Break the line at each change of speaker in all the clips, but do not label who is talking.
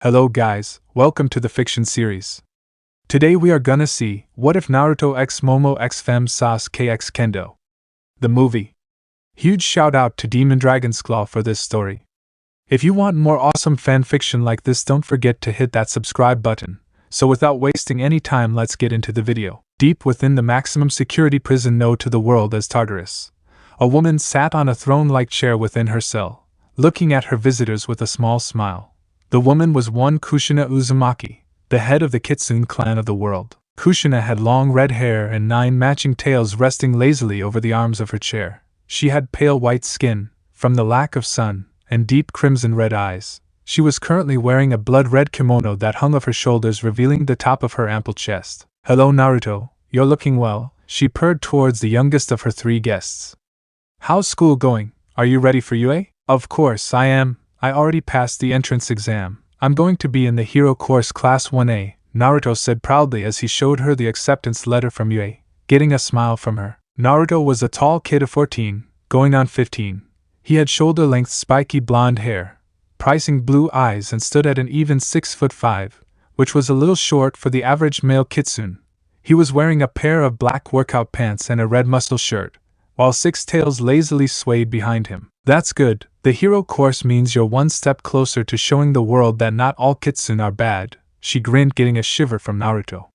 Hello guys, welcome to the fiction series. Today we are gonna see, what if Naruto x Momo x Fem Sasuke x Kendo? The movie. Huge shout out to deamondragonsclaw for this story. If you want more awesome fanfiction like this, don't forget to hit that subscribe button. So without wasting any time, let's get into the video. Deep within the maximum security prison known to the world as Tartarus, a woman sat on a throne-like chair within her cell, looking at her visitors with a small smile. The woman was one Kushina Uzumaki, the head of the Kitsune clan of the world. Kushina had long red hair and 9 matching tails resting lazily over the arms of her chair. She had pale white skin, from the lack of sun, and deep crimson red eyes. She was currently wearing a blood-red kimono that hung off her shoulders, revealing the top of her ample chest. "Hello Naruto, you're looking well," she purred towards the youngest of her 3 guests. "How's school going? Are you ready for UA?" "Of course I am. I already passed the entrance exam. I'm going to be in the hero course class 1A, Naruto said proudly as he showed her the acceptance letter from UA, getting a smile from her. Naruto was a tall kid of 14, going on 15. He had shoulder-length spiky blonde hair, piercing blue eyes, and stood at an even 6'5", which was a little short for the average male kitsune. He was wearing a pair of black workout pants and a red muscle shirt, while 6 tails lazily swayed behind him. "That's good. The hero course means you're one step closer to showing the world that not all kitsune are bad," she grinned, getting a shiver from Naruto.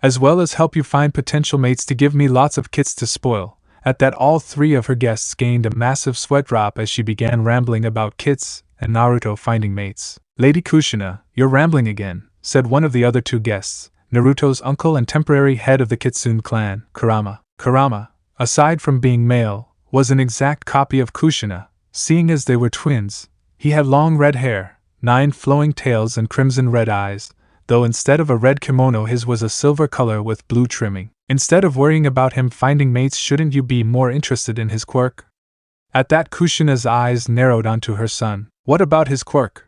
"As well as help you find potential mates to give me lots of kits to spoil." At that, all 3 of her guests gained a massive sweat drop as she began rambling about kits and Naruto finding mates. "Lady Kushina, you're rambling again," said one of the other 2 guests, Naruto's uncle and temporary head of the Kitsune clan, Kurama. Kurama, aside from being male, was an exact copy of Kushina, seeing as they were twins. He had long red hair, 9 flowing tails, and crimson red eyes, though instead of a red kimono his was a silver color with blue trimming. "Instead of worrying about him finding mates, shouldn't you be more interested in his quirk?" At that, Kushina's eyes narrowed onto her son. "What about his quirk?"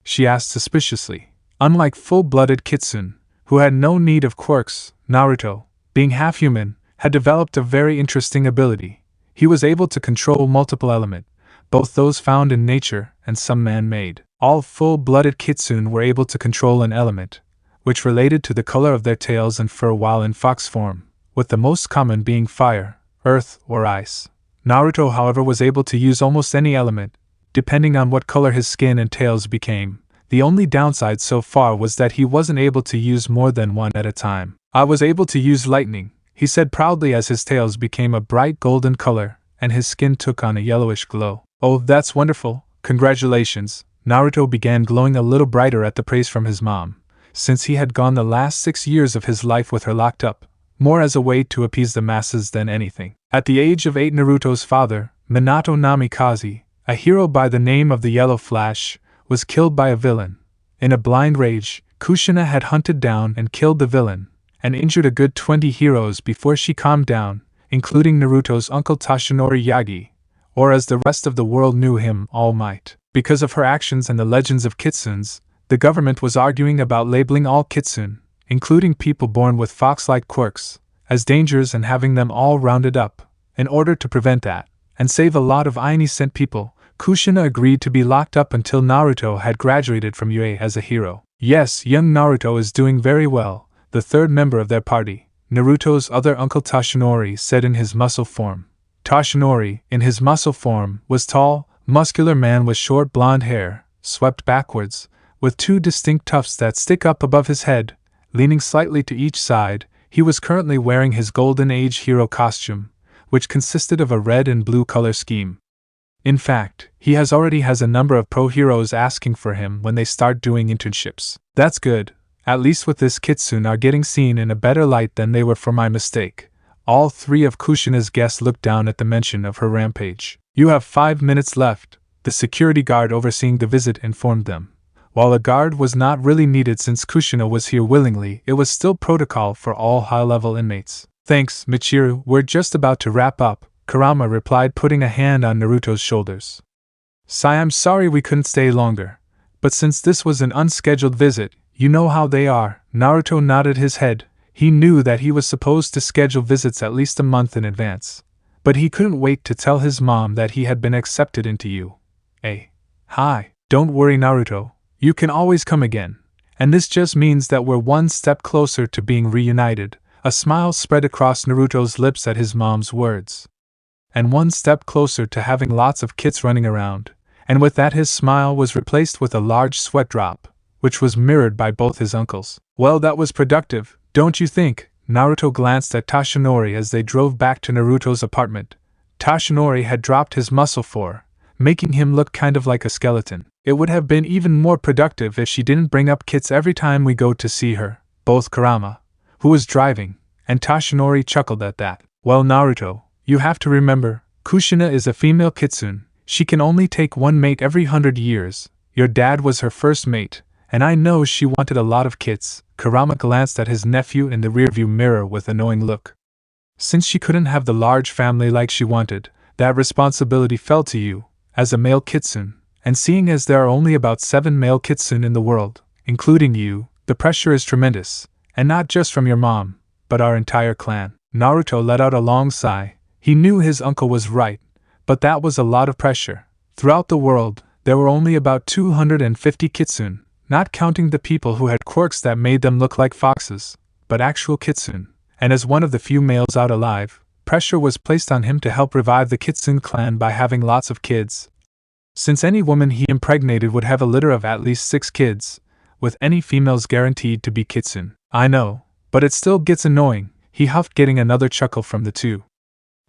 she asked suspiciously. Unlike full-blooded kitsune, who had no need of quirks, Naruto, being half-human, had developed a very interesting ability. He was able to control multiple elements, both those found in nature and some man-made. All full-blooded kitsune were able to control an element, which related to the color of their tails and fur while in fox form, with the most common being fire, earth, or ice. Naruto, however, was able to use almost any element, depending on what color his skin and tails became. The only downside so far was that he wasn't able to use more than one at a time. "I was able to use lightning," he said proudly as his tails became a bright golden color and his skin took on a yellowish glow. "Oh, that's wonderful, congratulations." Naruto began glowing a little brighter at the praise from his mom, since he had gone the last 6 years of his life with her locked up, more as a way to appease the masses than anything. At the age of 8, Naruto's father, Minato Namikaze, a hero by the name of the Yellow Flash, was killed by a villain. In a blind rage, Kushina had hunted down and killed the villain, and injured a good 20 heroes before she calmed down, including Naruto's uncle Toshinori Yagi, or as the rest of the world knew him, All Might. Because of her actions and the legends of kitsunes, the government was arguing about labeling all kitsune, including people born with fox-like quirks, as dangerous and having them all rounded up. In order to prevent that, and save a lot of innocent people, Kushina agreed to be locked up until Naruto had graduated from UA as a hero. "Yes, young Naruto is doing very well," the 3rd member of their party, Naruto's other uncle Toshinori, said in his muscle form. Toshinori, in his muscle form, was tall, muscular man with short blonde hair, swept backwards, with 2 distinct tufts that stick up above his head, leaning slightly to each side. He was currently wearing his Golden Age hero costume, which consisted of a red and blue color scheme. In fact, he already has a number of pro heroes asking for him when they start doing internships. "That's good. At least with this kitsune are getting seen in a better light than they were for my mistake." All 3 of Kushina's guests looked down at the mention of her rampage. "You have 5 minutes left," the security guard overseeing the visit informed them. While a guard was not really needed since Kushina was here willingly, it was still protocol for all high-level inmates. "Thanks, Michiru, we're just about to wrap up," Kurama replied, putting a hand on Naruto's shoulders. "I'm sorry we couldn't stay longer, but since this was an unscheduled visit, you know how they are." Naruto nodded his head. He knew that he was supposed to schedule visits at least a month in advance, but he couldn't wait to tell his mom that he had been accepted into UA. "Hi, don't worry Naruto, You can always come again. And this just means that we're one step closer to being reunited. A smile spread across Naruto's lips at his mom's words. And one step closer to having lots of kids running around. And with that his smile was replaced with a large sweat drop, which was mirrored by both his uncles. Well, that was productive, don't you think? Naruto glanced at Toshinori as they drove back to Naruto's apartment. Toshinori had dropped his muscle for, making him look kind of like a skeleton. It would have been even more productive if she didn't bring up Kits every time we go to see her. Both Kurama, who was driving, and Toshinori chuckled at that. Well, Naruto, you have to remember, Kushina is a female kitsune. She can only take one mate every 100 years. Your dad was her first mate, and I know she wanted a lot of kits. Kurama glanced at his nephew in the rearview mirror with an knowing look. Since she couldn't have the large family like she wanted, that responsibility fell to you, as a male kitsune, and seeing as there are only about 7 male kitsune in the world, including you, the pressure is tremendous, and not just from your mom, but our entire clan. Naruto let out a long sigh. He knew his uncle was right, but that was a lot of pressure. Throughout the world, there were only about 250 kitsune, not counting the people who had quirks that made them look like foxes, but actual kitsune, and as one of the few males out alive, pressure was placed on him to help revive the kitsune clan by having lots of kids. Since any woman he impregnated would have a litter of at least 6 kids, with any females guaranteed to be kitsune. I know, but it still gets annoying, he huffed, getting another chuckle from the two.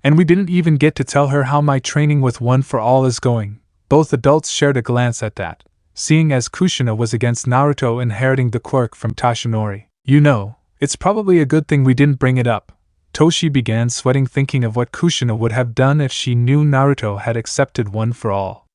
And we didn't even get to tell her how my training with One for All is going. Both adults shared a glance at that, seeing as Kushina was against Naruto inheriting the quirk from Toshinori. You know, it's probably a good thing we didn't bring it up. Toshi began sweating thinking of what Kushina would have done if she knew Naruto had accepted One for All.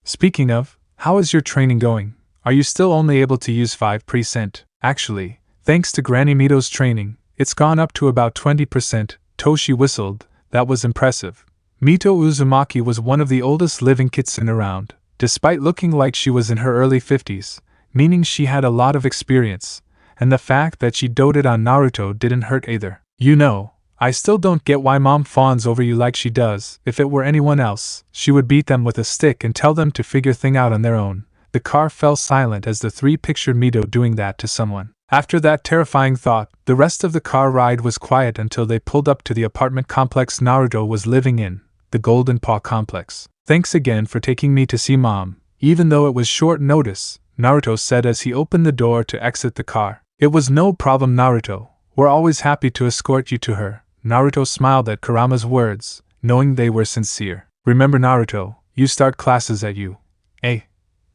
Speaking of, how is your training going? Are you still only able to use 5%? Actually, thanks to Granny Mito's training, it's gone up to about 20%, Toshi whistled. That was impressive. Mito Uzumaki was one of the oldest living kitsune around, despite looking like she was in her early 50s, meaning she had a lot of experience, and the fact that she doted on Naruto didn't hurt either. You know, I still don't get why Mom fawns over you like she does. If it were anyone else, she would beat them with a stick and tell them to figure things out on their own. The car fell silent as the three pictured Mito doing that to someone. After that terrifying thought, the rest of the car ride was quiet until they pulled up to the apartment complex Naruto was living in, the Golden Paw complex. Thanks again for taking me to see Mom, even though it was short notice, Naruto said as he opened the door to exit the car. It was no problem, Naruto. We're always happy to escort you to her. Naruto smiled at Kurama's words, knowing they were sincere. Remember, Naruto, you start classes at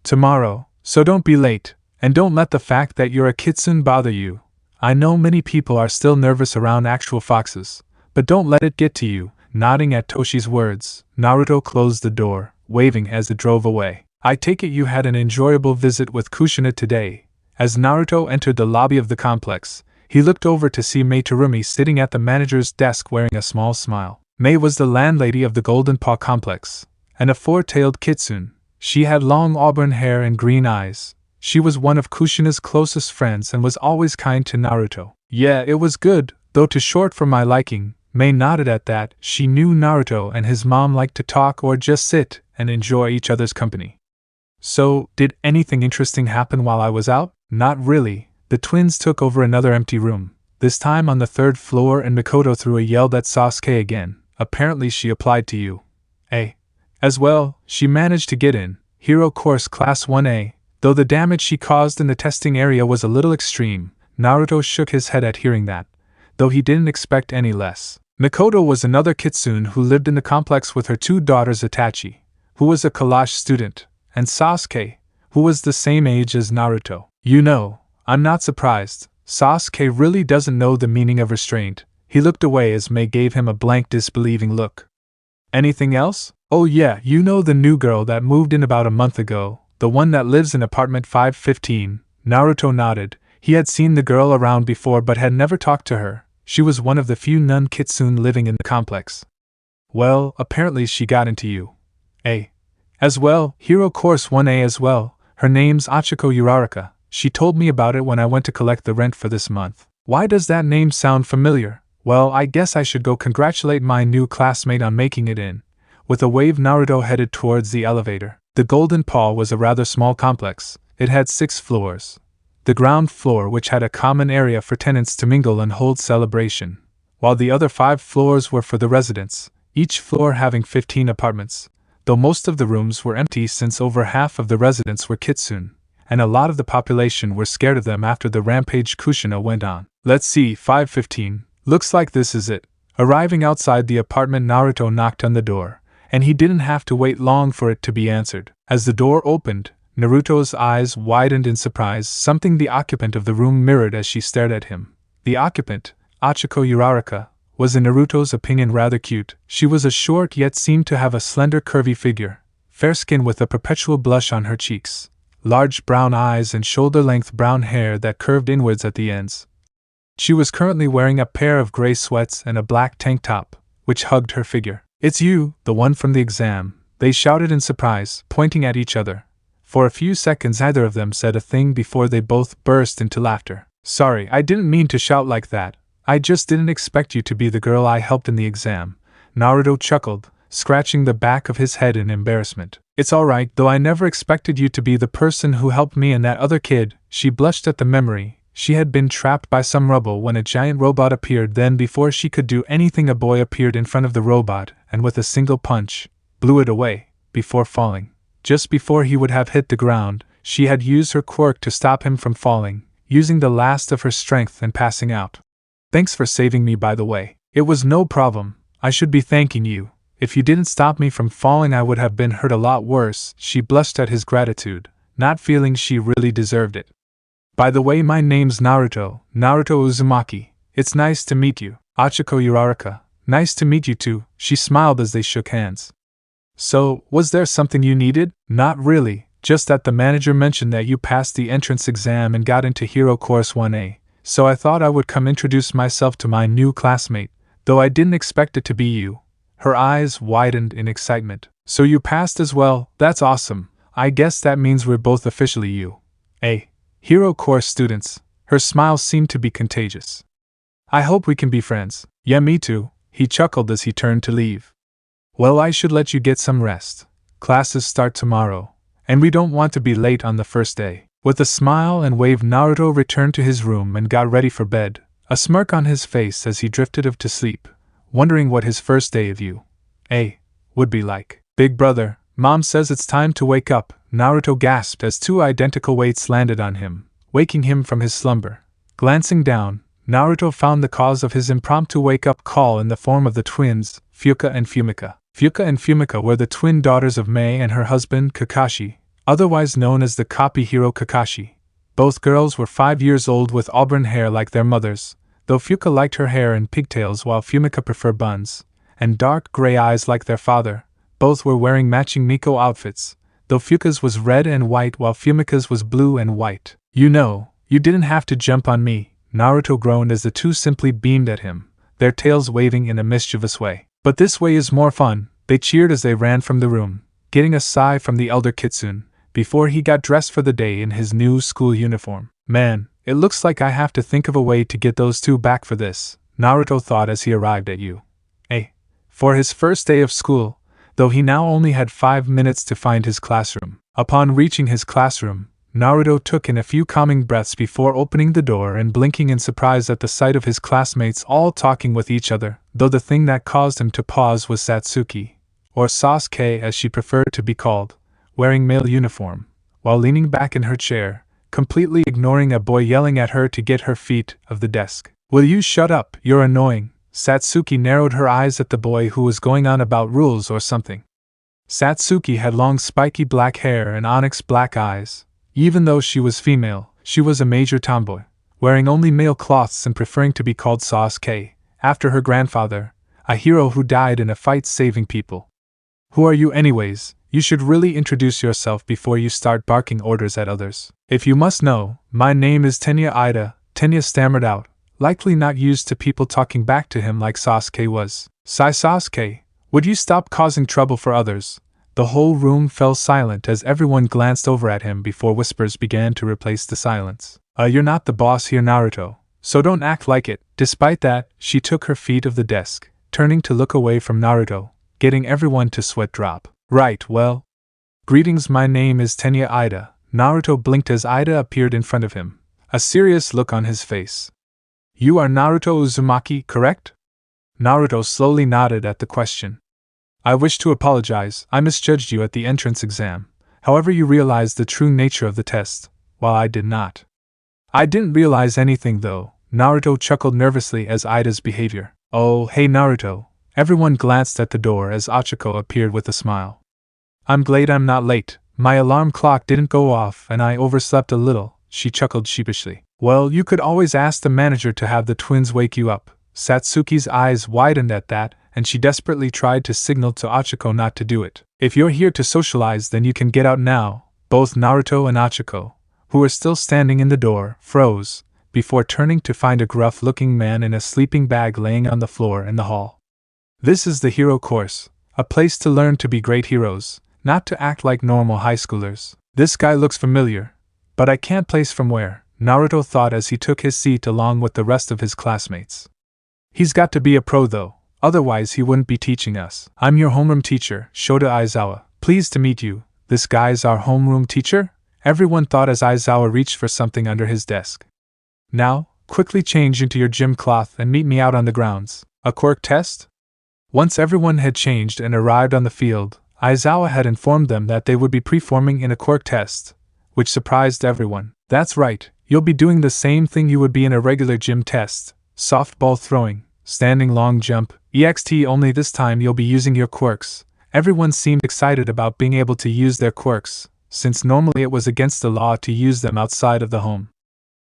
tomorrow, so don't be late. And don't let the fact that you're a kitsune bother you. I know many people are still nervous around actual foxes, but don't let it get to you. Nodding at Toshi's words, Naruto closed the door, waving as it drove away. I take it you had an enjoyable visit with Kushina today. As Naruto entered the lobby of the complex, he looked over to see Mei Terumi sitting at the manager's desk wearing a small smile. Mei was the landlady of the Golden Paw complex, and a four-tailed kitsune. She had long auburn hair and green eyes. She was one of Kushina's closest friends and was always kind to Naruto. Yeah, it was good, though too short for my liking. Mei nodded at that. She knew Naruto and his mom liked to talk or just sit and enjoy each other's company. So, did anything interesting happen while I was out? Not really. The twins took over another empty room, this time on the 3rd floor, and Mikoto threw a yell at Sasuke again. Apparently she applied to you. As well, she managed to get in. Hero Course Class 1A. Though the damage she caused in the testing area was a little extreme, Naruto shook his head at hearing that, though he didn't expect any less. Mikoto was another kitsune who lived in the complex with her 2 daughters, Itachi, who was a collage student, and Sasuke, who was the same age as Naruto. You know, I'm not surprised. Sasuke really doesn't know the meaning of restraint. He looked away as Mei gave him a blank, disbelieving look. Anything else? Oh yeah, you know the new girl that moved in about a month ago. The one that lives in apartment 515, Naruto nodded. He had seen the girl around before but had never talked to her. She was one of the few non-kitsune living in the complex. Well, apparently she got into you. As well, Hero Course 1A as well. Her name's Achiko Uraraka. She told me about it when I went to collect the rent for this month. Why does that name sound familiar? Well, I guess I should go congratulate my new classmate on making it in. With a wave, Naruto headed towards the elevator. The Golden Paw was a rather small complex. It had 6 floors. The ground floor, which had a common area for tenants to mingle and hold celebration, while the other 5 floors were for the residents, each floor having 15 apartments, though most of the rooms were empty since over half of the residents were Kitsune, and a lot of the population were scared of them after the rampage Kushina went on. Let's see, 515. Looks like this is it. Arriving outside the apartment, Naruto knocked on the door, and he didn't have to wait long for it to be answered. As the door opened, Naruto's eyes widened in surprise, something the occupant of the room mirrored as she stared at him. The occupant, Achiko Uraraka, was in Naruto's opinion rather cute. She was a short yet seemed to have a slender curvy figure, fair skin with a perpetual blush on her cheeks, large brown eyes and shoulder-length brown hair that curved inwards at the ends. She was currently wearing a pair of gray sweats and a black tank top, which hugged her figure. "It's you, the one from the exam," they shouted in surprise, pointing at each other. For a few seconds neither of them said a thing before they both burst into laughter. "Sorry, I didn't mean to shout like that. I just didn't expect you to be the girl I helped in the exam," Naruto chuckled, scratching the back of his head in embarrassment. "It's alright, though I never expected you to be the person who helped me and that other kid." She blushed at the memory. She had been trapped by some rubble when a giant robot appeared. Then before she could do anything, a boy appeared in front of the robot, and with a single punch, blew it away, before falling. Just before he would have hit the ground, she had used her quirk to stop him from falling, using the last of her strength and passing out. "Thanks for saving me, by the way." "It was no problem. I should be thanking you. If you didn't stop me from falling, I would have been hurt a lot worse." She blushed at his gratitude, not feeling she really deserved it. "By the way, my name's Naruto Uzumaki. It's nice to meet you." "Achiko Uraraka. Nice to meet you too." She smiled as they shook hands. "So, was there something you needed?" "Not really, just that the manager mentioned that you passed the entrance exam and got into Hero Course 1A, so I thought I would come introduce myself to my new classmate, though I didn't expect it to be you." Her eyes widened in excitement. "So you passed as well? That's awesome. I guess that means we're both officially Hero Course students." Her smile seemed to be contagious. "I hope we can be friends." "Yeah, me too," he chuckled as he turned to leave. "Well, I should let you get some rest. Classes start tomorrow, and we don't want to be late on the first day." With a smile and wave, Naruto returned to his room and got ready for bed, a smirk on his face as he drifted off to sleep, wondering what his first day of would be like. "Big brother, Mom says it's time to wake up," Naruto gasped as 2 identical weights landed on him, waking him from his slumber. Glancing down, Naruto found the cause of his impromptu wake-up call in the form of the twins, Fuka and Fumika. Fuka and Fumika were the twin daughters of Mei and her husband Kakashi, otherwise known as the copy hero Kakashi. Both girls were 5 years old with auburn hair like their mothers, though Fuka liked her hair in pigtails while Fumika preferred buns, and dark gray eyes like their father. Both were wearing matching Miko outfits, though Fuka's was red and white while Fumika's was blue and white. "You know, you didn't have to jump on me," Naruto groaned as the 2 simply beamed at him, their tails waving in a mischievous way. "But this way is more fun," they cheered as they ran from the room, getting a sigh from the elder Kitsune, before he got dressed for the day in his new school uniform. "Man, it looks like I have to think of a way to get those 2 back for this," Naruto thought as he arrived at for his first day of school, though he now only had 5 minutes to find his classroom. Upon reaching his classroom, Naruto took in a few calming breaths before opening the door and blinking in surprise at the sight of his classmates all talking with each other, though the thing that caused him to pause was Satsuki, or Sasuke as she preferred to be called, wearing male uniform, while leaning back in her chair, completely ignoring a boy yelling at her to get her feet off the desk. "Will you shut up? You're annoying." Satsuki narrowed her eyes at the boy who was going on about rules or something. Satsuki had long spiky black hair and onyx black eyes. Even though she was female, she was a major tomboy, wearing only male cloths and preferring to be called Sasuke, after her grandfather, a hero who died in a fight saving people. "Who are you anyways? You should really introduce yourself before you start barking orders at others." "If you must know, my name is Tenya Ida," Tenya stammered out, likely not used to people talking back to him like Sasuke was. Sasuke, would you stop causing trouble for others?" The whole room fell silent as everyone glanced over at him before whispers began to replace the silence. You're not the boss here, Naruto, so don't act like it." Despite that, she took her feet off the desk, turning to look away from Naruto, getting everyone to sweat drop. "Right, well. Greetings, my name is Tenya Ida," Naruto blinked as Ida appeared in front of him, a serious look on his face. You are Naruto Uzumaki, correct? Naruto slowly nodded at the question. I wish to apologize, I misjudged you at the entrance exam. However, you realized the true nature of the test, while I did not. I didn't realize anything though, Naruto chuckled nervously as Ida's behavior. Oh, hey Naruto. Everyone glanced at the door as Achiko appeared with a smile. I'm glad I'm not late. My alarm clock didn't go off and I overslept a little, she chuckled sheepishly. Well, you could always ask the manager to have the twins wake you up. Satsuki's eyes widened at that, and she desperately tried to signal to Achiko not to do it. If you're here to socialize, then you can get out now. Both Naruto and Achiko, who were still standing in the door, froze, before turning to find a gruff-looking man in a sleeping bag laying on the floor in the hall. This is the hero course, a place to learn to be great heroes, not to act like normal high schoolers. This guy looks familiar, but I can't place from where, Naruto thought as he took his seat along with the rest of his classmates. He's got to be a pro though, otherwise he wouldn't be teaching us. I'm your homeroom teacher, Shota Aizawa. Pleased to meet you. This guy's our homeroom teacher? Everyone thought as Aizawa reached for something under his desk. Now, quickly change into your gym cloth and meet me out on the grounds. A quirk test? Once everyone had changed and arrived on the field, Aizawa had informed them that they would be performing in a quirk test, which surprised everyone. That's right, you'll be doing the same thing you would be in a regular gym test. Softball throwing, standing long jump, EXT, only this time you'll be using your quirks. Everyone seemed excited about being able to use their quirks, since normally it was against the law to use them outside of the home.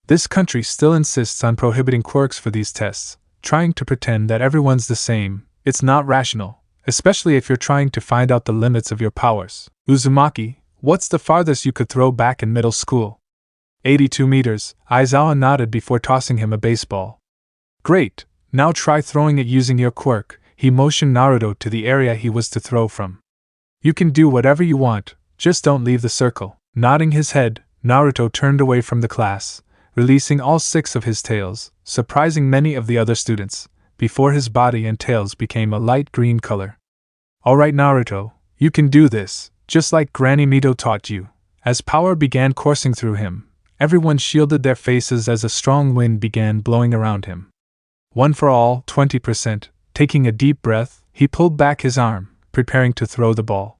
This country still insists on prohibiting quirks for these tests, trying to pretend that everyone's the same. It's not rational, especially if you're trying to find out the limits of your powers. Uzumaki, what's the farthest you could throw back in middle school? 82 meters, Aizawa nodded before tossing him a baseball. Great, now try throwing it using your quirk. He motioned Naruto to the area he was to throw from. You can do whatever you want, just don't leave the circle. Nodding his head, Naruto turned away from the class, releasing all 6 of his tails, surprising many of the other students, before his body and tails became a light green color. Alright Naruto, you can do this, just like Granny Mito taught you. As power began coursing through him, everyone shielded their faces as a strong wind began blowing around him. One for all, 20%. Taking a deep breath, he pulled back his arm, preparing to throw the ball.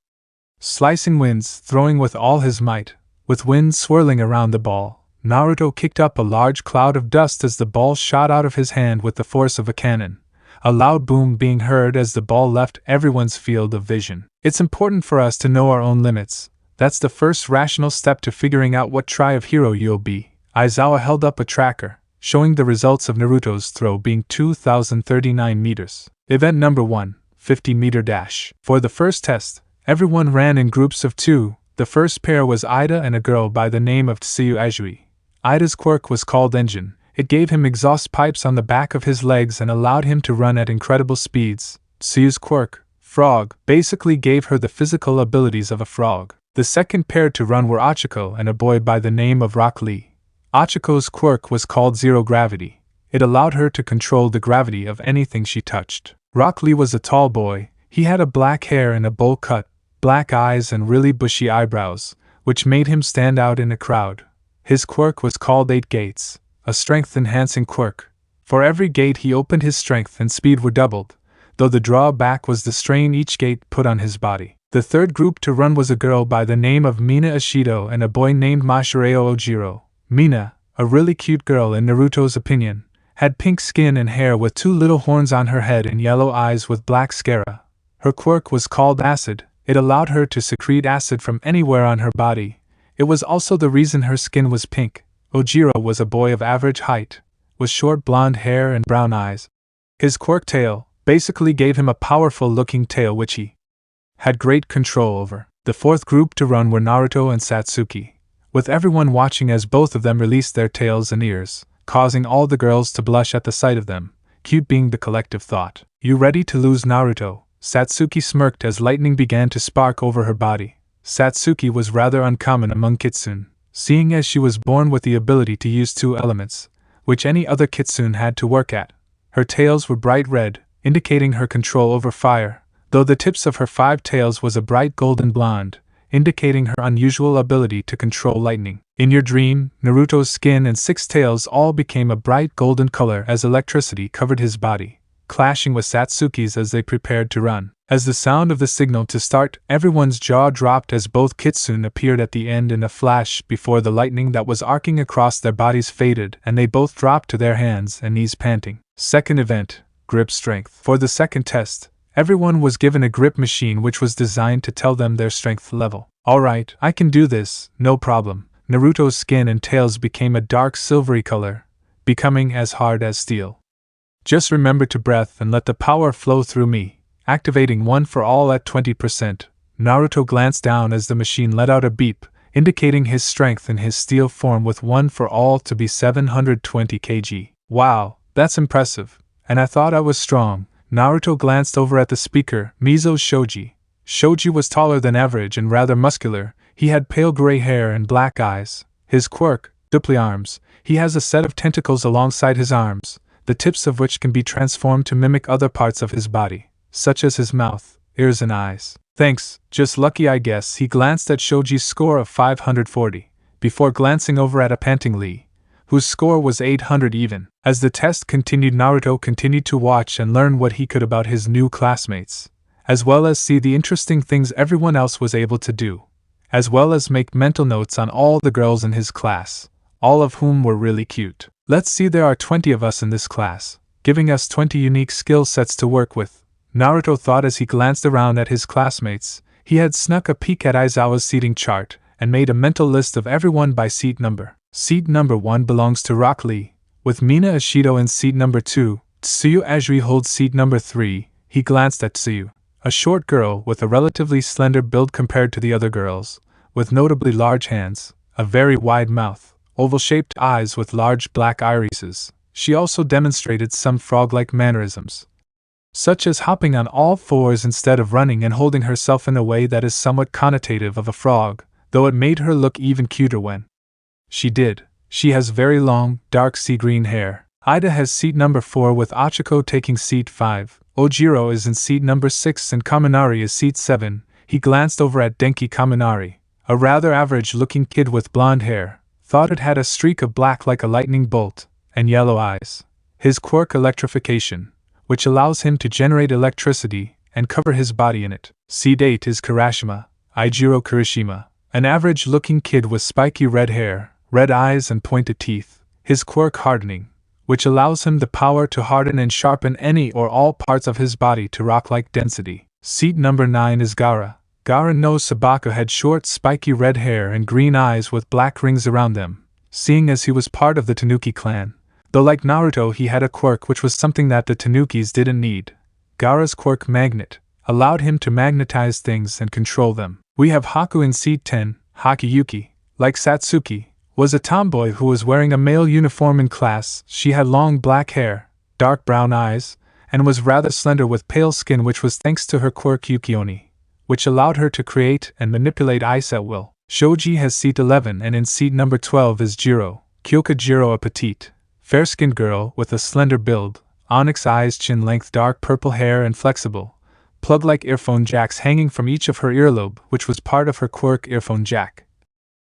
Slicing winds, throwing with all his might, with wind swirling around the ball, Naruto kicked up a large cloud of dust as the ball shot out of his hand with the force of a cannon, a loud boom being heard as the ball left everyone's field of vision. It's important for us to know our own limits. That's the first rational step to figuring out what try of hero you'll be. Aizawa held up a tracker, showing the results of Naruto's throw being 2,039 meters. Event number 1, 50-meter dash. For the first test, everyone ran in groups of 2. The first pair was Ida and a girl by the name of Tsuyu Ajui. Ida's quirk was called Engine. It gave him exhaust pipes on the back of his legs and allowed him to run at incredible speeds. Tsuyu's quirk, Frog, basically gave her the physical abilities of a frog. The second pair to run were Achiko and a boy by the name of Rock Lee. Achiko's quirk was called Zero Gravity. It allowed her to control the gravity of anything she touched. Rock Lee was a tall boy. He had a black hair and a bowl cut, black eyes and really bushy eyebrows, which made him stand out in a crowd. His quirk was called 8 Gates, a strength-enhancing quirk. For every gate he opened, his strength and speed were doubled, though the drawback was the strain each gate put on his body. The third group to run was a girl by the name of Mina Ashido and a boy named Mashireo Ojiro. Mina, a really cute girl in Naruto's opinion, had pink skin and hair with 2 little horns on her head and yellow eyes with black sclera. Her quirk was called Acid. It allowed her to secrete acid from anywhere on her body. It was also the reason her skin was pink. Ojiro was a boy of average height, with short blonde hair and brown eyes. His quirk tail basically gave him a powerful-looking tail which he had great control over. The fourth group to run were Naruto and Satsuki, with everyone watching as both of them released their tails and ears, causing all the girls to blush at the sight of them, cute being the collective thought. You ready to lose, Naruto? Satsuki smirked as lightning began to spark over her body. Satsuki was rather uncommon among Kitsune, seeing as she was born with the ability to use 2 elements, which any other Kitsune had to work at. Her tails were bright red, indicating her control over fire, though the tips of her 5 tails was a bright golden blonde, indicating her unusual ability to control lightning. In your dream, Naruto's skin and 6 tails all became a bright golden color as electricity covered his body, clashing with Satsuki's as they prepared to run. As the sound of the signal to start, everyone's jaw dropped as both Kitsune appeared at the end in a flash before the lightning that was arcing across their bodies faded and they both dropped to their hands and knees panting. Second event, grip strength. For the second test, everyone was given a grip machine which was designed to tell them their strength level. Alright, I can do this, no problem. Naruto's skin and tails became a dark silvery color, becoming as hard as steel. Just remember to breathe and let the power flow through me, activating one for all at 20%. Naruto glanced down as the machine let out a beep, indicating his strength in his steel form with one for all to be 720 kg. Wow, that's impressive, and I thought I was strong. Naruto glanced over at the speaker, Mizo's Shoji. Shoji was taller than average and rather muscular. He had pale gray hair and black eyes. His quirk, dupli arms, he has a set of tentacles alongside his arms, the tips of which can be transformed to mimic other parts of his body, such as his mouth, ears and eyes. Thanks, just lucky I guess. He glanced at Shoji's score of 540, before glancing over at a panting Lee, whose score was 800 even. As the test continued, Naruto continued to watch and learn what he could about his new classmates, as well as see the interesting things everyone else was able to do, as well as make mental notes on all the girls in his class, all of whom were really cute. Let's see, there are 20 of us in this class, giving us 20 unique skill sets to work with, Naruto thought as he glanced around at his classmates. He had snuck a peek at Aizawa's seating chart and made a mental list of everyone by seat number. Seat number 1 belongs to Rock Lee, with Mina Ashido in seat number 2. Tsuyu Ajiri holds seat number 3. He glanced at Tsuyu, a short girl with a relatively slender build compared to the other girls, with notably large hands, a very wide mouth, oval-shaped eyes with large black irises. She also demonstrated some frog-like mannerisms, such as hopping on all fours instead of running and holding herself in a way that is somewhat connotative of a frog, though it made her look even cuter when she did. She has very long, dark sea green hair. Ida has seat number 4 with Achiko taking seat 5. Ojiro is in seat number 6 and Kaminari is seat 7. He glanced over at Denki Kaminari, a rather average-looking kid with blonde hair, thought it had a streak of black like a lightning bolt, and yellow eyes. His quirk electrification, which allows him to generate electricity and cover his body in it. Seat 8 is Kirishima, Eijiro Kirishima, an average-looking kid with spiky red hair, red eyes and pointed teeth. His quirk hardening, which allows him the power to harden and sharpen any or all parts of his body to rock-like density. Seat number 9 is Gaara. Gaara no Sabaka had short spiky red hair and green eyes with black rings around them, seeing as he was part of the Tanuki clan. Though like Naruto he had a quirk which was something that the Tanukis didn't need. Gaara's quirk magnet allowed him to magnetize things and control them. We have Haku in seat 10. Hakiyuki, like Satsuki, was a tomboy who was wearing a male uniform in class. She had long black hair, dark brown eyes, and was rather slender with pale skin, which was thanks to her quirk Yukioni, which allowed her to create and manipulate ice at will. Shoji has seat 11 and in seat number 12 is Jiro, Kyoka Jiro, a petite, fair-skinned girl with a slender build, onyx eyes, chin-length dark purple hair and flexible, plug-like earphone jacks hanging from each of her earlobe, which was part of her quirk earphone jack,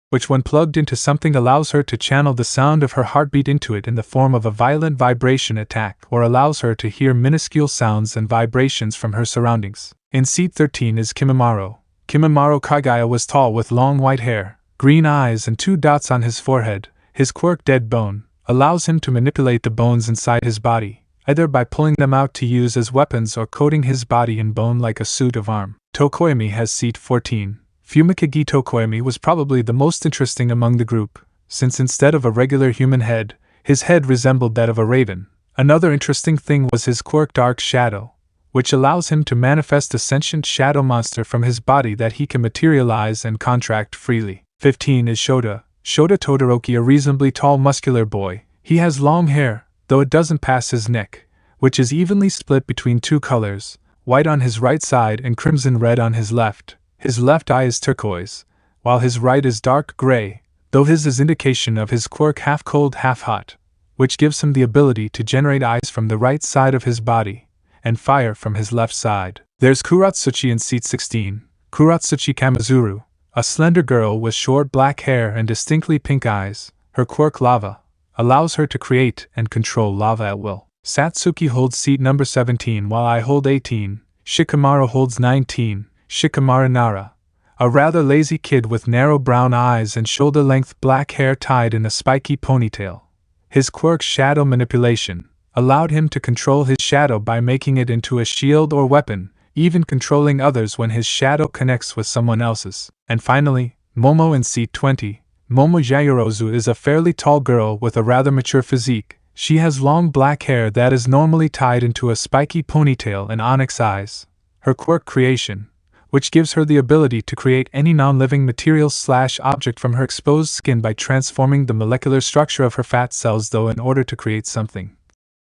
which when plugged into something allows her to channel the sound of her heartbeat into it in the form of a violent vibration attack, or allows her to hear minuscule sounds and vibrations from her surroundings. In seat 13 is Kimimaro. Kimimaro Kagaya was tall with long white hair, green eyes and 2 dots on his forehead. His quirk Dead Bone allows him to manipulate the bones inside his body, either by pulling them out to use as weapons or coating his body in bone like a suit of armor. Tokoyami has seat 14. Fumikage Tokoyami was probably the most interesting among the group, since instead of a regular human head, his head resembled that of a raven. Another interesting thing was his quirk Dark Shadow, which allows him to manifest a sentient shadow monster from his body that he can materialize and contract freely. 15 is Shota. Shota Todoroki, a reasonably tall muscular boy. He has long hair, though it doesn't pass his neck, which is evenly split between 2 colors, white on his right side and crimson red on his left. His left eye is turquoise, while his right is dark gray, though his is indication of his quirk half cold half hot, which gives him the ability to generate eyes from the right side of his body, and fire from his left side. There's Kuratsuchi in seat 16. Kuratsuchi Kamizuru, a slender girl with short black hair and distinctly pink eyes. Her quirk lava allows her to create and control lava at will. Satsuki holds seat number 17 while I hold 18. Shikamaru holds 19. Shikamaru Nara, a rather lazy kid with narrow brown eyes and shoulder-length black hair tied in a spiky ponytail. His quirk shadow manipulation allowed him to control his shadow by making it into a shield or weapon, even controlling others when his shadow connects with someone else's. And finally, Momo in seat 20. Momo Yaoyorozu is a fairly tall girl with a rather mature physique. She has long black hair that is normally tied into a spiky ponytail and onyx eyes. Her quirk creation, which gives her the ability to create any non-living material/object from her exposed skin by transforming the molecular structure of her fat cells, though in order to create something,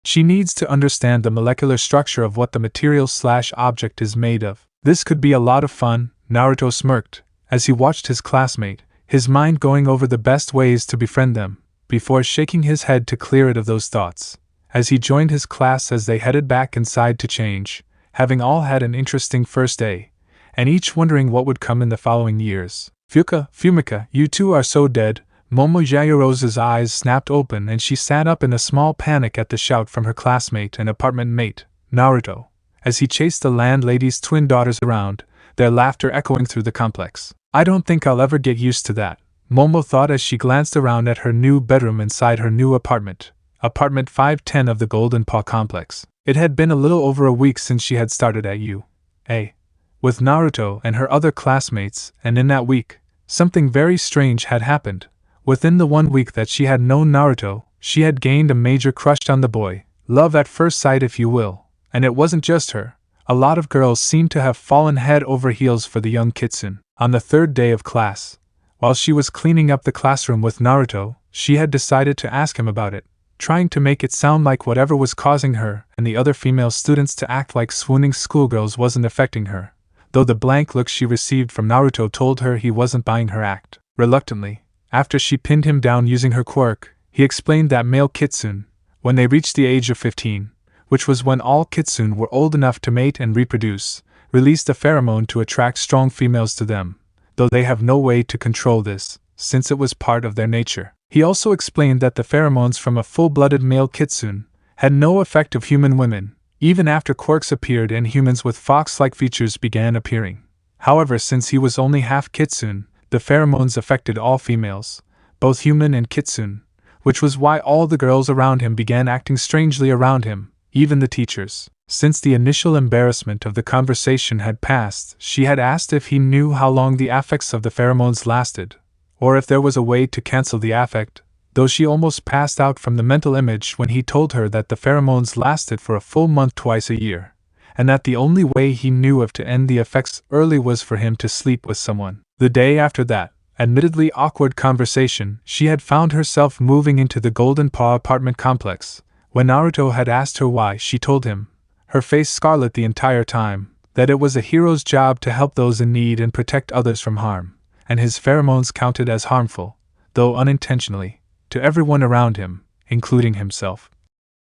she needs to understand the molecular structure of what the material/object is made of. This could be a lot of fun, Naruto smirked, as he watched his classmate, his mind going over the best ways to befriend them, before shaking his head to clear it of those thoughts, as he joined his class as they headed back inside to change, having all had an interesting first day, and each wondering what would come in the following years. Fumika, you two are so dead. Momo Yaoyorozu's eyes snapped open and she sat up in a small panic at the shout from her classmate and apartment mate, Naruto, as he chased the landlady's twin daughters around, their laughter echoing through the complex. I don't think I'll ever get used to that, Momo thought as she glanced around at her new bedroom inside her new apartment, apartment 510 of the Golden Paw complex. It had been a little over a week since she had started at UA with Naruto and her other classmates, and in that week, something very strange had happened. Within the 1 week that she had known Naruto, she had gained a major crush on the boy, love at first sight if you will, and it wasn't just her. A lot of girls seemed to have fallen head over heels for the young Kitsune. On the third day of class, while she was cleaning up the classroom with Naruto, she had decided to ask him about it, trying to make it sound like whatever was causing her and the other female students to act like swooning schoolgirls wasn't affecting her, though the blank look she received from Naruto told her he wasn't buying her act. Reluctantly, after she pinned him down using her quirk, he explained that male Kitsune, when they reached the age of 15, which was when all Kitsune were old enough to mate and reproduce, released a pheromone to attract strong females to them, though they have no way to control this, since it was part of their nature. He also explained that the pheromones from a full-blooded male Kitsune had no effect of human women, even after quirks appeared and humans with fox-like features began appearing. However, since he was only half Kitsune, the pheromones affected all females, both human and Kitsune, which was why all the girls around him began acting strangely around him, even the teachers. Since the initial embarrassment of the conversation had passed, she had asked if he knew how long the effects of the pheromones lasted, or if there was a way to cancel the affect, though she almost passed out from the mental image when he told her that the pheromones lasted for a full month twice a year, and that the only way he knew of to end the effects early was for him to sleep with someone. The day after that, admittedly awkward conversation, she had found herself moving into the Golden Paw apartment complex. When Naruto had asked her why, she told him, her face scarlet the entire time, that it was a hero's job to help those in need and protect others from harm, and his pheromones counted as harmful, though unintentionally, to everyone around him, including himself.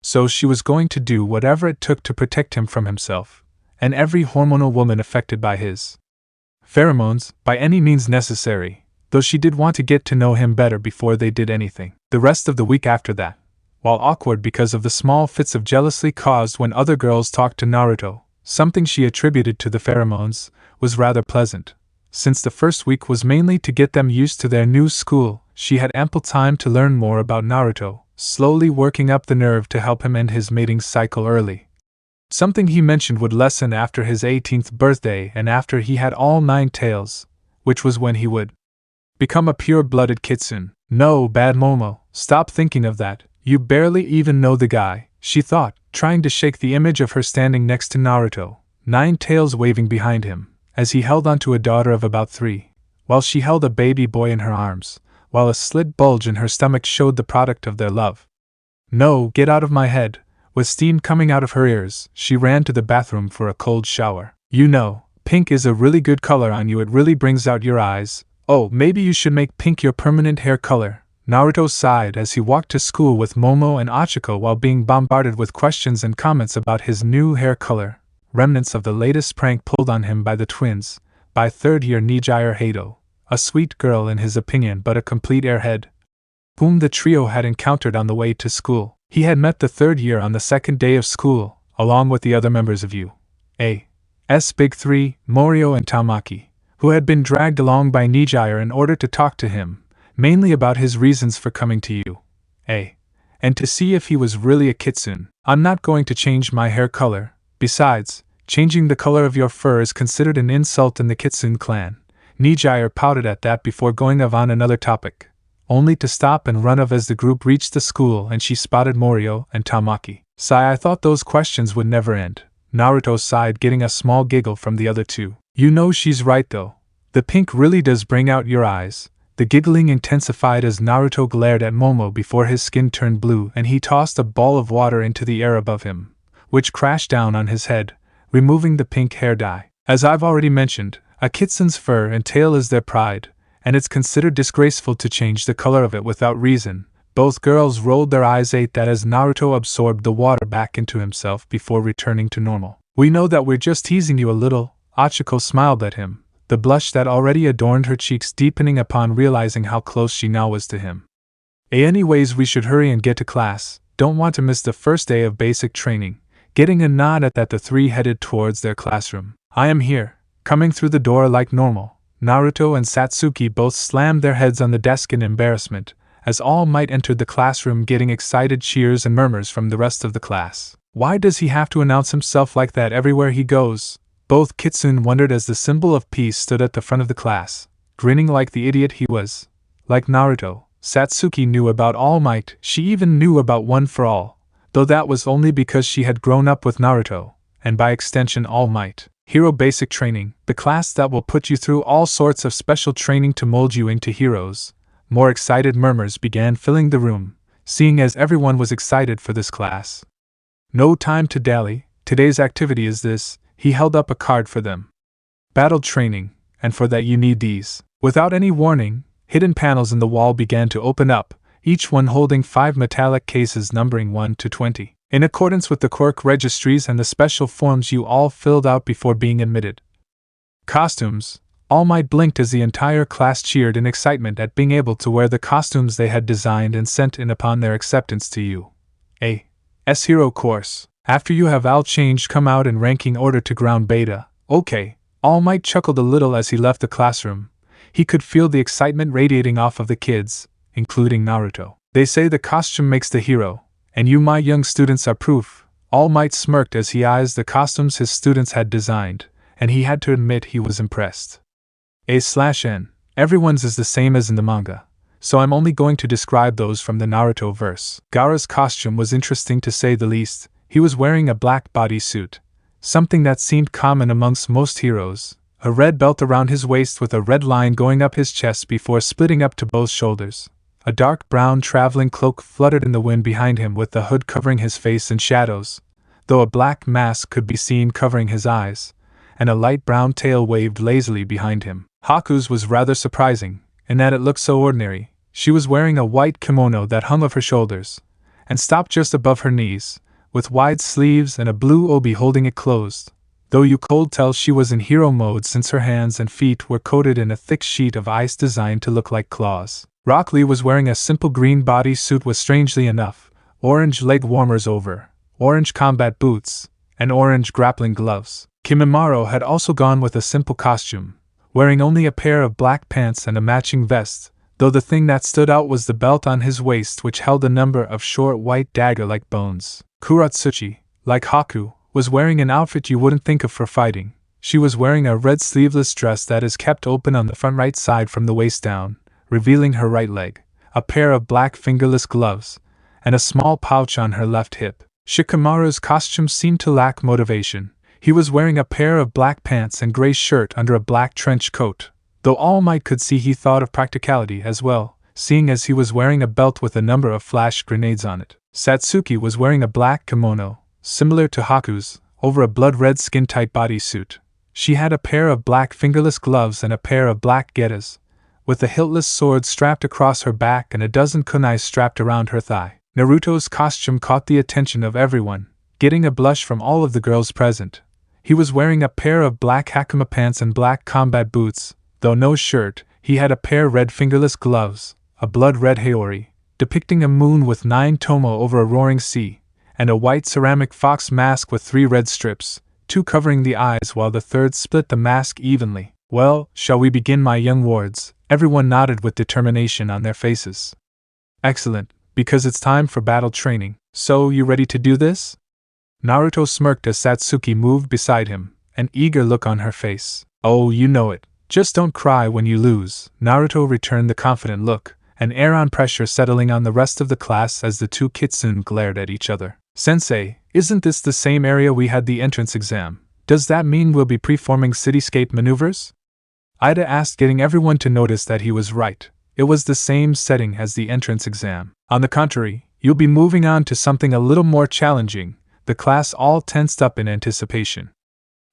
So she was going to do whatever it took to protect him from himself, and every hormonal woman affected by his pheromones, by any means necessary, though she did want to get to know him better before they did anything. The rest of the week after that, while awkward because of the small fits of jealousy caused when other girls talked to Naruto, something she attributed to the pheromones, was rather pleasant. Since the first week was mainly to get them used to their new school, she had ample time to learn more about Naruto, slowly working up the nerve to help him end his mating cycle early. Something he mentioned would lessen after his 18th birthday and after he had all 9 tails, which was when he would become a pure-blooded Kitsune. No, bad Momo, stop thinking of that, you barely even know the guy, she thought, trying to shake the image of her standing next to Naruto, 9 tails waving behind him, as he held onto a daughter of about 3, while she held a baby boy in her arms, while a slit bulge in her stomach showed the product of their love. No, get out of my head. With steam coming out of her ears, she ran to the bathroom for a cold shower. You know, pink is a really good color on you, it really brings out your eyes. Oh, maybe you should make pink your permanent hair color. Naruto sighed as he walked to school with Momo and Achiko while being bombarded with questions and comments about his new hair color, remnants of the latest prank pulled on him by the twins, by third-year Nijire Hato, a sweet girl in his opinion but a complete airhead, whom the trio had encountered on the way to school. He had met the third year on the second day of school, along with the other members of U.A.'s Big Three, Morio and Tamaki, who had been dragged along by Nijire in order to talk to him, mainly about his reasons for coming to U.A. and to see if he was really a kitsune. I'm not going to change my hair color. Besides, changing the color of your fur is considered an insult in the Kitsune clan. Nijire pouted at that before going on another topic, only to stop and run off as the group reached the school and she spotted Morio and Tamaki. Sigh, I thought those questions would never end. Naruto sighed, getting a small giggle from the other two. You know she's right though. The pink really does bring out your eyes. The giggling intensified as Naruto glared at Momo before his skin turned blue and he tossed a ball of water into the air above him, which crashed down on his head, removing the pink hair dye. As I've already mentioned, a kitsune's fur and tail is their pride, and it's considered disgraceful to change the color of it without reason. Both girls rolled their eyes at that as Naruto absorbed the water back into himself before returning to normal. We know that we're just teasing you a little, Achiko smiled at him, the blush that already adorned her cheeks deepening upon realizing how close she now was to him. Anyways, we should hurry and get to class, don't want to miss the first day of basic training. Getting a nod at that, the three headed towards their classroom. I am here, coming through the door like normal. Naruto and Satsuki both slammed their heads on the desk in embarrassment, as All Might entered the classroom getting excited cheers and murmurs from the rest of the class. Why does he have to announce himself like that everywhere he goes? Both Kitsune wondered as the symbol of peace stood at the front of the class, grinning like the idiot he was. Like Naruto, Satsuki knew about All Might, she even knew about One for All, though that was only because she had grown up with Naruto, and by extension All Might. Hero Basic Training, the class that will put you through all sorts of special training to mold you into heroes. More excited murmurs began filling the room, seeing as everyone was excited for this class. No time to dally, today's activity is this. He held up a card for them. Battle training, and for that you need these. Without any warning, hidden panels in the wall began to open up, each one holding 5 metallic cases numbering 1 to 20. In accordance with the Quirk registries and the special forms you all filled out before being admitted. Costumes. All Might blinked as the entire class cheered in excitement at being able to wear the costumes they had designed and sent in upon their acceptance to U.A.'s hero course. After you have all changed, come out in ranking order to ground beta. Okay. All Might chuckled a little as he left the classroom. He could feel the excitement radiating off of the kids, including Naruto. They say the costume makes the hero. And you, my young students, are proof. All Might smirked as he eyes the costumes his students had designed, and he had to admit he was impressed. A/N. Everyone's is the same as in the manga, so I'm only going to describe those from the Naruto verse. Gaara's costume was interesting to say the least. He was wearing a black bodysuit, something that seemed common amongst most heroes, a red belt around his waist with a red line going up his chest before splitting up to both shoulders. A dark brown traveling cloak fluttered in the wind behind him with the hood covering his face in shadows, though a black mask could be seen covering his eyes, and a light brown tail waved lazily behind him. Haku's was rather surprising, in that it looked so ordinary. She was wearing a white kimono that hung off her shoulders, and stopped just above her knees, with wide sleeves and a blue obi holding it closed, though you could tell she was in hero mode since her hands and feet were coated in a thick sheet of ice designed to look like claws. Rock Lee was wearing a simple green bodysuit with, strangely enough, orange leg warmers over, orange combat boots, and orange grappling gloves. Kimimaro had also gone with a simple costume, wearing only a pair of black pants and a matching vest, though the thing that stood out was the belt on his waist which held a number of short white dagger-like bones. Kuratsuchi, like Haku, was wearing an outfit you wouldn't think of for fighting. She was wearing a red sleeveless dress that is kept open on the front right side from the waist down, revealing her right leg, a pair of black fingerless gloves, and a small pouch on her left hip. Shikamaru's costume seemed to lack motivation. He was wearing a pair of black pants and gray shirt under a black trench coat, though All Might could see he thought of practicality as well, seeing as he was wearing a belt with a number of flash grenades on it. Satsuki was wearing a black kimono, similar to Haku's, over a blood-red skin-tight bodysuit. She had a pair of black fingerless gloves and a pair of black getas, with a hiltless sword strapped across her back and a dozen kunais strapped around her thigh. Naruto's costume caught the attention of everyone, getting a blush from all of the girls present. He was wearing a pair of black Hakama pants and black combat boots, though no shirt. He had a pair of red fingerless gloves, a blood-red haori, depicting a moon with 9 tomo over a roaring sea, and a white ceramic fox mask with 3 red strips, 2 covering the eyes while the third split the mask evenly. Well, shall we begin, my young wards? Everyone nodded with determination on their faces. Excellent, because it's time for battle training. So, you ready to do this? Naruto smirked as Satsuki moved beside him, an eager look on her face. Oh, you know it. Just don't cry when you lose. Naruto returned the confident look, an air on pressure settling on the rest of the class as the two kitsune glared at each other. Sensei, isn't this the same area we had the entrance exam? Does that mean we'll be performing cityscape maneuvers? Ida asked, getting everyone to notice that he was right. It was the same setting as the entrance exam. On the contrary, you'll be moving on to something a little more challenging. The class all tensed up in anticipation.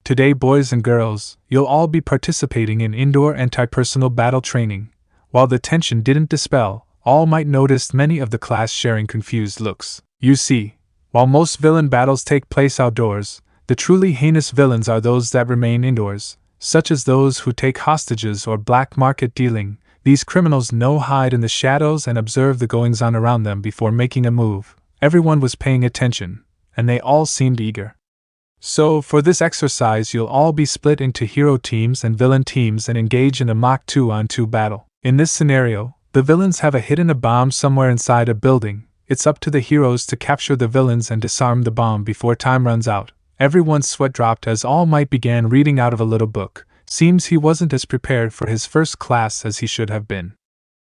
Today, boys and girls, you'll all be participating in indoor anti-personal battle training. While the tension didn't dispel, all might notice many of the class sharing confused looks. You see, while most villain battles take place outdoors, the truly heinous villains are those that remain indoors, such as those who take hostages or black market dealing. These criminals hide in the shadows and observe the goings-on around them before making a move. Everyone was paying attention, and they all seemed eager. So, for this exercise, you'll all be split into hero teams and villain teams and engage in a mock 2-on-2 battle. In this scenario, the villains have hidden a bomb somewhere inside a building. It's up to the heroes to capture the villains and disarm the bomb before time runs out. Everyone's sweat dropped as All Might began reading out of a little book. Seems he wasn't as prepared for his first class as he should have been.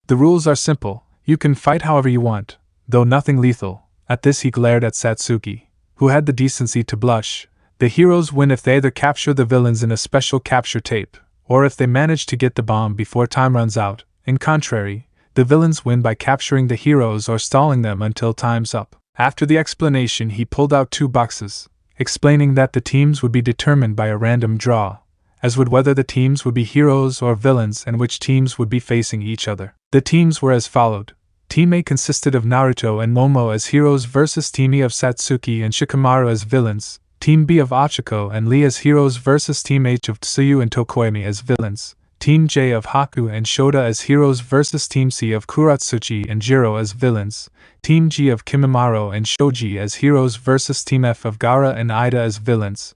The rules are simple. You can fight however you want, though nothing lethal. At this he glared at Satsuki, who had the decency to blush. The heroes win if they either capture the villains in a special capture tape, or if they manage to get the bomb before time runs out. In contrary, the villains win by capturing the heroes or stalling them until time's up. After the explanation, he pulled out 2 boxes, explaining that the teams would be determined by a random draw, as would whether the teams would be heroes or villains and which teams would be facing each other. The teams were as followed. Team A consisted of Naruto and Momo as heroes versus Team E of Satsuki and Shikamaru as villains, Team B of Achiko and Lee as heroes versus Team H of Tsuyu and Tokoemi as villains, Team J of Haku and Shota as heroes versus Team C of Kuratsuchi and Jiro as villains, Team G of Kimimaro and Shoji as heroes versus Team F of Gaara and Ida as villains,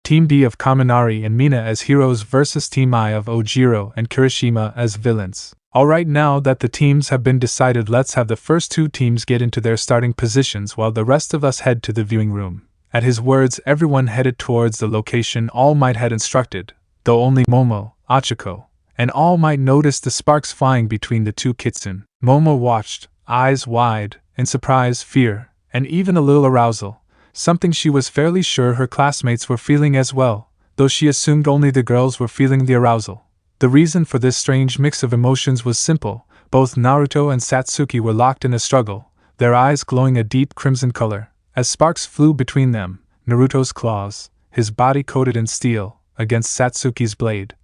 Team D of Kaminari and Mina as heroes versus Team I of Ojiro and Kirishima as villains. Alright, now that the teams have been decided, let's have the first 2 teams get into their starting positions while the rest of us head to the viewing room. At his words, everyone headed towards the location All Might had instructed, though only Momo, Achiko, and All Might noticed the sparks flying between the 2 kitsune. Momo watched, eyes wide, in surprise, fear, and even a little arousal, something she was fairly sure her classmates were feeling as well, though she assumed only the girls were feeling the arousal. The reason for this strange mix of emotions was simple. Both Naruto and Satsuki were locked in a struggle, their eyes glowing a deep crimson color. As sparks flew between them, Naruto's claws, his body coated in steel, against Satsuki's blade,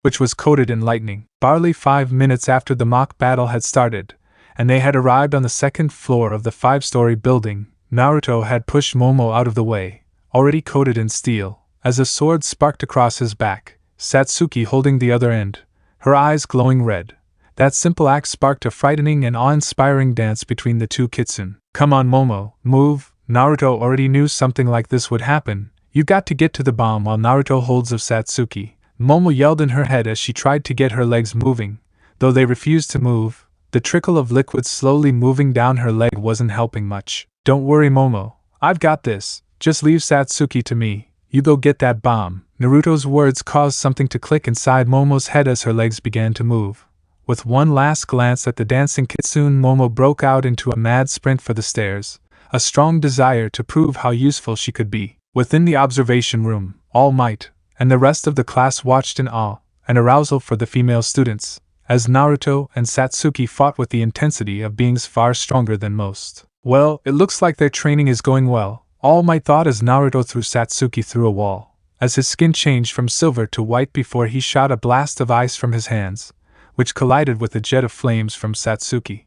which was coated in lightning. Barely 5 minutes after the mock battle had started, and they had arrived on the 2nd floor of the 5-story building, Naruto had pushed Momo out of the way, already coated in steel, as a sword sparked across his back, Satsuki holding the other end, her eyes glowing red. That simple act sparked a frightening and awe-inspiring dance between the 2 kitsune. Come on, Momo, move. Naruto already knew something like this would happen. You got to get to the bomb while Naruto holds of Satsuki. Momo yelled in her head as she tried to get her legs moving. Though they refused to move, the trickle of liquid slowly moving down her leg wasn't helping much. Don't worry, Momo. I've got this. Just leave Satsuki to me. You go get that bomb. Naruto's words caused something to click inside Momo's head as her legs began to move. With one last glance at the dancing kitsune, Momo broke out into a mad sprint for the stairs, a strong desire to prove how useful she could be. Within the observation room, All Might and the rest of the class watched in awe and arousal for the female students, as Naruto and Satsuki fought with the intensity of beings far stronger than most. Well, it looks like their training is going well, All Might thought as Naruto threw Satsuki through a wall, as his skin changed from silver to white before he shot a blast of ice from his hands, which collided with a jet of flames from Satsuki.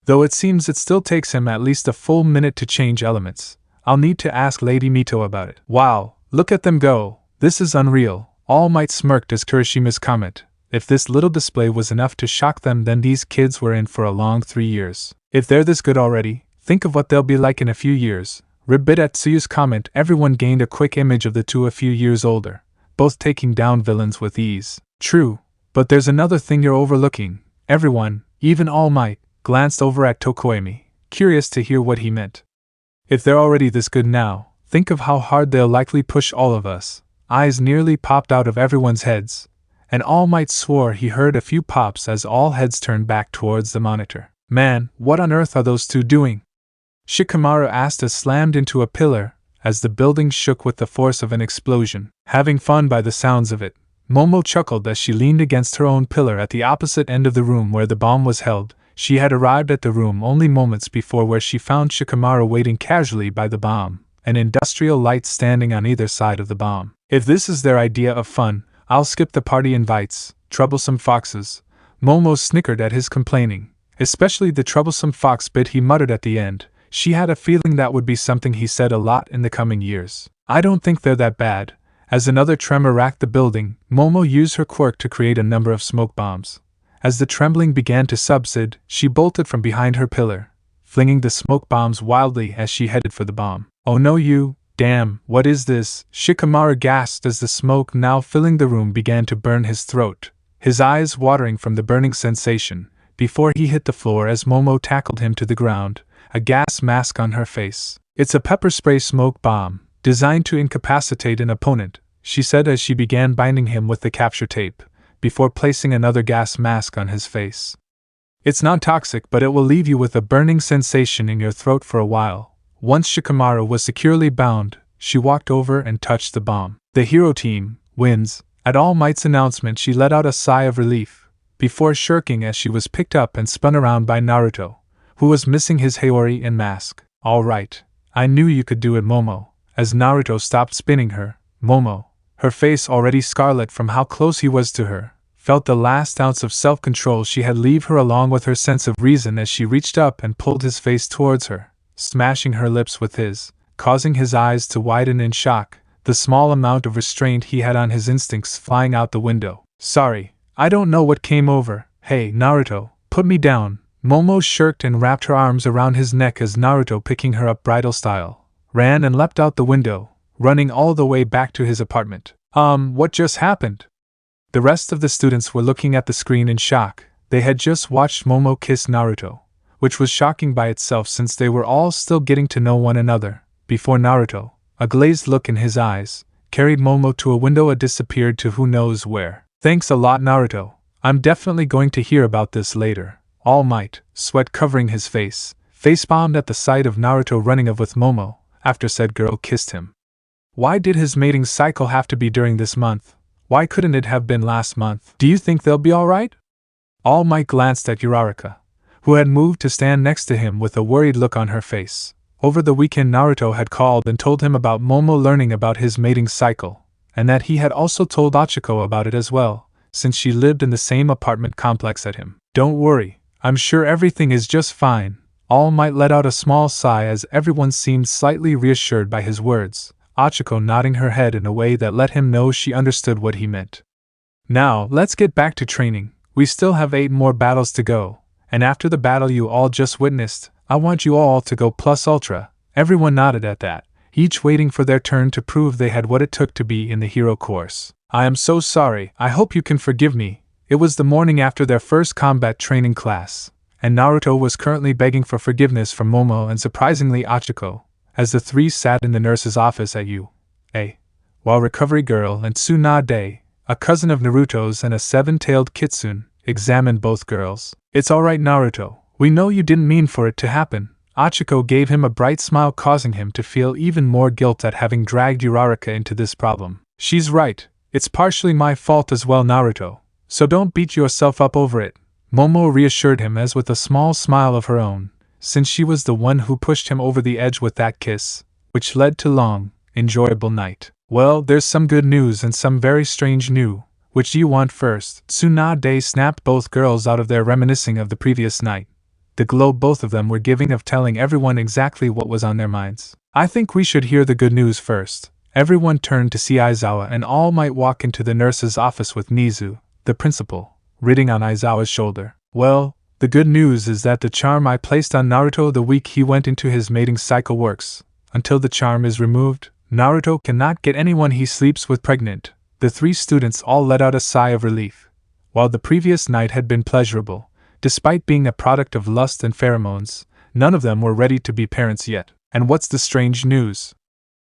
Though it seems it still takes him at least a full minute to change elements. I'll need to ask Lady Mito about it. Wow, look at them go. This is unreal. All Might smirked as Kirishima's comment, If this little display was enough to shock them, then these kids were in for a long 3 years. If they're this good already, think of what they'll be like in a few years. Ribbit at Tsuyu's comment, everyone gained a quick image of the two a few years older, both taking down villains with ease. True, but there's another thing you're overlooking. Everyone, even All Might, glanced over at Tokoemi, curious to hear what he meant. If they're already this good now, think of how hard they'll likely push all of us. Eyes nearly popped out of everyone's heads, and All Might swore he heard a few pops as all heads turned back towards the monitor. Man, what on earth are those two doing? Shikamaru asked as slammed into a pillar, as the building shook with the force of an explosion. Having fun by the sounds of it, Momo chuckled as she leaned against her own pillar at the opposite end of the room where the bomb was held. She had arrived at the room only moments before, where she found Shikamaru waiting casually by the bomb, an industrial light standing on either side of the bomb. If this is their idea of fun, I'll skip the party invites, troublesome foxes. Momo snickered at his complaining, especially the troublesome fox bit he muttered at the end. She had a feeling that would be something he said a lot in the coming years. I don't think they're that bad. As another tremor racked the building, Momo used her quirk to create a number of smoke bombs. As the trembling began to subside, she bolted from behind her pillar, flinging the smoke bombs wildly as she headed for the bomb. Oh no, you, damn, what is this? Shikamaru gasped as the smoke now filling the room began to burn his throat, his eyes watering from the burning sensation, before he hit the floor as Momo tackled him to the ground, a gas mask on her face. It's a pepper spray smoke bomb, designed to incapacitate an opponent, she said as she began binding him with the capture tape, before placing another gas mask on his face. It's not toxic, but it will leave you with a burning sensation in your throat for a while. Once Shikamaru was securely bound, she walked over and touched the bomb. The hero team wins. At All Might's announcement, she let out a sigh of relief, before shirking as she was picked up and spun around by Naruto, who was missing his Haori and mask. All right, I knew you could do it, Momo. As Naruto stopped spinning her, Momo, her face already scarlet from how close he was to her, felt the last ounce of self-control she had leave her along with her sense of reason as she reached up and pulled his face towards her, smashing her lips with his, causing his eyes to widen in shock, the small amount of restraint he had on his instincts flying out the window. Sorry, I don't know what came over. Hey, Naruto, put me down. Momo shirked and wrapped her arms around his neck as Naruto, picking her up bridal style, ran and leapt out the window, running all the way back to his apartment. What just happened? The rest of the students were looking at the screen in shock. They had just watched Momo kiss Naruto, which was shocking by itself since they were all still getting to know one another, before Naruto, a glazed look in his eyes, carried Momo to a window and disappeared to who knows where. Thanks a lot, Naruto. I'm definitely going to hear about this later. All Might, sweat covering his face, facepalmed at the sight of Naruto running off with Momo, after said girl kissed him. Why did his mating cycle have to be during this month? Why couldn't it have been last month? Do you think they'll be alright? All Might glanced at Uraraka, who had moved to stand next to him with a worried look on her face. Over the weekend, Naruto had called and told him about Momo learning about his mating cycle, and that he had also told Achiko about it as well, since she lived in the same apartment complex as him. Don't worry, I'm sure everything is just fine. All Might let out a small sigh as everyone seemed slightly reassured by his words, Achiko nodding her head in a way that let him know she understood what he meant. Now, let's get back to training. We still have 8 more battles to go, and after the battle you all just witnessed, I want you all to go plus ultra. Everyone nodded at that, each waiting for their turn to prove they had what it took to be in the hero course. I am so sorry, I hope you can forgive me. It was the morning after their first combat training class, and Naruto was currently begging for forgiveness from Momo and surprisingly Achiko, as the three sat in the nurse's office at UA, while Recovery Girl and Tsunade, a cousin of Naruto's and a 7-tailed kitsune, examined both girls. It's alright, Naruto, we know you didn't mean for it to happen. Achiko gave him a bright smile, causing him to feel even more guilt at having dragged Uraraka into this problem. She's right, it's partially my fault as well, Naruto, so don't beat yourself up over it, Momo reassured him as with a small smile of her own, since she was the one who pushed him over the edge with that kiss, which led to long, enjoyable night. Well, there's some good news and some very strange news. Which do you want first? Tsunade snapped both girls out of their reminiscing of the previous night, the glow both of them were giving of telling everyone exactly what was on their minds. I think we should hear the good news first. Everyone turned to see Aizawa and All Might walk into the nurse's office with Nizu, the principal, riding on Aizawa's shoulder. Well, the good news is that the charm I placed on Naruto the week he went into his mating cycle works. Until the charm is removed, Naruto cannot get anyone he sleeps with pregnant. The three students all let out a sigh of relief. While the previous night had been pleasurable, despite being a product of lust and pheromones, none of them were ready to be parents yet. And what's the strange news?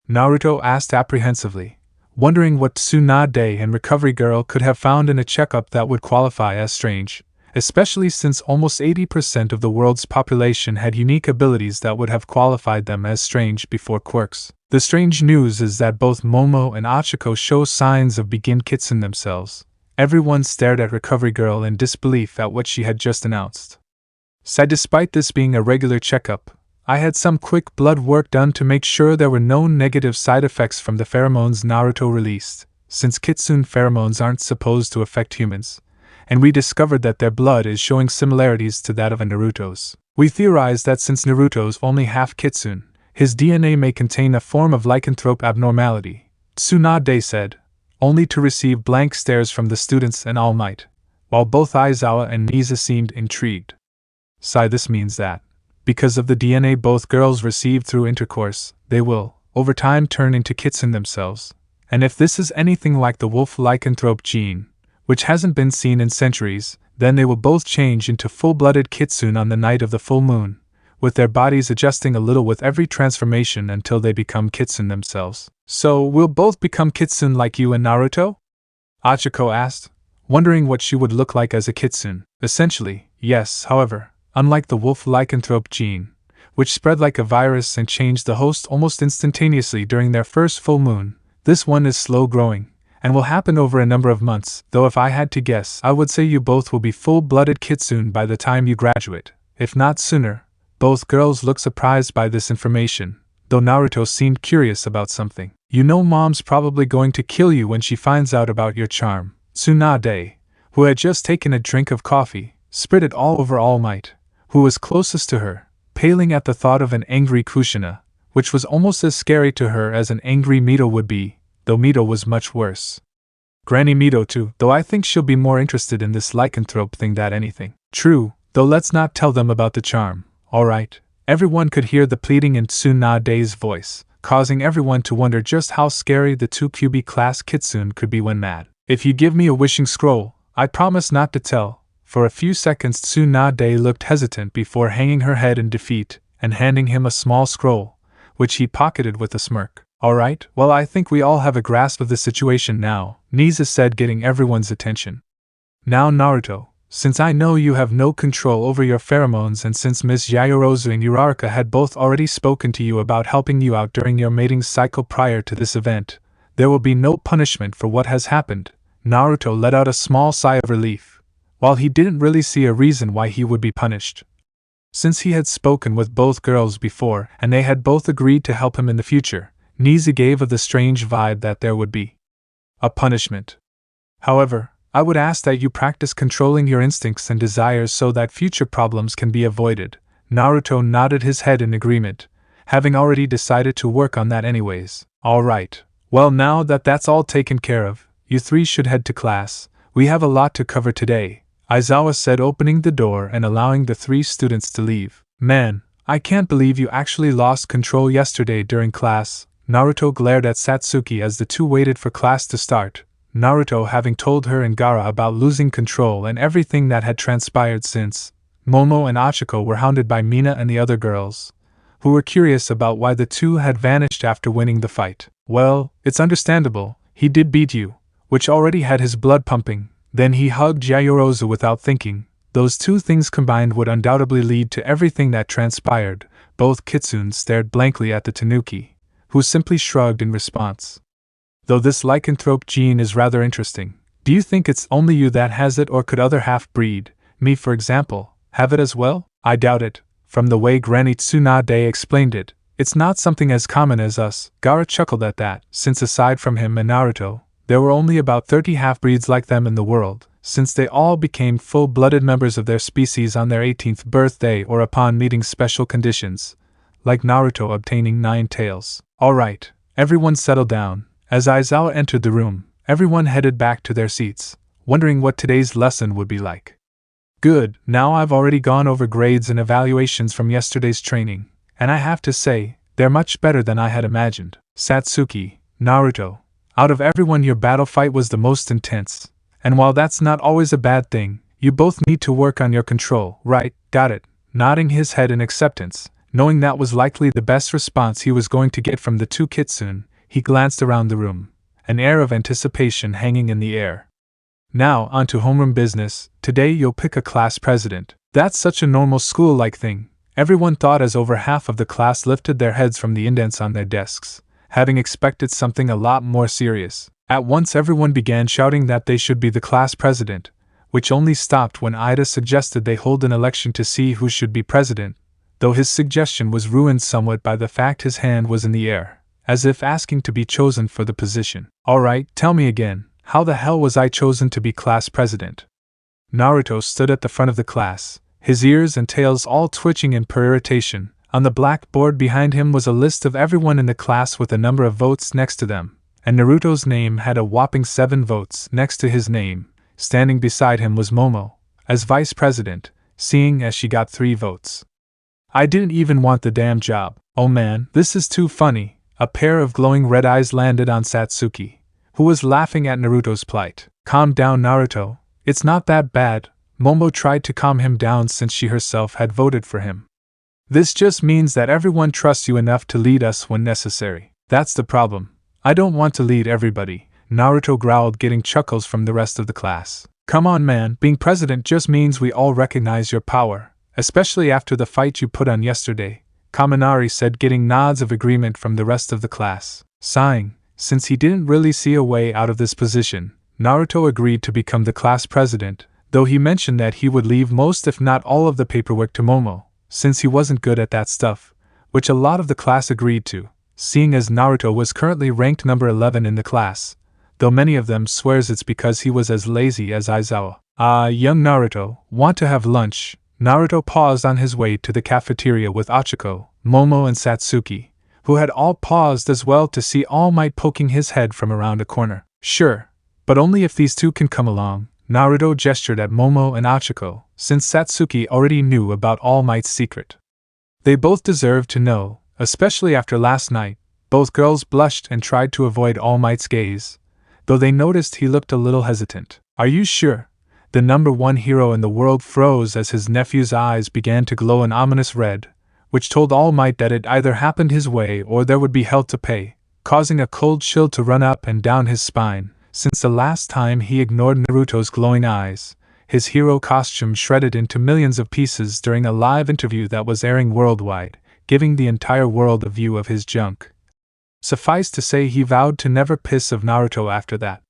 Naruto asked apprehensively, wondering what Tsunade and Recovery Girl could have found in a checkup that would qualify as strange, especially since almost 80% of the world's population had unique abilities that would have qualified them as strange before quirks. The strange news is that both Momo and Aiko show signs of begin Kitsune themselves. Everyone stared at Recovery Girl in disbelief at what she had just announced. Said despite this being a regular checkup, I had some quick blood work done to make sure there were no negative side effects from the pheromones Naruto released, since Kitsune pheromones aren't supposed to affect humans, and we discovered that their blood is showing similarities to that of a Naruto's. We theorized that since Naruto's only half Kitsune, his DNA may contain a form of lycanthrope abnormality, Tsunade said, only to receive blank stares from the students and All Might, while both Aizawa and Nisa seemed intrigued. This means that, because of the DNA both girls received through intercourse, they will, over time, turn into Kitsune themselves. And if this is anything like the wolf lycanthrope gene, which hasn't been seen in centuries, then they will both change into full-blooded Kitsune on the night of the full moon, with their bodies adjusting a little with every transformation until they become Kitsune themselves. So, we'll both become Kitsune like you and Naruto? Aiko asked, wondering what she would look like as a Kitsune. Essentially, yes, however, unlike the wolf lycanthrope gene, which spread like a virus and changed the host almost instantaneously during their first full moon, this one is slow-growing, and will happen over a number of months, though if I had to guess, I would say you both will be full-blooded Kitsune by the time you graduate, if not sooner. Both girls looked surprised by this information, though Naruto seemed curious about something. You know Mom's probably going to kill you when she finds out about your charm. Tsunade, who had just taken a drink of coffee, spread it all over All Might, who was closest to her, paling at the thought of an angry Kushina, which was almost as scary to her as an angry Mito would be, though Mito was much worse. Granny Mito too, though I think she'll be more interested in this lycanthrope thing than anything. True, though let's not tell them about the charm, alright? Everyone could hear the pleading in Tsunade's voice, causing everyone to wonder just how scary the 2QB class Kitsune could be when mad. If you give me a wishing scroll, I promise not to tell. For a few seconds Tsunade looked hesitant before hanging her head in defeat and handing him a small scroll, which he pocketed with a smirk. Alright, well I think we all have a grasp of the situation now, Nisa said, getting everyone's attention. Now Naruto, since I know you have no control over your pheromones and since Miss Yaoyorozu and Uraraka had both already spoken to you about helping you out during your mating cycle prior to this event, there will be no punishment for what has happened. Naruto let out a small sigh of relief, while he didn't really see a reason why he would be punished. Since he had spoken with both girls before and they had both agreed to help him in the future, Nisa gave of the strange vibe that there would be a punishment. However, I would ask that you practice controlling your instincts and desires so that future problems can be avoided. Naruto nodded his head in agreement, having already decided to work on that anyways. Alright, well now that that's all taken care of, you three should head to class. We have a lot to cover today, Aizawa said, opening the door and allowing the three students to leave. Man, I can't believe you actually lost control yesterday during class. Naruto glared at Satsuki as the two waited for class to start, Naruto having told her and Gaara about losing control and everything that had transpired since. Momo and Aiko were hounded by Mina and the other girls, who were curious about why the two had vanished after winning the fight. Well, it's understandable, he did beat you, which already had his blood pumping. Then he hugged Yaoyorozu without thinking. Those two things combined would undoubtedly lead to everything that transpired. Both Kitsune stared blankly at the Tanuki, who simply shrugged in response. Though this lycanthrope gene is rather interesting, do you think it's only you that has it, or could other half-breed, me for example, have it as well? I doubt it. From the way Granny Tsunade explained it, it's not something as common as us. Gaara chuckled at that, since aside from him and Naruto, there were only about 30 half-breeds like them in the world, since they all became full-blooded members of their species on their 18th birthday or upon meeting special conditions, like Naruto obtaining 9 tails. Alright, everyone settle down. As Aizawa entered the room, everyone headed back to their seats. wondering what today's lesson would be like. Good, now I've already gone over grades and evaluations from yesterday's training, and I have to say, they're much better than I had imagined. Satsuki, Naruto, out of everyone your battle fight was the most intense, and while that's not always a bad thing, you both need to work on your control, right? Got it. Nodding his head in acceptance, knowing that was likely the best response he was going to get from the two kitsune, he glanced around the room, an air of anticipation hanging in the air. Now, on to homeroom business. Today you'll pick a class president. That's such a normal school-like thing, everyone thought as over half of the class lifted their heads from the indents on their desks, having expected something a lot more serious. At once everyone began shouting that they should be the class president, which only stopped when Ida suggested they hold an election to see who should be president, though his suggestion was ruined somewhat by the fact his hand was in the air, as if asking to be chosen for the position. Alright, tell me again, how the hell was I chosen to be class president? Naruto stood at the front of the class, his ears and tails all twitching in irritation. On the blackboard behind him was a list of everyone in the class with a number of votes next to them, and Naruto's name had a whopping 7 votes next to his name. Standing beside him was Momo, as vice president, seeing as she got 3 votes. I didn't even want the damn job. Oh man, this is too funny. A pair of glowing red eyes landed on Satsuki, who was laughing at Naruto's plight. Calm down, Naruto. It's not that bad. Momo tried to calm him down since she herself had voted for him. This just means that everyone trusts you enough to lead us when necessary. That's the problem. I don't want to lead everybody, Naruto growled, getting chuckles from the rest of the class. Come on man, being president just means we all recognize your power, especially after the fight you put on yesterday, Kaminari said, getting nods of agreement from the rest of the class. Sighing, since he didn't really see a way out of this position, Naruto agreed to become the class president, though he mentioned that he would leave most if not all of the paperwork to Momo, since he wasn't good at that stuff, which a lot of the class agreed to, seeing as Naruto was currently ranked number 11 in the class, though many of them swears it's because he was as lazy as Aizawa. Young Naruto, want to have lunch? Naruto paused on his way to the cafeteria with Achiko, Momo and Satsuki, who had all paused as well to see All Might poking his head from around a corner. Sure, but only if these two can come along. Naruto gestured at Momo and Achiko, since Satsuki already knew about All Might's secret. They both deserved to know, especially after last night. Both girls blushed and tried to avoid All Might's gaze, though they noticed he looked a little hesitant. Are you sure? The number 1 hero in the world froze as his nephew's eyes began to glow an ominous red, which told All Might that it either happened his way or there would be hell to pay, causing a cold chill to run up and down his spine. Since the last time he ignored Naruto's glowing eyes, his hero costume shredded into millions of pieces during a live interview that was airing worldwide, giving the entire world a view of his junk. Suffice to say, he vowed to never piss of Naruto after that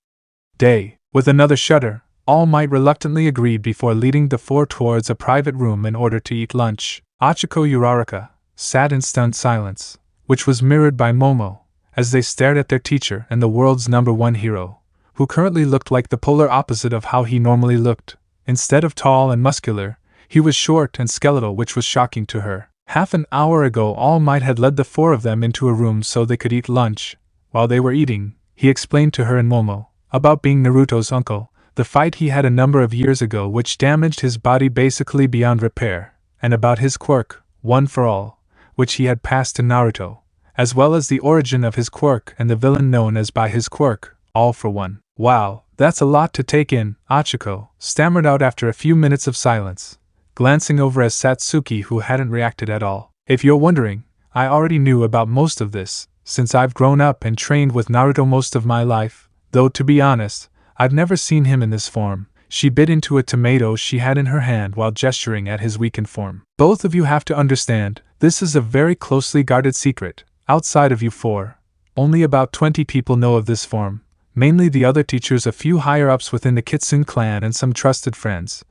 day. With another shudder, All Might reluctantly agreed before leading the 4 towards a private room in order to eat lunch. Achiko Uraraka sat in stunned silence, which was mirrored by Momo, as they stared at their teacher and the world's number 1 hero, who currently looked like the polar opposite of how he normally looked. Instead of tall and muscular, he was short and skeletal, which was shocking to her. Half an hour ago, All Might had led the 4 of them into a room so they could eat lunch. While they were eating, he explained to her and Momo about being Naruto's uncle, the fight he had a number of years ago which damaged his body basically beyond repair, and about his quirk, One for All, which he had passed to Naruto, as well as the origin of his quirk and the villain known as by his quirk, All for One. Wow, that's a lot to take in, Achiko stammered out after a few minutes of silence, glancing over at Satsuki, who hadn't reacted at all. If you're wondering, I already knew about most of this, since I've grown up and trained with Naruto most of my life, though to be honest, I've never seen him in this form. She bit into a tomato she had in her hand while gesturing at his weakened form. Both of you have to understand, this is a very closely guarded secret. Outside of you 4, only about 20 people know of this form, mainly the other teachers, a few higher-ups within the Kitsune clan and some trusted friends,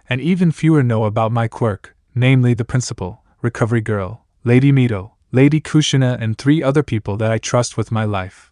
and even fewer know about my quirk, namely the principal, Recovery Girl, Lady Mito, Lady Kushina, and 3 other people that I trust with my life.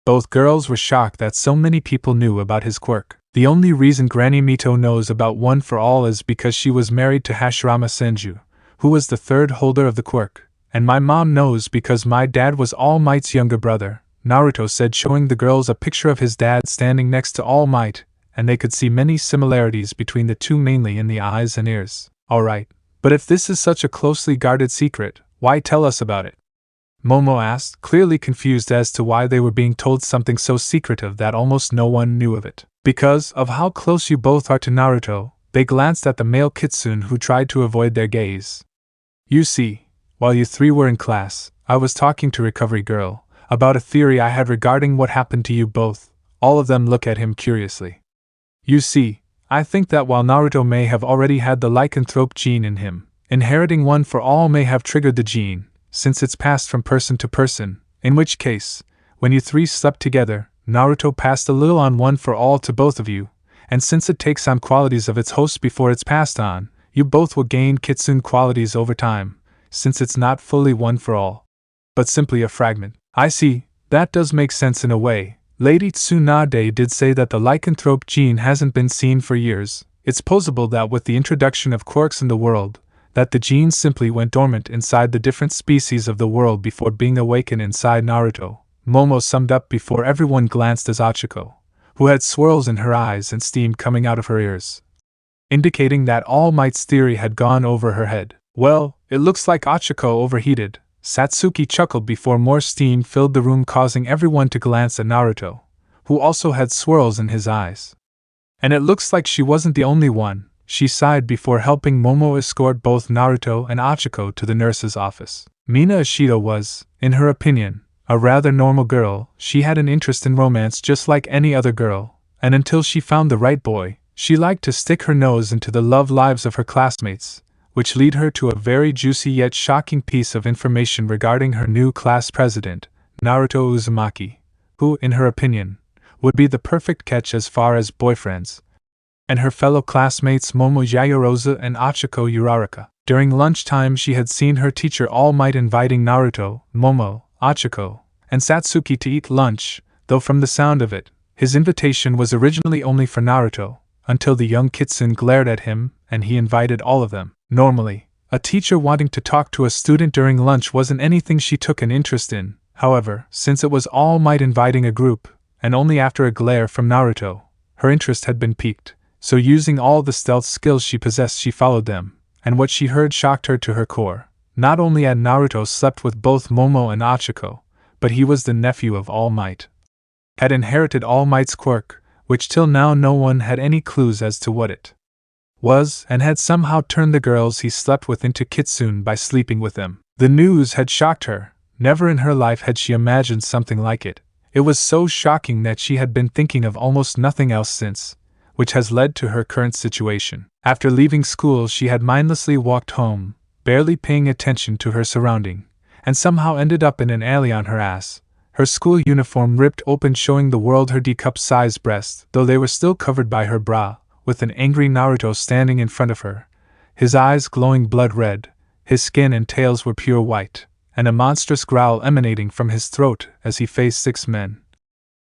Both girls were shocked that so many people knew about his quirk. The only reason Granny Mito knows about One for All is because she was married to Hashirama Senju, who was the 3rd holder of the quirk, and my mom knows because my dad was All Might's younger brother, Naruto said, showing the girls a picture of his dad standing next to All Might, and they could see many similarities between the two, mainly in the eyes and ears. Alright, but if this is such a closely guarded secret, why tell us about it? Momo asked, clearly confused as to why they were being told something so secretive that almost no one knew of it. Because of how close you both are to Naruto, they glanced at the male kitsune who tried to avoid their gaze. You see, while you three were in class, I was talking to Recovery Girl about a theory I had regarding what happened to you both. All of them look at him curiously. You see, I think that while Naruto may have already had the lycanthrope gene in him, inheriting one for all may have triggered the gene, since it's passed from person to person, in which case, when you three slept together, Naruto passed a little on one for all to both of you, and since it takes on qualities of its host before it's passed on, you both will gain kitsune qualities over time, since it's not fully one for all, but simply a fragment. I see, that does make sense in a way. Lady Tsunade did say that the lycanthrope gene hasn't been seen for years. It's possible that with the introduction of quirks in the world, that the gene simply went dormant inside the different species of the world before being awakened inside Naruto. Momo summed up before everyone glanced at Achiko, who had swirls in her eyes and steam coming out of her ears, indicating that All Might's theory had gone over her head. Well, it looks like Achiko overheated. Satsuki chuckled before more steam filled the room, causing everyone to glance at Naruto, who also had swirls in his eyes. And it looks like she wasn't the only one, she sighed before helping Momo escort both Naruto and Achiko to the nurse's office. Mina Ishida was, in her opinion, a rather normal girl. She had an interest in romance just like any other girl, and until she found the right boy, she liked to stick her nose into the love lives of her classmates, which lead her to a very juicy yet shocking piece of information regarding her new class president, Naruto Uzumaki, who, in her opinion, would be the perfect catch as far as boyfriends, and her fellow classmates Momo Yaoyorozu and Achiko Uraraka. During lunchtime she had seen her teacher All Might inviting Naruto, Momo, Achiko, and Satsuki to eat lunch, though from the sound of it, his invitation was originally only for Naruto, until the young kitsune glared at him, and he invited all of them. Normally, a teacher wanting to talk to a student during lunch wasn't anything she took an interest in. However, since it was All Might inviting a group, and only after a glare from Naruto, her interest had been piqued, so using all the stealth skills she possessed she followed them, and what she heard shocked her to her core. Not only had Naruto slept with both Momo and Achiko, but he was the nephew of All Might. Had inherited All Might's quirk, which till now no one had any clues as to what it was, and had somehow turned the girls he slept with into kitsune by sleeping with them. The news had shocked her. Never in her life had she imagined something like it. It was so shocking that she had been thinking of almost nothing else since, which has led to her current situation. After leaving school she had mindlessly walked home, barely paying attention to her surrounding, and somehow ended up in an alley on her ass, her school uniform ripped open showing the world her D-cup-sized breasts, though they were still covered by her bra, with an angry Naruto standing in front of her, his eyes glowing blood red, his skin and tails were pure white, and a monstrous growl emanating from his throat as he faced 6 men,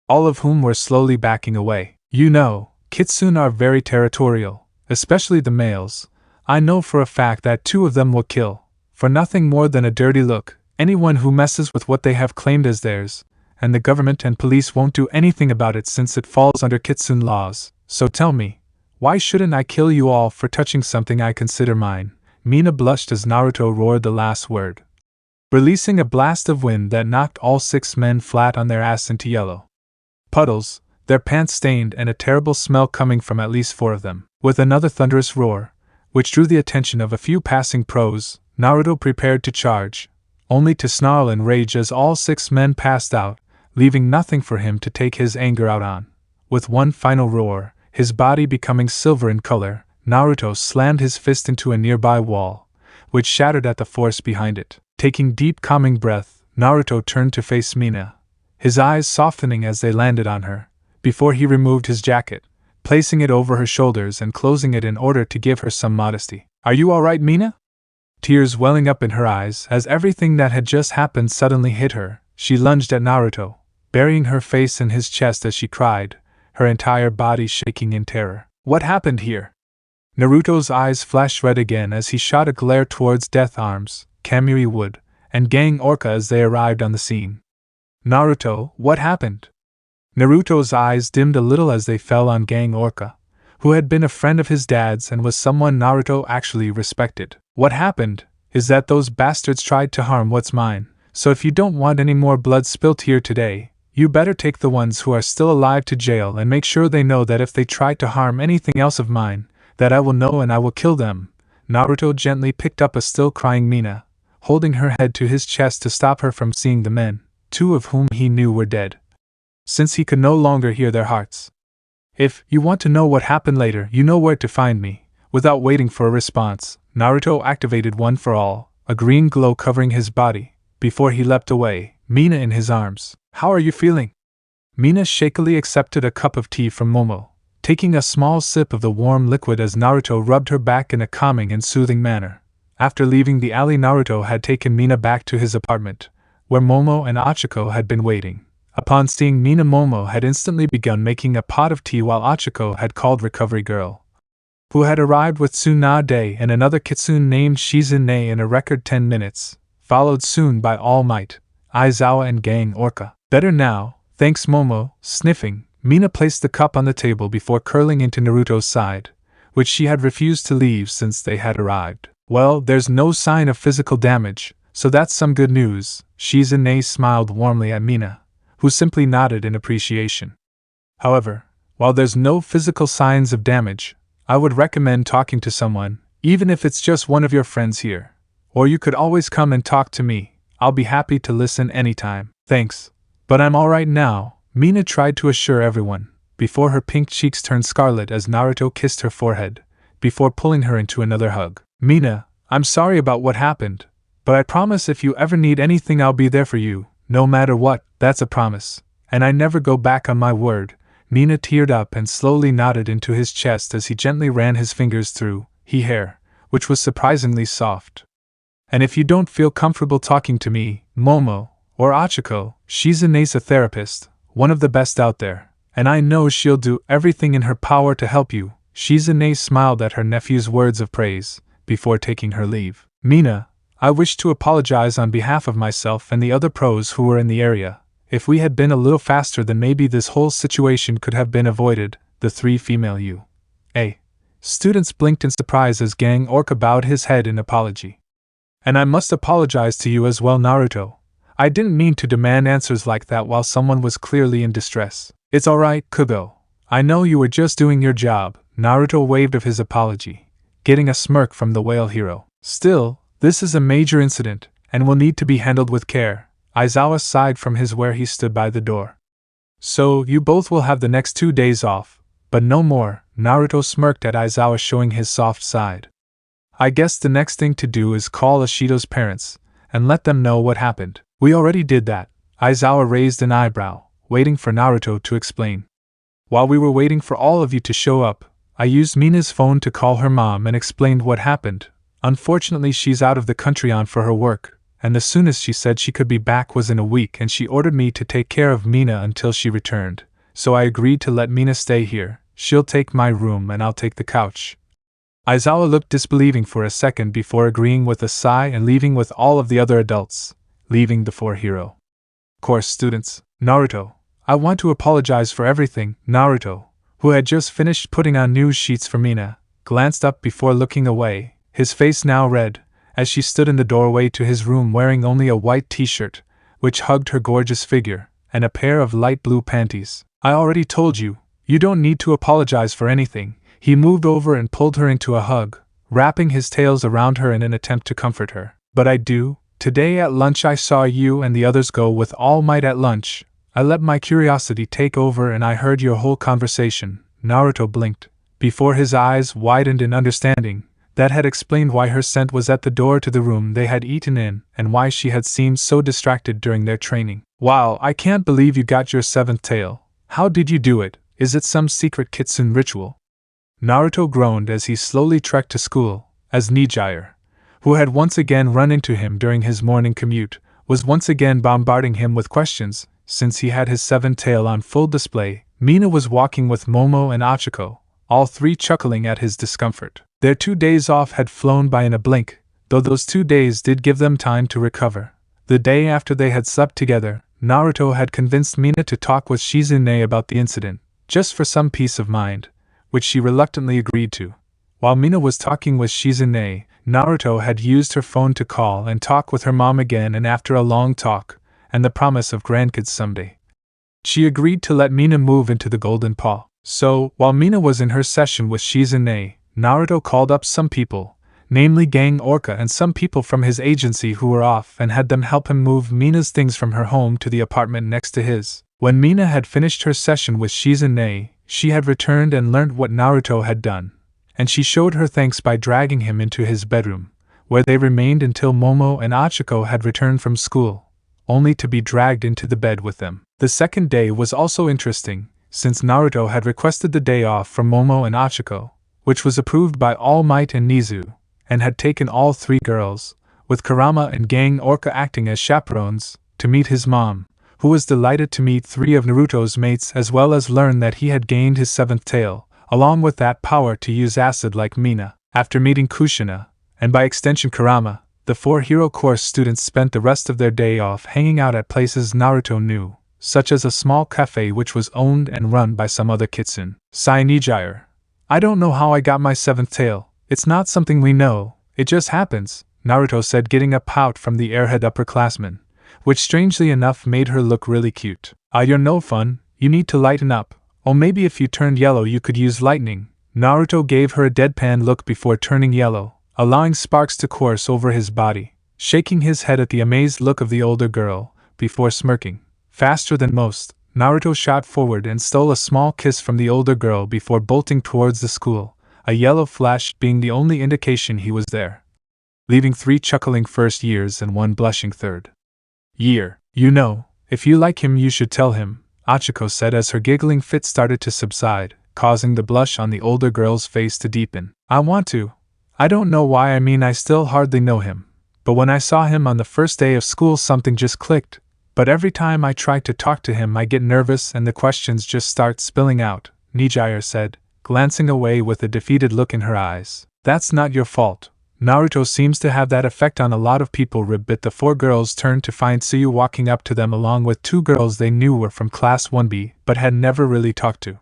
all of whom were slowly backing away. You know, kitsune are very territorial, especially the males. I know for a fact that 2 of them will kill, for nothing more than a dirty look, anyone who messes with what they have claimed as theirs, and the government and police won't do anything about it since it falls under kitsune laws. So tell me, why shouldn't I kill you all for touching something I consider mine? Mina blushed as Naruto roared the last word, releasing a blast of wind that knocked all 6 men flat on their ass into yellow puddles, their pants stained and a terrible smell coming from at least 4 of them. With another thunderous roar, which drew the attention of a few passing pros, Naruto prepared to charge, only to snarl in rage as all 6 men passed out, leaving nothing for him to take his anger out on. With one final roar, his body becoming silver in color, Naruto slammed his fist into a nearby wall, which shattered at the force behind it. Taking deep calming breath, Naruto turned to face Mina, his eyes softening as they landed on her, before he removed his jacket, placing it over her shoulders and closing it in order to give her some modesty. Are you alright, Mina? Tears welling up in her eyes as everything that had just happened suddenly hit her, she lunged at Naruto, burying her face in his chest as she cried, her entire body shaking in terror. What happened here? Naruto's eyes flashed red again as he shot a glare towards Death Arms, Kamui Wood, and Gang Orca as they arrived on the scene. Naruto, what happened? Naruto's eyes dimmed a little as they fell on Gang Orca, who had been a friend of his dad's and was someone Naruto actually respected. What happened is that those bastards tried to harm what's mine, so if you don't want any more blood spilt here today, you better take the ones who are still alive to jail and make sure they know that if they try to harm anything else of mine, that I will know and I will kill them. Naruto gently picked up a still crying Mina, holding her head to his chest to stop her from seeing the men, 2 of whom he knew were dead, since he could no longer hear their hearts. If you want to know what happened later, you know where to find me. Without waiting for a response, Naruto activated One for All, a green glow covering his body, before he leapt away, Mina in his arms. How are you feeling? Mina shakily accepted a cup of tea from Momo, taking a small sip of the warm liquid as Naruto rubbed her back in a calming and soothing manner. After leaving the alley, Naruto had taken Mina back to his apartment, where Momo and Achiko had been waiting. Upon seeing Mina, Momo had instantly begun making a pot of tea while Achiko had called Recovery Girl, who had arrived with Tsunade and another kitsune named Shizune in a record 10 minutes, followed soon by All Might, Aizawa and Gang Orca. Better now, thanks Momo. Sniffing, Mina placed the cup on the table before curling into Naruto's side, which she had refused to leave since they had arrived. Well, there's no sign of physical damage, so that's some good news. Shizune smiled warmly at Mina, who simply nodded in appreciation. However, while there's no physical signs of damage, I would recommend talking to someone, even if it's just one of your friends here. Or you could always come and talk to me. I'll be happy to listen anytime. Thanks, but I'm alright now, Mina tried to assure everyone, before her pink cheeks turned scarlet as Naruto kissed her forehead, before pulling her into another hug. Mina, I'm sorry about what happened, but I promise if you ever need anything I'll be there for you, no matter what. That's a promise, and I never go back on my word. Mina teared up and slowly nodded into his chest as he gently ran his fingers through her hair, which was surprisingly soft. And if you don't feel comfortable talking to me, Momo, or Achiko, Shizune's a therapist, one of the best out there, and I know she'll do everything in her power to help you. Shizune smiled at her nephew's words of praise, before taking her leave. Mina, I wish to apologize on behalf of myself and the other pros who were in the area. If we had been a little faster, then maybe this whole situation could have been avoided. The 3 female UA students blinked in surprise as Gang Orca bowed his head in apology. And I must apologize to you as well, Naruto. I didn't mean to demand answers like that while someone was clearly in distress. It's alright, Kugo. I know you were just doing your job. Naruto waved of his apology, getting a smirk from the whale hero. Still, this is a major incident, and will need to be handled with care. Aizawa sighed from his where he stood by the door. So, you both will have the next 2 days off, but no more. Naruto smirked at Aizawa, showing his soft side. I guess the next thing to do is call Ashido's parents, and let them know what happened. We already did that. Aizawa raised an eyebrow, waiting for Naruto to explain. While we were waiting for all of you to show up, I used Mina's phone to call her mom and explained what happened. Unfortunately, she's out of the country on for her work, and the soonest she said she could be back was in a week, and she ordered me to take care of Mina until she returned, so I agreed to let Mina stay here. She'll take my room and I'll take the couch. Aizawa looked disbelieving for a second before agreeing with a sigh and leaving with all of the other adults, leaving the 4 hero course students. Naruto, I want to apologize for everything. Naruto, who had just finished putting on news sheets for Mina, glanced up before looking away, his face now red, as she stood in the doorway to his room wearing only a white t-shirt, which hugged her gorgeous figure, and a pair of light blue panties. I already told you, you don't need to apologize for anything. He moved over and pulled her into a hug, wrapping his tails around her in an attempt to comfort her. But I do. Today at lunch I saw you and the others go with All Might at lunch. I let my curiosity take over and I heard your whole conversation. Naruto blinked, before his eyes widened in understanding. That had explained why her scent was at the door to the room they had eaten in, and why she had seemed so distracted during their training. Wow, I can't believe you got your 7th tail. How did you do it? Is it some secret kitsune ritual? Naruto groaned as he slowly trekked to school, as Nijire, who had once again run into him during his morning commute, was once again bombarding him with questions. Since he had his 7th tail on full display, Mina was walking with Momo and Achiko, all 3 chuckling at his discomfort. Their 2 days off had flown by in a blink, though those 2 days did give them time to recover. The day after they had slept together, Naruto had convinced Mina to talk with Shizune about the incident, just for some peace of mind, which she reluctantly agreed to. While Mina was talking with Shizune, Naruto had used her phone to call and talk with her mom again, and after a long talk, and the promise of grandkids someday, she agreed to let Mina move into the Golden Paw. So, while Mina was in her session with Shizune, Naruto called up some people, namely Gang Orca and some people from his agency who were off, and had them help him move Mina's things from her home to the apartment next to his. When Mina had finished her session with Shizune, she had returned and learned what Naruto had done, and she showed her thanks by dragging him into his bedroom, where they remained until Momo and Aiko had returned from school, only to be dragged into the bed with them. The second day was also interesting, since Naruto had requested the day off from Momo and Aiko, which was approved by All Might and Nizu, and had taken all three girls, with Kurama and Gang Orca acting as chaperones, to meet his mom, who was delighted to meet three of Naruto's mates as well as learn that he had gained his seventh tail, along with that power to use acid like Mina. After meeting Kushina, and by extension Kurama, the four hero course students spent the rest of their day off hanging out at places Naruto knew, such as a small cafe which was owned and run by some other kitsune. Nijire. I don't know how I got my seventh tail. It's not something we know, it just happens, Naruto said, getting a pout from the airhead upperclassman, which strangely enough made her look really cute. You're no fun, you need to lighten up. Oh, maybe if you turned yellow you could use lightning. Naruto gave her a deadpan look before turning yellow, allowing sparks to course over his body, shaking his head at the amazed look of the older girl, before smirking. Faster than most, Naruto shot forward and stole a small kiss from the older girl before bolting towards the school, a yellow flash being the only indication he was there, leaving 3 chuckling first years and 1 blushing third year. You know, if you like him you should tell him, Aiko said as her giggling fit started to subside, causing the blush on the older girl's face to deepen. I want to. I don't know why, I still hardly know him, but when I saw him on the first day of school something just clicked, but every time I try to talk to him I get nervous and the questions just start spilling out, Nijire said, glancing away with a defeated look in her eyes. That's not your fault. Naruto seems to have that effect on a lot of people. Ribbit. The 4 girls turned to find Tsuyu walking up to them along with 2 girls they knew were from class 1B but had never really talked to.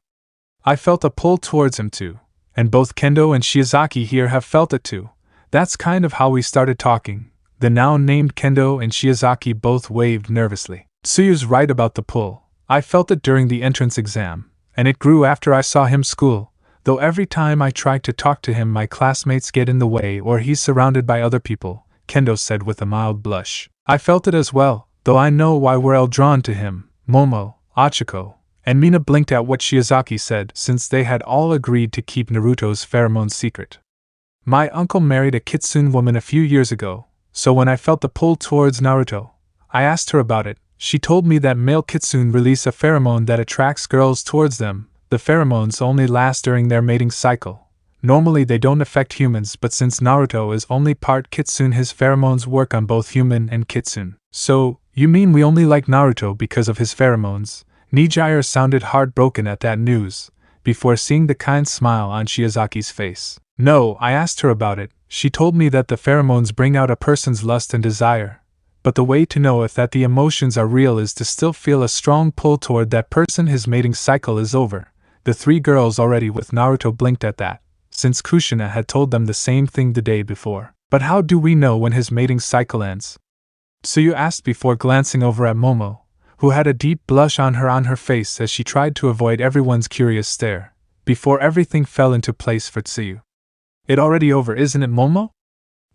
I felt a pull towards him too, and both Kendo and Shiozaki here have felt it too. That's kind of how we started talking. The now named Kendo and Shiozaki both waved nervously. Tsuyu's right about the pull. I felt it during the entrance exam, and it grew after I saw him school. Though every time I try to talk to him my classmates get in the way or he's surrounded by other people, Kendo said with a mild blush. I felt it as well, though I know why we're all drawn to him. Momo, Aiko, and Mina blinked at what Shiozaki said since they had all agreed to keep Naruto's pheromones secret. My uncle married a kitsune woman a few years ago, so when I felt the pull towards Naruto, I asked her about it. She told me that male kitsune release a pheromone that attracts girls towards them. The pheromones only last during their mating cycle. Normally they don't affect humans, but since Naruto is only part kitsune his pheromones work on both human and kitsune. So, you mean we only like Naruto because of his pheromones? Nijire sounded heartbroken at that news, before seeing the kind smile on Shiozaki's face. No, I asked her about it. She told me that the pheromones bring out a person's lust and desire. But the way to know if that the emotions are real is to still feel a strong pull toward that person his mating cycle is over. The 3 girls already with Naruto blinked at that, since Kushina had told them the same thing the day before. But how do we know when his mating cycle ends? Tsuyu asked before glancing over at Momo, who had a deep blush on her face as she tried to avoid everyone's curious stare, before everything fell into place for Tsuyu. It already over, isn't it, Momo?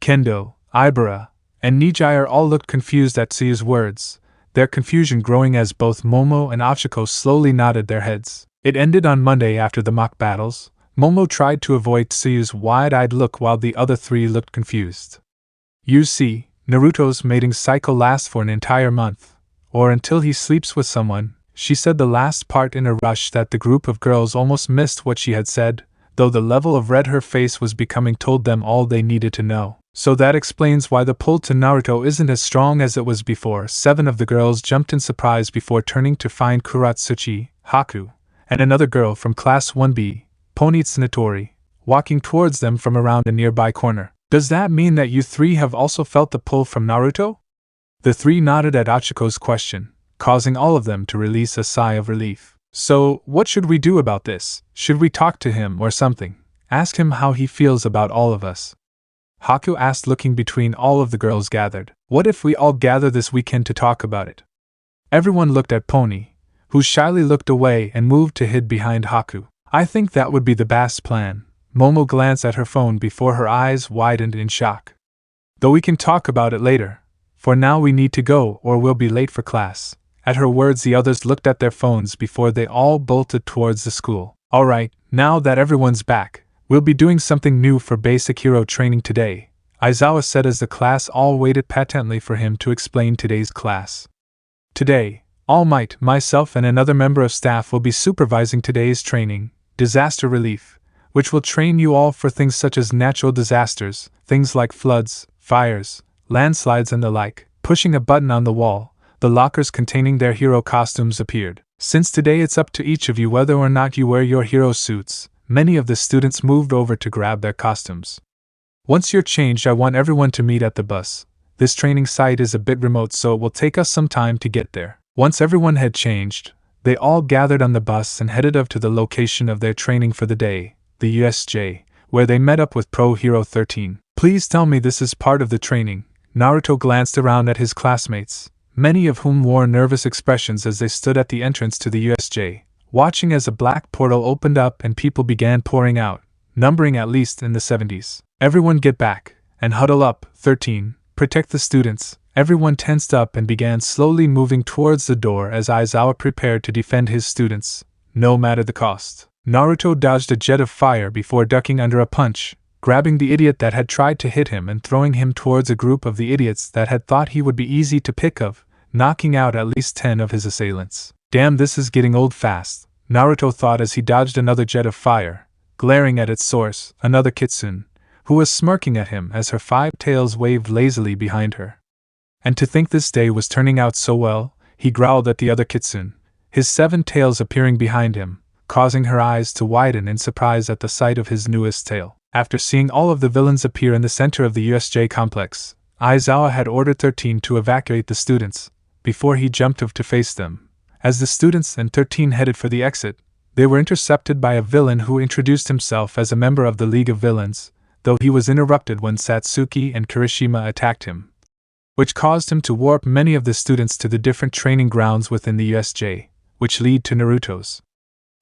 Kendo, Ibara, and Nijire all looked confused at Tsuyu's words, their confusion growing as both Momo and Aiko slowly nodded their heads. It ended on Monday after the mock battles. Momo tried to avoid Tsuyu's wide-eyed look while the other 3 looked confused. You see, Naruto's mating cycle lasts for an entire month, or until he sleeps with someone. She said the last part in a rush that the group of girls almost missed what she had said, though the level of red her face was becoming told them all they needed to know. So that explains why the pull to Naruto isn't as strong as it was before. 7 of the girls jumped in surprise before turning to find Kuratsuchi, Haku, and another girl from class 1B, Pony Tsunatori, walking towards them from around a nearby corner. Does that mean that you 3 have also felt the pull from Naruto? The 3 nodded at Achiko's question, causing all of them to release a sigh of relief. So, what should we do about this? Should we talk to him or something? Ask him how he feels about all of us. Haku asked, looking between all of the girls gathered. What if we all gather this weekend to talk about it? Everyone looked at Pony, who shyly looked away and moved to hide behind Haku. I think that would be the best plan. Momo glanced at her phone before her eyes widened in shock. Though we can talk about it later. For now we need to go or we'll be late for class. At her words the others looked at their phones before they all bolted towards the school. Alright, now that everyone's back, we'll be doing something new for basic hero training today, Aizawa said as the class all waited patiently for him to explain today's class. Today, All Might, myself and another member of staff will be supervising today's training, Disaster Relief, which will train you all for things such as natural disasters, things like floods, fires, landslides and the like. Pushing a button on the wall, the lockers containing their hero costumes appeared. Since today it's up to each of you whether or not you wear your hero suits, many of the students moved over to grab their costumes. Once you're changed, I want everyone to meet at the bus. This training site is a bit remote, so it will take us some time to get there. Once everyone had changed, they all gathered on the bus and headed up to the location of their training for the day, the USJ, where they met up with Pro Hero 13. Please tell me this is part of the training. Naruto glanced around at his classmates, many of whom wore nervous expressions as they stood at the entrance to the USJ, watching as a black portal opened up and people began pouring out, numbering at least in the 70s. Everyone get back, and huddle up, 13, protect the students. Everyone tensed up and began slowly moving towards the door as Aizawa prepared to defend his students, no matter the cost. Naruto dodged a jet of fire before ducking under a punch, grabbing the idiot that had tried to hit him and throwing him towards a group of the idiots that had thought he would be easy to pick up, knocking out at least 10 of his assailants. Damn, this is getting old fast, Naruto thought as he dodged another jet of fire, glaring at its source, another Kitsune, who was smirking at him as her 5 tails waved lazily behind her. And to think this day was turning out so well, he growled at the other Kitsune, his 7 tails appearing behind him, causing her eyes to widen in surprise at the sight of his newest tail. After seeing all of the villains appear in the center of the USJ complex, Aizawa had ordered 13 to evacuate the students, before he jumped up to face them. As the students and 13 headed for the exit, they were intercepted by a villain who introduced himself as a member of the League of Villains, though he was interrupted when Satsuki and Kirishima attacked him, which caused him to warp many of the students to the different training grounds within the USJ, which lead to Naruto's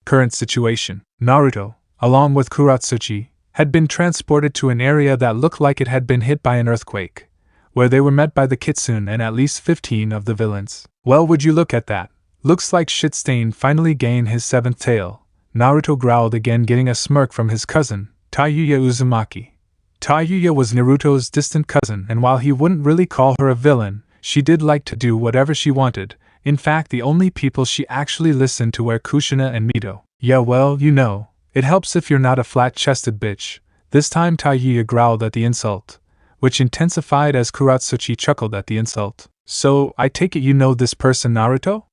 current situation. Naruto, along with Kuratsuchi, had been transported to an area that looked like it had been hit by an earthquake, where they were met by the Kitsune and at least 15 of the villains. Well, would you look at that? Looks like Shitstain finally gained his 7th tail, Naruto growled again, getting a smirk from his cousin, Tayuya Uzumaki. Tayuya was Naruto's distant cousin, and while he wouldn't really call her a villain, she did like to do whatever she wanted. In fact, the only people she actually listened to were Kushina and Mito. Yeah, well, you know, it helps if you're not a flat-chested bitch. This time Tayuya growled at the insult, which intensified as Kuratsuchi chuckled at the insult. So, I take it you know this person, Naruto?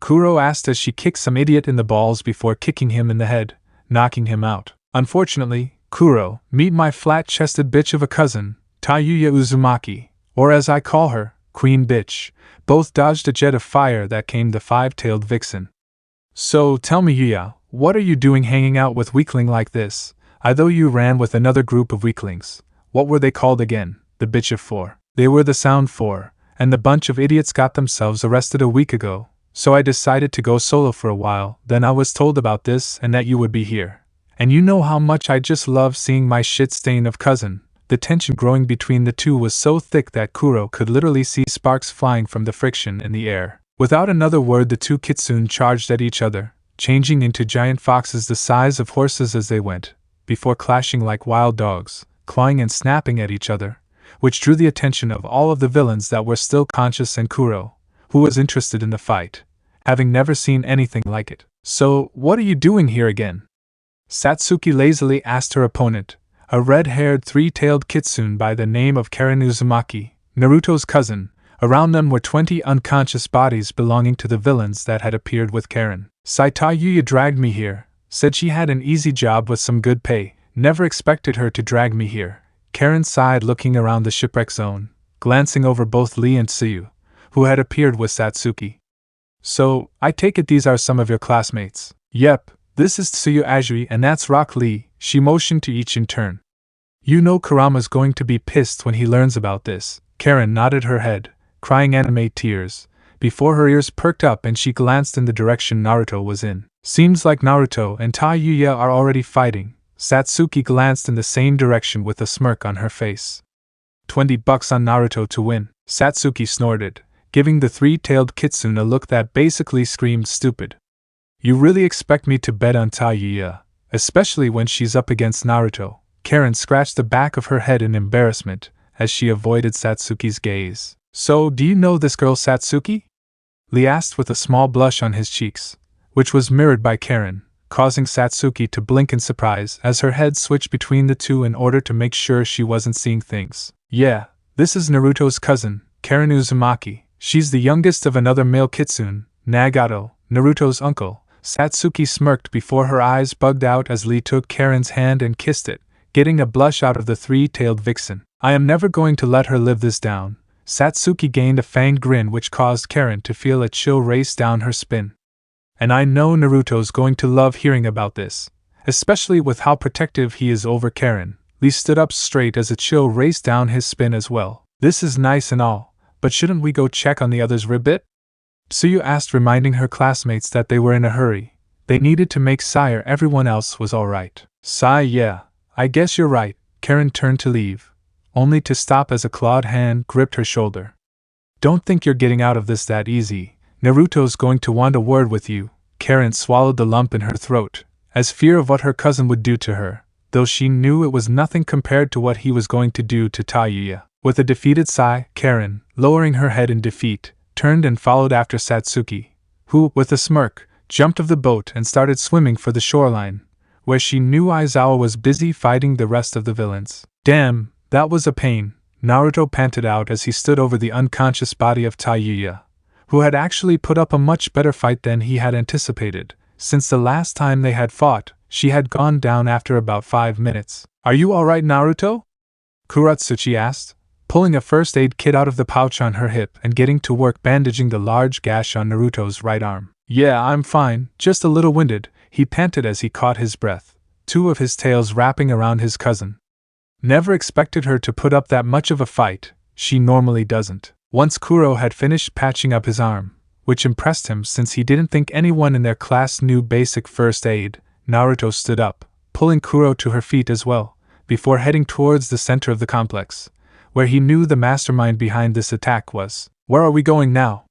Kuro asked as she kicked some idiot in the balls before kicking him in the head, knocking him out. Unfortunately, Kuro, meet my flat-chested bitch of a cousin, Tayuya Uzumaki, or as I call her, Queen Bitch, both dodged a jet of fire that came the 5-tailed vixen. So, tell me Yuya, what are you doing hanging out with weakling like this? I thought you ran with another group of weaklings. What were they called again? The bitch of 4. They were the Sound 4, and the bunch of idiots got themselves arrested a week ago, so I decided to go solo for a while. Then I was told about this and that you would be here. And you know how much I just love seeing my shit stain of cousin. The tension growing between the two was so thick that Kuro could literally see sparks flying from the friction in the air. Without another word, the two Kitsune charged at each other, changing into giant foxes the size of horses as they went, before clashing like wild dogs, clawing and snapping at each other, which drew the attention of all of the villains that were still conscious and Kuro, who was interested in the fight, having never seen anything like it. So, what are you doing here again? Satsuki lazily asked her opponent, a red-haired 3-tailed Kitsune by the name of Karen Uzumaki, Naruto's cousin. Around them were 20 unconscious bodies belonging to the villains that had appeared with Karen. Tayuya dragged me here, said she had an easy job with some good pay, never expected her to drag me here. Karen sighed, looking around the shipwreck zone, glancing over both Lee and Tsuyu, who had appeared with Satsuki. So, I take it these are some of your classmates. Yep, this is Tsuyu Ajiri and that's Rock Lee, she motioned to each in turn. You know Kurama's going to be pissed when he learns about this. Karen nodded her head, crying anime tears, before her ears perked up and she glanced in the direction Naruto was in. Seems like Naruto and Taiyuya are already fighting. Satsuki glanced in the same direction with a smirk on her face. $20 on Naruto to win, Satsuki snorted, giving the three-tailed kitsune a look that basically screamed stupid. You really expect me to bet on Taiyuya, especially when she's up against Naruto? Karen scratched the back of her head in embarrassment as she avoided Satsuki's gaze. So, do you know this girl Satsuki? Lee asked with a small blush on his cheeks, which was mirrored by Karen, causing Satsuki to blink in surprise as her head switched between the two in order to make sure she wasn't seeing things. Yeah, this is Naruto's cousin, Karen Uzumaki. She's the youngest of another male kitsune, Nagato, Naruto's uncle. Satsuki smirked before her eyes bugged out as Lee took Karen's hand and kissed it, getting a blush out of the three-tailed vixen. I am never going to let her live this down. Satsuki gained a fanged grin which caused Karen to feel a chill race down her spine. And I know Naruto's going to love hearing about this, especially with how protective he is over Karen. Lee stood up straight as a chill raced down his spine as well. This is nice and all, but shouldn't we go check on the other's ribbit? Tsuyu asked, reminding her classmates that they were in a hurry. They needed to make sure everyone else was alright. Yeah, I guess you're right. Karen turned to leave, only to stop as a clawed hand gripped her shoulder. Don't think you're getting out of this that easy. Naruto's going to want a word with you. Karen swallowed the lump in her throat, as fear of what her cousin would do to her, though she knew it was nothing compared to what he was going to do to Taiyuya. With a defeated sigh, Karen, lowering her head in defeat, turned and followed after Satsuki, who, with a smirk, jumped of the boat and started swimming for the shoreline, where she knew Aizawa was busy fighting the rest of the villains. Damn, that was a pain, Naruto panted out as he stood over the unconscious body of Taiyuya, who had actually put up a much better fight than he had anticipated. Since the last time they had fought, she had gone down after about 5 minutes. Are you alright, Naruto? Kuratsuchi asked, pulling a first aid kit out of the pouch on her hip and getting to work bandaging the large gash on Naruto's right arm. Yeah, I'm fine, just a little winded, he panted as he caught his breath, two of his tails wrapping around his cousin. Never expected her to put up that much of a fight, she normally doesn't. Once Kuro had finished patching up his arm, which impressed him since he didn't think anyone in their class knew basic first aid, Naruto stood up, pulling Kuro to her feet as well, before heading towards the center of the complex, where he knew the mastermind behind this attack was. Where are we going now?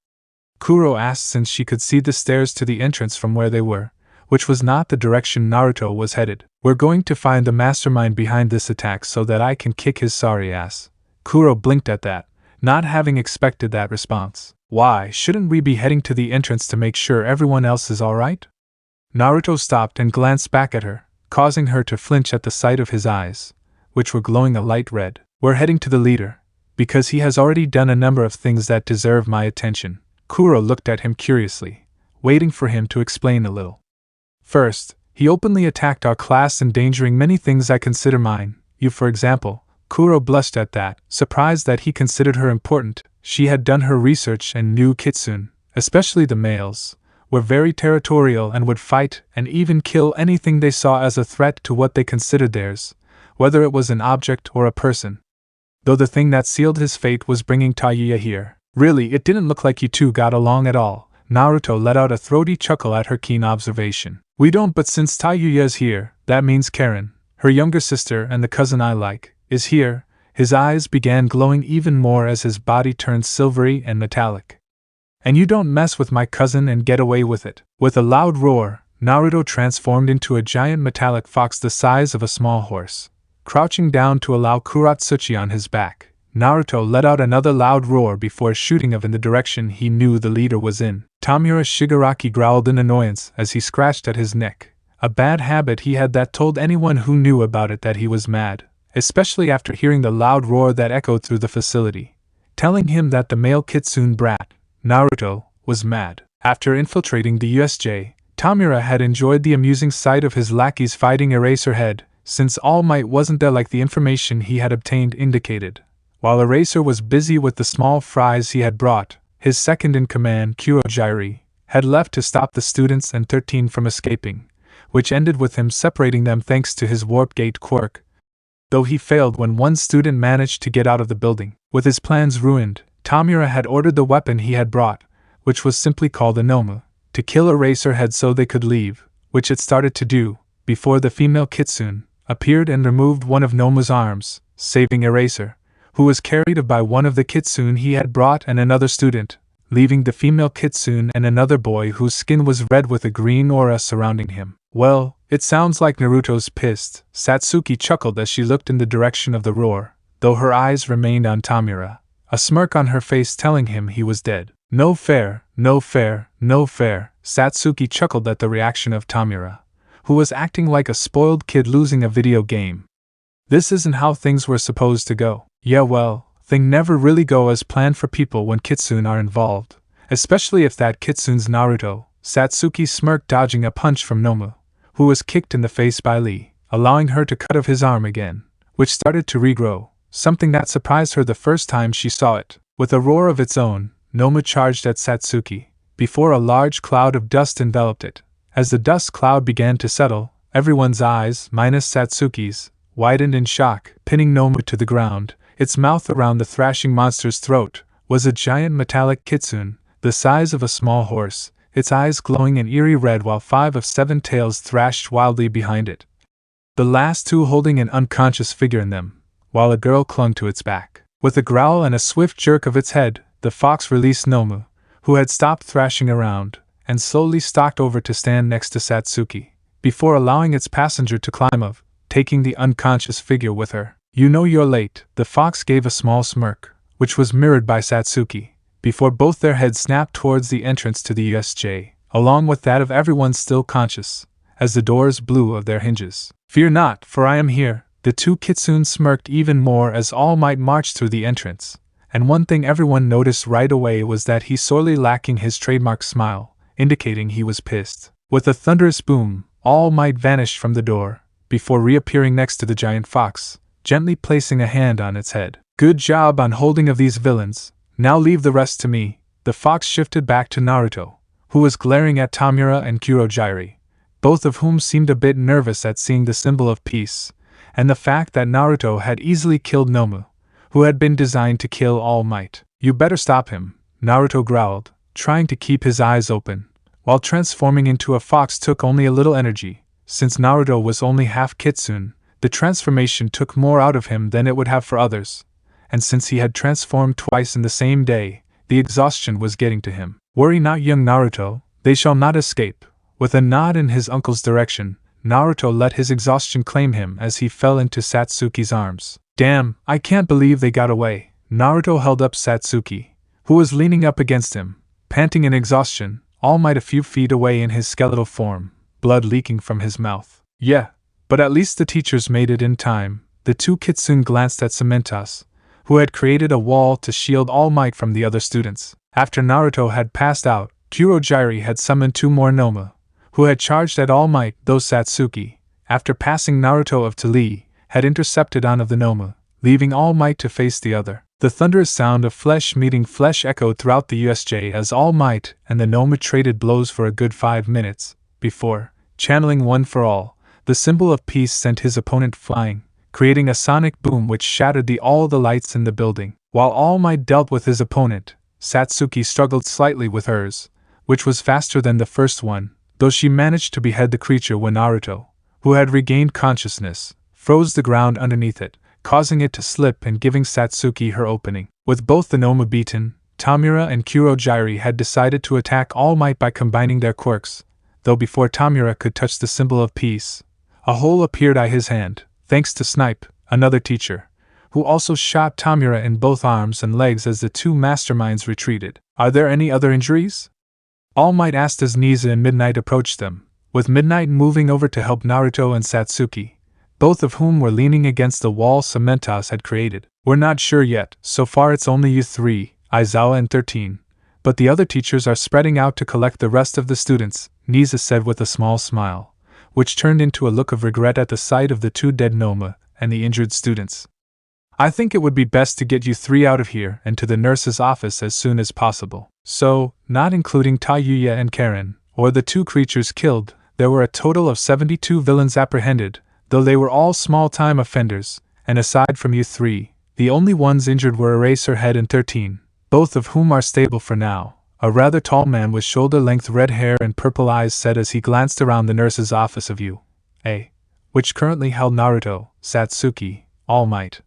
Kuro asked since she could see the stairs to the entrance from where they were, which was not the direction Naruto was headed. We're going to find the mastermind behind this attack so that I can kick his sorry ass. Kuro blinked at that, not having expected that response. Why, shouldn't we be heading to the entrance to make sure everyone else is alright? Naruto stopped and glanced back at her, causing her to flinch at the sight of his eyes, which were glowing a light red. We're heading to the leader, because he has already done a number of things that deserve my attention. Kuro looked at him curiously, waiting for him to explain a little. First, he openly attacked our class, endangering many things I consider mine. You, for example. Kuro blushed at that, surprised that he considered her important. She had done her research and knew kitsune, especially the males, were very territorial and would fight and even kill anything they saw as a threat to what they considered theirs, whether it was an object or a person. Though the thing that sealed his fate was bringing Taiyuya here. Really, it didn't look like you two got along at all. Naruto let out a throaty chuckle at her keen observation. We don't, but since Taiyuya's here, that means Karen, her younger sister and the cousin I like, is here. His eyes began glowing even more as his body turned silvery and metallic. And you don't mess with my cousin and get away with it. With a loud roar, Naruto transformed into a giant metallic fox the size of a small horse. Crouching down to allow Kuratsuchi on his back, Naruto let out another loud roar before shooting off in the direction he knew the leader was in. Tamura Shigaraki growled in annoyance as he scratched at his neck, a bad habit he had that told anyone who knew about it that he was mad, especially after hearing the loud roar that echoed through the facility, telling him that the male kitsune brat, Naruto, was mad. After infiltrating the USJ, Tamura had enjoyed the amusing sight of his lackeys fighting Eraserhead, since All Might wasn't there like the information he had obtained indicated. While Eraser was busy with the small fries he had brought, his second-in-command, Kyojiri, had left to stop the students and 13 from escaping, which ended with him separating them thanks to his warp gate quirk, though he failed when one student managed to get out of the building. With his plans ruined, Tamura had ordered the weapon he had brought, which was simply called a Nomu, to kill Eraserhead so they could leave, which it started to do, before the female Kitsune appeared and removed one of Nomu's arms, saving Eraser, who was carried by one of the Kitsune he had brought and another student, leaving the female Kitsune and another boy whose skin was red with a green aura surrounding him. Well, it sounds like Naruto's pissed, Satsuki chuckled as she looked in the direction of the roar, though her eyes remained on Tamura, a smirk on her face telling him he was dead. No fair, no fair, no fair, Satsuki chuckled at the reaction of Tamura, who was acting like a spoiled kid losing a video game. This isn't how things were supposed to go. Yeah, well, things never really go as planned for people when Kitsune are involved, especially if that Kitsune's Naruto. Satsuki smirked, dodging a punch from Nomu, who was kicked in the face by Lee, allowing her to cut off his arm again, which started to regrow, something that surprised her the first time she saw it. With a roar of its own, Nomu charged at Satsuki, before a large cloud of dust enveloped it. As the dust cloud began to settle, everyone's eyes, minus Satsuki's, widened in shock, pinning Nomu to the ground. Its mouth around the thrashing monster's throat was a giant metallic kitsune, the size of a small horse, its eyes glowing an eerie red while 5 of 7 tails thrashed wildly behind it, the last 2 holding an unconscious figure in them, while a girl clung to its back. With a growl and a swift jerk of its head, the fox released Nomu, who had stopped thrashing around, and slowly stalked over to stand next to Satsuki, before allowing its passenger to climb up, taking the unconscious figure with her. You know you're late. The fox gave a small smirk, which was mirrored by Satsuki, before both their heads snapped towards the entrance to the USJ, along with that of everyone still conscious, as the doors blew of their hinges. Fear not, for I am here. The 2 Kitsune smirked even more as All Might marched through the entrance, and one thing everyone noticed right away was that he sorely lacking his trademark smile, indicating he was pissed. With a thunderous boom, All Might vanished from the door, before reappearing next to the giant fox, gently placing a hand on its head. Good job on holding of these villains, now leave the rest to me. The fox shifted back to Naruto, who was glaring at Tamura and Kurojairi, both of whom seemed a bit nervous at seeing the symbol of peace, and the fact that Naruto had easily killed Nomu, who had been designed to kill All Might. You better stop him, Naruto growled, trying to keep his eyes open, while transforming into a fox took only a little energy. Since Naruto was only half Kitsune, the transformation took more out of him than it would have for others, and since he had transformed twice in the same day, the exhaustion was getting to him. Worry not, young Naruto, they shall not escape. With a nod in his uncle's direction, Naruto let his exhaustion claim him as he fell into Satsuki's arms. Damn, I can't believe they got away. Naruto held up Satsuki, who was leaning up against him, panting in exhaustion, All Might a few feet away in his skeletal form, blood leaking from his mouth. Yeah, but at least the teachers made it in time. The 2 Kitsune glanced at Cementos, who had created a wall to shield All Might from the other students. After Naruto had passed out, Kurojairi had summoned 2 more Nomu, who had charged at All Might, though Satsuki, after passing Naruto of to Lee, had intercepted one of the Nomu, leaving All Might to face the other. The thunderous sound of flesh meeting flesh echoed throughout the USJ as All Might and the Nomu traded blows for a good 5 minutes, before, channeling One for All, the symbol of peace sent his opponent flying, creating a sonic boom which shattered all the lights in the building. While All Might dealt with his opponent, Satsuki struggled slightly with hers, which was faster than the first one, though she managed to behead the creature when Naruto, who had regained consciousness, froze the ground underneath it, causing it to slip and giving Satsuki her opening. With both the Nomu beaten, Tamura and Kurojairi had decided to attack All Might by combining their quirks, though before Tamura could touch the symbol of peace, a hole appeared at his hand, thanks to Snipe, another teacher, who also shot Tamura in both arms and legs as the 2 masterminds retreated. Are there any other injuries? All Might asked as Niza and Midnight approached them, with Midnight moving over to help Naruto and Satsuki, both of whom were leaning against the wall Cementos had created. We're not sure yet, so far it's only you 3, Aizawa and 13, but the other teachers are spreading out to collect the rest of the students, Niza said with a small smile, which turned into a look of regret at the sight of the 2 dead Noma and the injured students. I think it would be best to get you three out of here and to the nurse's office as soon as possible. So, not including Taiyuya and Karen, or the two creatures killed, there were a total of 72 villains apprehended, though they were all small-time offenders, and aside from you three, the only ones injured were Eraserhead and 13, both of whom are stable for now, a rather tall man with shoulder-length red hair and purple eyes said as he glanced around the nurse's office of U.A., which currently held Naruto, Satsuki, All Might,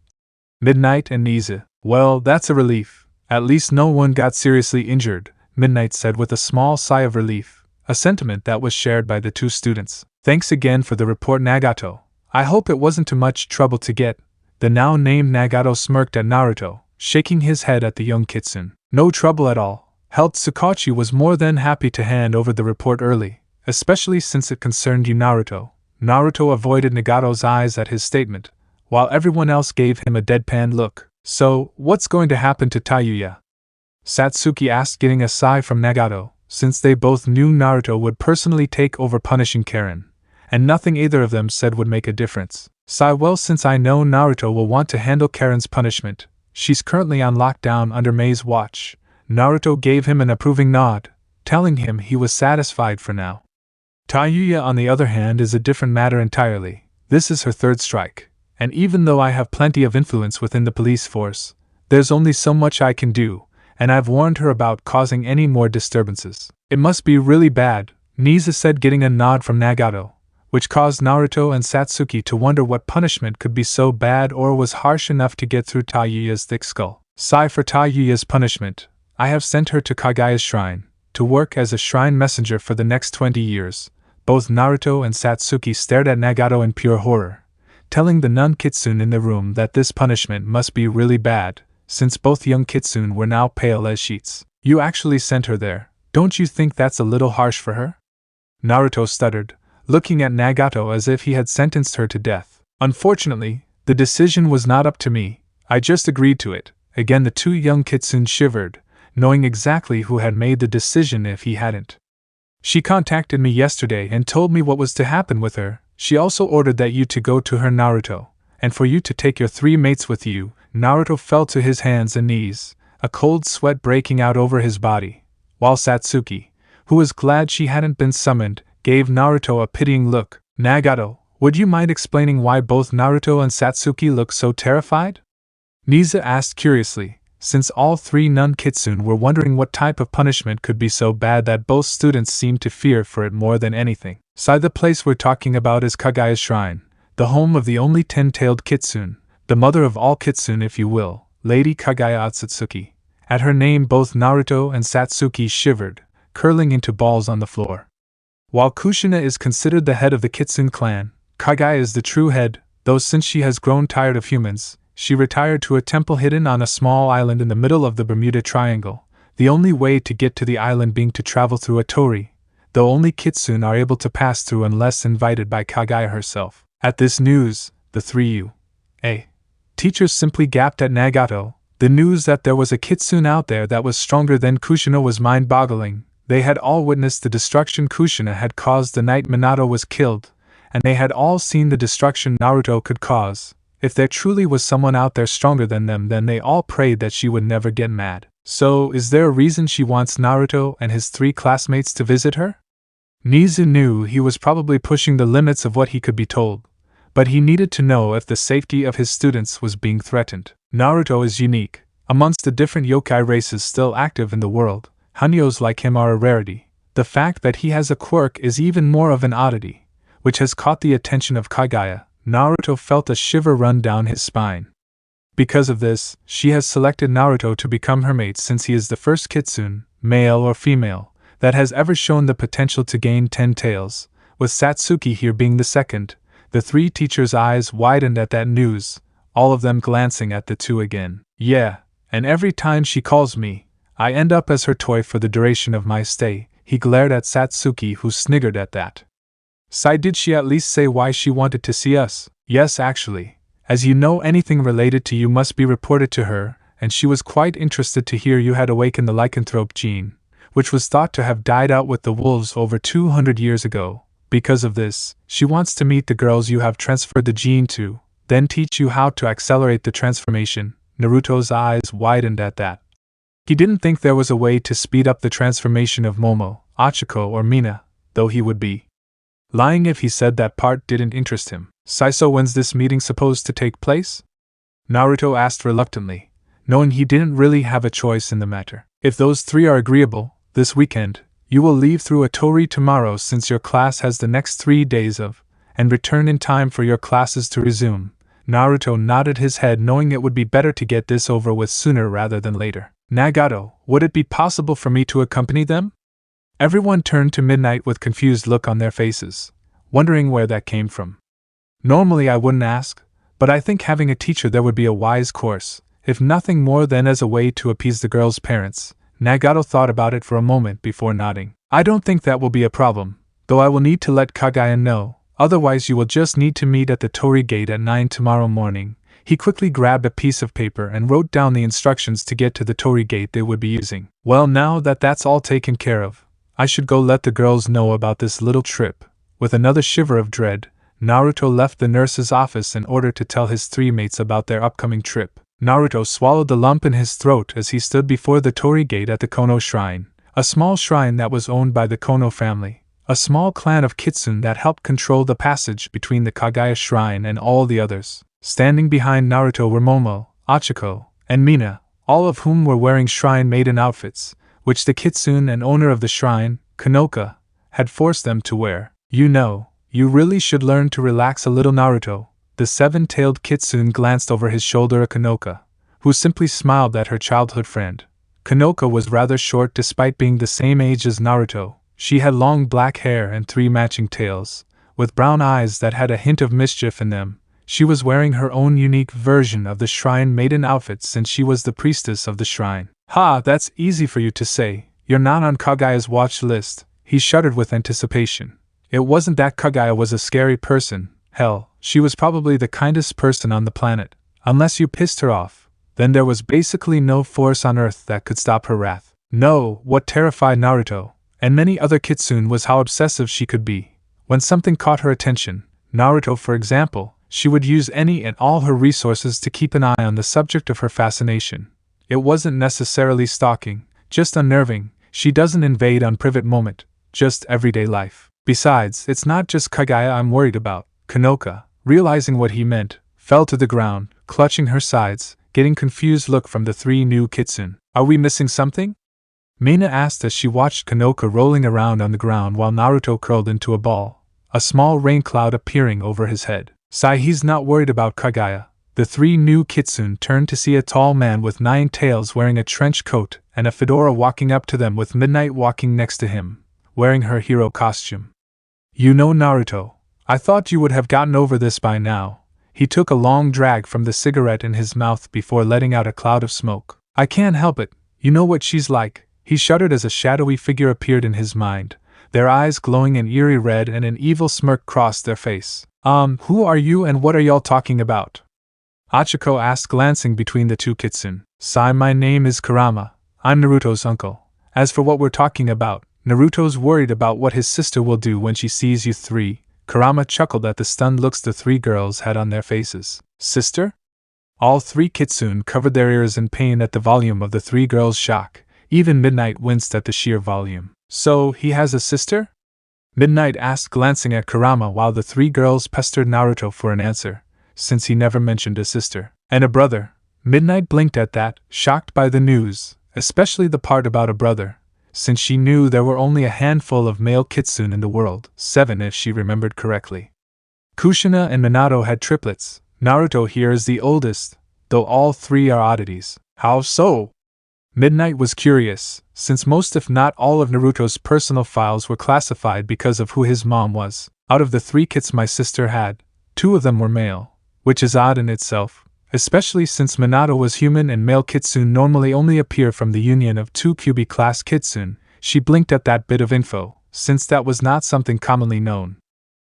Midnight and Niza. Well, that's a relief. At least no one got seriously injured, Midnight said with a small sigh of relief, a sentiment that was shared by the two students. Thanks again for the report, Nagato. I hope it wasn't too much trouble to get. The now named Nagato smirked at Naruto, shaking his head at the young Kitsune. No trouble at all. Held Tsukachi was more than happy to hand over the report early, especially since it concerned you, Naruto. Naruto avoided Nagato's eyes at his statement, while everyone else gave him a deadpan look. So, what's going to happen to Taiyuya? Satsuki asked, getting a sigh from Nagato, since they both knew Naruto would personally take over punishing Karen, and nothing either of them said would make a difference. Sigh, well, since I know Naruto will want to handle Karen's punishment, she's currently on lockdown under Mei's watch. Naruto gave him an approving nod, telling him he was satisfied for now. Taiyuya, on the other hand, is a different matter entirely. This is her third strike. And even though I have plenty of influence within the police force, there's only so much I can do, and I've warned her about causing any more disturbances. It must be really bad, Niza said, getting a nod from Nagato, which caused Naruto and Satsuki to wonder what punishment could be so bad or was harsh enough to get through Taiyuya's thick skull. Sigh, for Taiyuya's punishment, I have sent her to Kagaya's shrine, to work as a shrine messenger for the next 20 years. Both Naruto and Satsuki stared at Nagato in pure horror, telling the non-Kitsune in the room that this punishment must be really bad, since both young Kitsune were now pale as sheets. You actually sent her there. Don't you think that's a little harsh for her? Naruto stuttered, looking at Nagato as if he had sentenced her to death. Unfortunately, the decision was not up to me. I just agreed to it. Again the two young Kitsune shivered, knowing exactly who had made the decision if he hadn't. She contacted me yesterday and told me what was to happen with her. She also ordered that you to go to her, Naruto, and for you to take your three mates with you. Naruto fell to his hands and knees, a cold sweat breaking out over his body, while Satsuki, who was glad she hadn't been summoned, gave Naruto a pitying look. Nagato, would you mind explaining why both Naruto and Satsuki look so terrified? Niza asked curiously, since all three non-Kitsune were wondering what type of punishment could be so bad that both students seemed to fear for it more than anything. The place we're talking about is Kagaya's shrine, the home of the only 10-tailed Kitsune, the mother of all Kitsune if you will, Lady Kagaya Otsutsuki. At her name both Naruto and Satsuki shivered, curling into balls on the floor. While Kushina is considered the head of the Kitsune clan, Kagaya is the true head, though since she has grown tired of humans, she retired to a temple hidden on a small island in the middle of the Bermuda Triangle, the only way to get to the island being to travel through a torii, though only Kitsune are able to pass through unless invited by Kagaya herself. At this news, the three U.A. teachers simply gaped at Nagato. The news that there was a Kitsune out there that was stronger than Kushina was mind-boggling. They had all witnessed the destruction Kushina had caused the night Minato was killed, and they had all seen the destruction Naruto could cause. If there truly was someone out there stronger than them, then they all prayed that she would never get mad. So, is there a reason she wants Naruto and his three classmates to visit her? Nizu knew he was probably pushing the limits of what he could be told, but he needed to know if the safety of his students was being threatened. Naruto is unique. Amongst the different yokai races still active in the world, Hanyos like him are a rarity. The fact that he has a quirk is even more of an oddity, which has caught the attention of Kagaya. Naruto felt a shiver run down his spine. Because of this, she has selected Naruto to become her mate since he is the first Kitsune, male or female, that has ever shown the potential to gain 10 tails, with Satsuki here being the second. The three teachers' eyes widened at that news, all of them glancing at the two again. Yeah, and every time she calls me, I end up as her toy for the duration of my stay. He glared at Satsuki, who sniggered at that. Did she at least say why she wanted to see us? Yes, actually. As you know, anything related to you must be reported to her, and she was quite interested to hear you had awakened the lycanthrope gene, which was thought to have died out with the wolves over 200 years ago. Because of this, she wants to meet the girls you have transferred the gene to. then teach you how to accelerate the transformation. Naruto's eyes widened at that. He didn't think there was a way to speed up the transformation of Momo, Aiko, or Mina, though he would be lying if he said that part didn't interest him. So when's this meeting supposed to take place? Naruto asked reluctantly, knowing he didn't really have a choice in the matter. If those three are agreeable, this weekend, you will leave through a Tori tomorrow since your class has the next 3 days of, and return in time for your classes to resume. Naruto nodded his head, knowing it would be better to get this over with sooner rather than later. Nagato, would it be possible for me to accompany them? Everyone turned to Midnight with confused look on their faces, wondering where that came from. Normally I wouldn't ask, but I think having a teacher there would be a wise course, if nothing more than as a way to appease the girl's parents. Nagato thought about it for a moment before nodding. I don't think that will be a problem, though I will need to let Kagaya know, otherwise you will just need to meet at the Tori gate at 9 tomorrow morning. He quickly grabbed a piece of paper and wrote down the instructions to get to the Tori gate they would be using. Well, now that that's all taken care of, I should go let the girls know about this little trip. With another shiver of dread, Naruto left the nurse's office in order to tell his three mates about their upcoming trip. Naruto swallowed the lump in his throat as he stood before the Tori gate at the Kono Shrine, a small shrine that was owned by the Kono family, a small clan of Kitsune that helped control the passage between the Kagaya Shrine and all the others. Standing behind Naruto were Momo, Aiko, and Mina, all of whom were wearing shrine maiden outfits, which the Kitsune and owner of the shrine, Kanoka, had forced them to wear. You really should learn to relax a little, Naruto. The seven-tailed Kitsune glanced over his shoulder at Kanoka, who simply smiled at her childhood friend. Kanoka was rather short despite being the same age as Naruto. She had long black hair and 3 matching tails, with brown eyes that had a hint of mischief in them. She was wearing her own unique version of the shrine maiden outfit since she was the priestess of the shrine. Ha, that's easy for you to say. You're not on Kagaya's watch list. He shuddered with anticipation. It wasn't that Kagaya was a scary person. Hell, she was probably the kindest person on the planet. Unless you pissed her off, then there was basically no force on earth that could stop her wrath. No, what terrified Naruto, and many other Kitsune, was how obsessive she could be. When something caught her attention, Naruto for example, she would use any and all her resources to keep an eye on the subject of her fascination. It wasn't necessarily stalking, just unnerving. She doesn't invade on private moment, just everyday life. Besides, it's not just Kagaya I'm worried about. Kanoka, realizing what he meant, fell to the ground, clutching her sides, getting confused look from the 3 new Kitsune. Are we missing something? Mina asked as she watched Kanoka rolling around on the ground while Naruto curled into a ball, a small rain cloud appearing over his head. He's not worried about Kagaya. The 3 new Kitsune turned to see a tall man with 9 tails wearing a trench coat and a fedora walking up to them, with Midnight walking next to him, wearing her hero costume. Naruto, I thought you would have gotten over this by now. He took a long drag from the cigarette in his mouth before letting out a cloud of smoke. I can't help it, you know what she's like. He shuddered as a shadowy figure appeared in his mind, their eyes glowing an eerie red and an evil smirk crossed their face. Who are you and what are y'all talking about? Aiko asked, glancing between the 2 Kitsune. My name is Kurama. I'm Naruto's uncle. As for what we're talking about, Naruto's worried about what his sister will do when she sees you 3. Kurama chuckled at the stunned looks the 3 girls had on their faces. Sister? All 3 Kitsune covered their ears in pain at the volume of the 3 girls' shock. Even Midnight winced at the sheer volume. So, he has a sister? Midnight asked, glancing at Kurama while the 3 girls pestered Naruto for an answer, since he never mentioned a sister. And a brother. Midnight blinked at that, shocked by the news, especially the part about a brother, since she knew there were only a handful of male Kitsune in the world, 7 if she remembered correctly. Kushina and Minato had triplets. Naruto here is the oldest, though all 3 are oddities. How so? Midnight was curious, since most if not all of Naruto's personal files were classified because of who his mom was. Out of the 3 kits my sister had, 2 of them were male, which is odd in itself, especially since Minato was human and male Kitsune normally only appear from the union of 2 Kyuubi-class Kitsune. She blinked at that bit of info, since that was not something commonly known.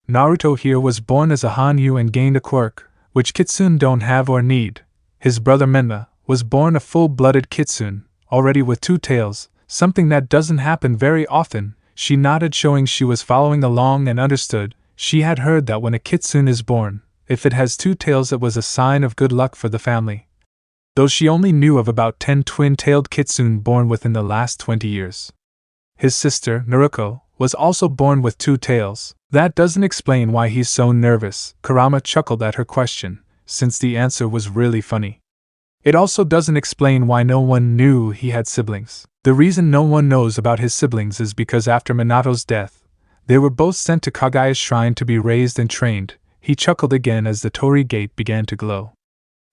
Naruto here was born as a Hanyu and gained a quirk, which Kitsune don't have or need. His brother Menma was born a full-blooded Kitsune, already with 2 tails, something that doesn't happen very often. She nodded, showing she was following along and understood. She had heard that when a Kitsune is born, If it has two tails, it was a sign of good luck for the family. Though she only knew of about 10 twin-tailed kitsune born within the last 20 years. His sister, Naruko, was also born with 2 tails. That doesn't explain why he's so nervous. Kurama chuckled at her question, since the answer was really funny. It also doesn't explain why no one knew he had siblings. The reason no one knows about his siblings is because after Minato's death, they were both sent to Kagaya's shrine to be raised and trained. He chuckled again as the torii gate began to glow.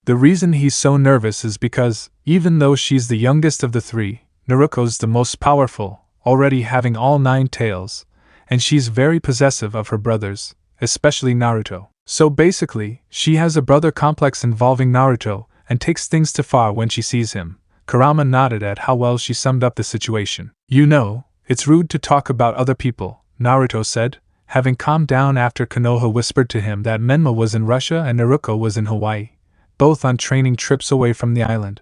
The reason he's so nervous is because, even though she's the youngest of the 3, Naruko's the most powerful, already having all 9 tails, and she's very possessive of her brothers, especially Naruto. So basically, she has a brother complex involving Naruto, and takes things too far when she sees him. Kurama nodded at how well she summed up the situation. You know, it's rude to talk about other people, Naruto said, having calmed down after Konoha whispered to him that Menma was in Russia and Naruko was in Hawaii, both on training trips away from the island.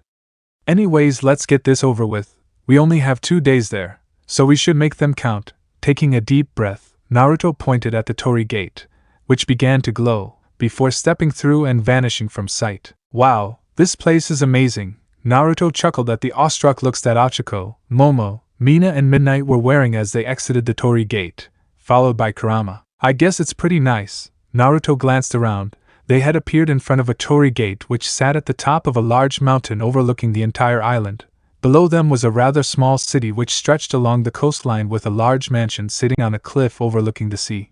Anyways, let's get this over with. We only have 2 days there, so we should make them count. Taking a deep breath, Naruto pointed at the torii gate, which began to glow, before stepping through and vanishing from sight. Wow, this place is amazing. Naruto chuckled at the awestruck looks that Aiko, Momo, Mina and Midnight were wearing as they exited the torii gate, followed by Kurama. I guess it's pretty nice. Naruto glanced around. They had appeared in front of a torii gate which sat at the top of a large mountain overlooking the entire island. Below them was a rather small city which stretched along the coastline with a large mansion sitting on a cliff overlooking the sea.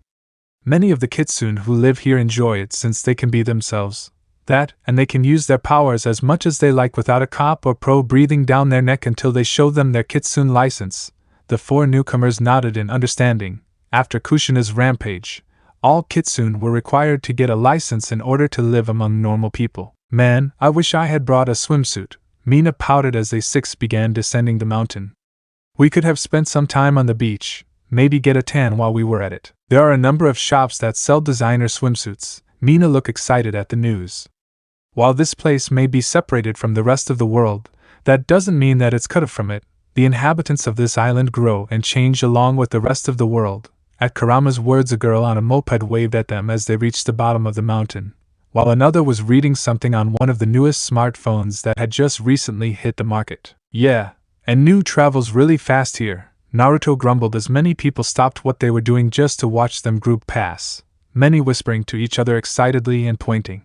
Many of the kitsune who live here enjoy it since they can be themselves. That, and they can use their powers as much as they like without a cop or pro breathing down their neck until they show them their kitsune license. The 4 newcomers nodded in understanding. After Kushina's rampage, all kitsune were required to get a license in order to live among normal people. Man, I wish I had brought a swimsuit, Mina pouted as they 6 began descending the mountain. We could have spent some time on the beach, maybe get a tan while we were at it. There are a number of shops that sell designer swimsuits. Mina looked excited at the news. While this place may be separated from the rest of the world, that doesn't mean that it's cut off from it. The inhabitants of this island grow and change along with the rest of the world. At Kurama's words, a girl on a moped waved at them as they reached the bottom of the mountain, while another was reading something on one of the newest smartphones that had just recently hit the market. Yeah, and new travels really fast here, Naruto grumbled as many people stopped what they were doing just to watch them group pass, many whispering to each other excitedly and pointing.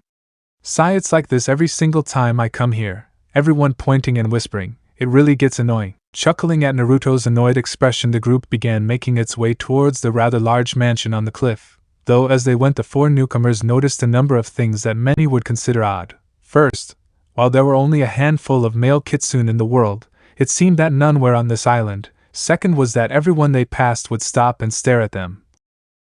Sigh, it's like this every single time I come here, everyone pointing and whispering, it really gets annoying. Chuckling at Naruto's annoyed expression, the group began making its way towards the rather large mansion on the cliff, though as they went the 4 newcomers noticed a number of things that many would consider odd. First, while there were only a handful of male kitsune in the world, it seemed that none were on this island. Second was that everyone they passed would stop and stare at them,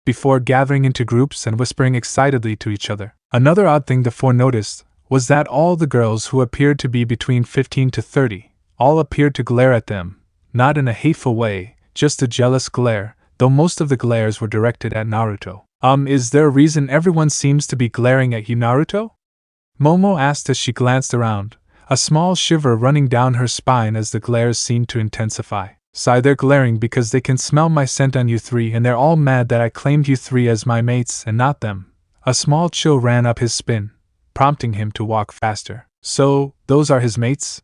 before gathering into groups and whispering excitedly to each other. Another odd thing the 4 noticed was that all the girls who appeared to be between 15 to 30, all appeared to glare at them, not in a hateful way, just a jealous glare, though most of the glares were directed at Naruto. Is there a reason everyone seems to be glaring at you, Naruto? Momo asked as she glanced around, a small shiver running down her spine as the glares seemed to intensify. Sigh, they're glaring because they can smell my scent on you 3 and they're all mad that I claimed you 3 as my mates and not them. A small chill ran up his spine, prompting him to walk faster. So, those are his mates?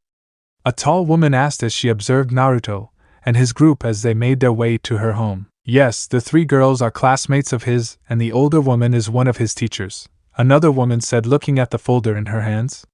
A tall woman asked as she observed Naruto and his group as they made their way to her home. Yes, the 3 girls are classmates of his, and the older woman is one of his teachers, another woman said, looking at the folder in her hands.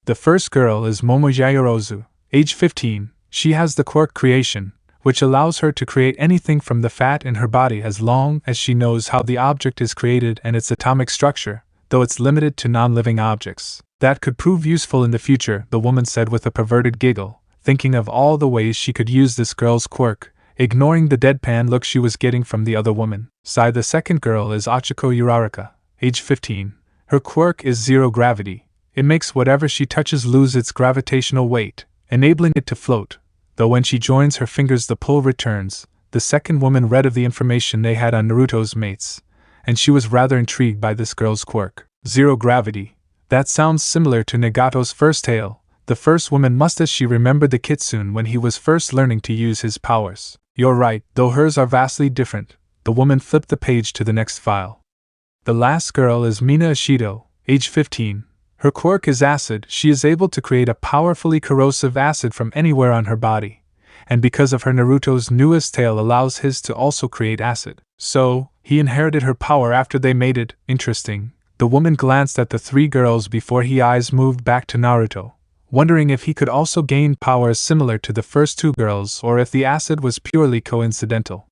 The first girl is Momo Yaoyorozu, age 15. She has the Quirk creation, which allows her to create anything from the fat in her body as long as she knows how the object is created and its atomic structure, though it's limited to non-living objects. That could prove useful in the future, the woman said with a perverted giggle, thinking of all the ways she could use this girl's quirk, ignoring the deadpan look she was getting from the other woman. Sigh, the second girl is Achiko Uraraka, age 15. Her quirk is zero gravity. It makes whatever she touches lose its gravitational weight, enabling it to float, though when she joins her fingers the pull returns. The second woman read of the information they had on Naruto's mates, and she was rather intrigued by this girl's quirk. Zero gravity. That sounds similar to Nagato's first tale. The first woman must, as she remembered the kitsune when he was first learning to use his powers. You're right, though hers are vastly different. The woman flipped the page to the next file. The last girl is Mina Ishido, age 15. Her quirk is acid. She is able to create a powerfully corrosive acid from anywhere on her body, and because of her, Naruto's newest tail allows his to also create acid. So, he inherited her power after they mated. Interesting. The woman glanced at the three girls before her eyes moved back to Naruto, wondering if he could also gain powers similar to the first two girls or if the acid was purely coincidental.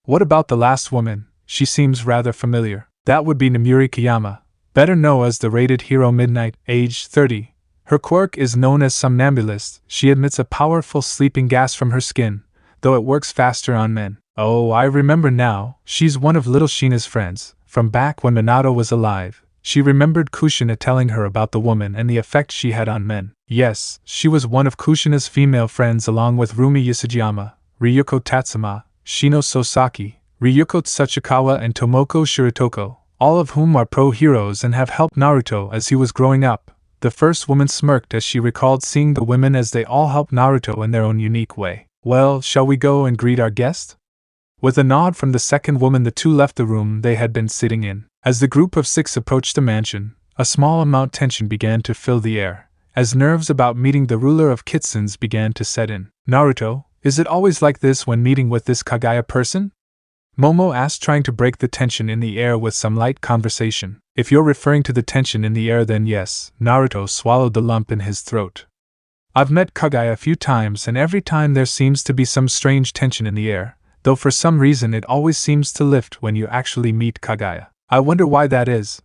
What about the last woman? She seems rather familiar. That would be Namuri Kiyama, better known as the rated hero Midnight, age 30. Her quirk is known as somnambulist. She emits a powerful sleeping gas from her skin, though it works faster on men. Oh, I remember now, she's one of little Shina's friends. From back when Minato was alive, she remembered Kushina telling her about the woman and the effect she had on men. Yes, she was one of Kushina's female friends along with Rumi Yasujiyama, Ryuko Tatsuma, Shino Sosaki, Ryuko Tsuchikawa and Tomoko Shiritoko, all of whom are pro-heroes and have helped Naruto as he was growing up. The first woman smirked as she recalled seeing the women as they all helped Naruto in their own unique way. Well, shall we go and greet our guest? With a nod from the second woman, the two left the room they had been sitting in. As the group of 6 approached the mansion, a small amount of tension began to fill the air, as nerves about meeting the ruler of Kitsunes began to set in. Naruto, is it always like this when meeting with this Kagaya person? Momo asked, trying to break the tension in the air with some light conversation. If you're referring to the tension in the air, then yes. Naruto swallowed the lump in his throat. I've met Kagaya a few times, and every time there seems to be some strange tension in the air, though for some reason it always seems to lift when you actually meet Kagaya. I wonder why that is.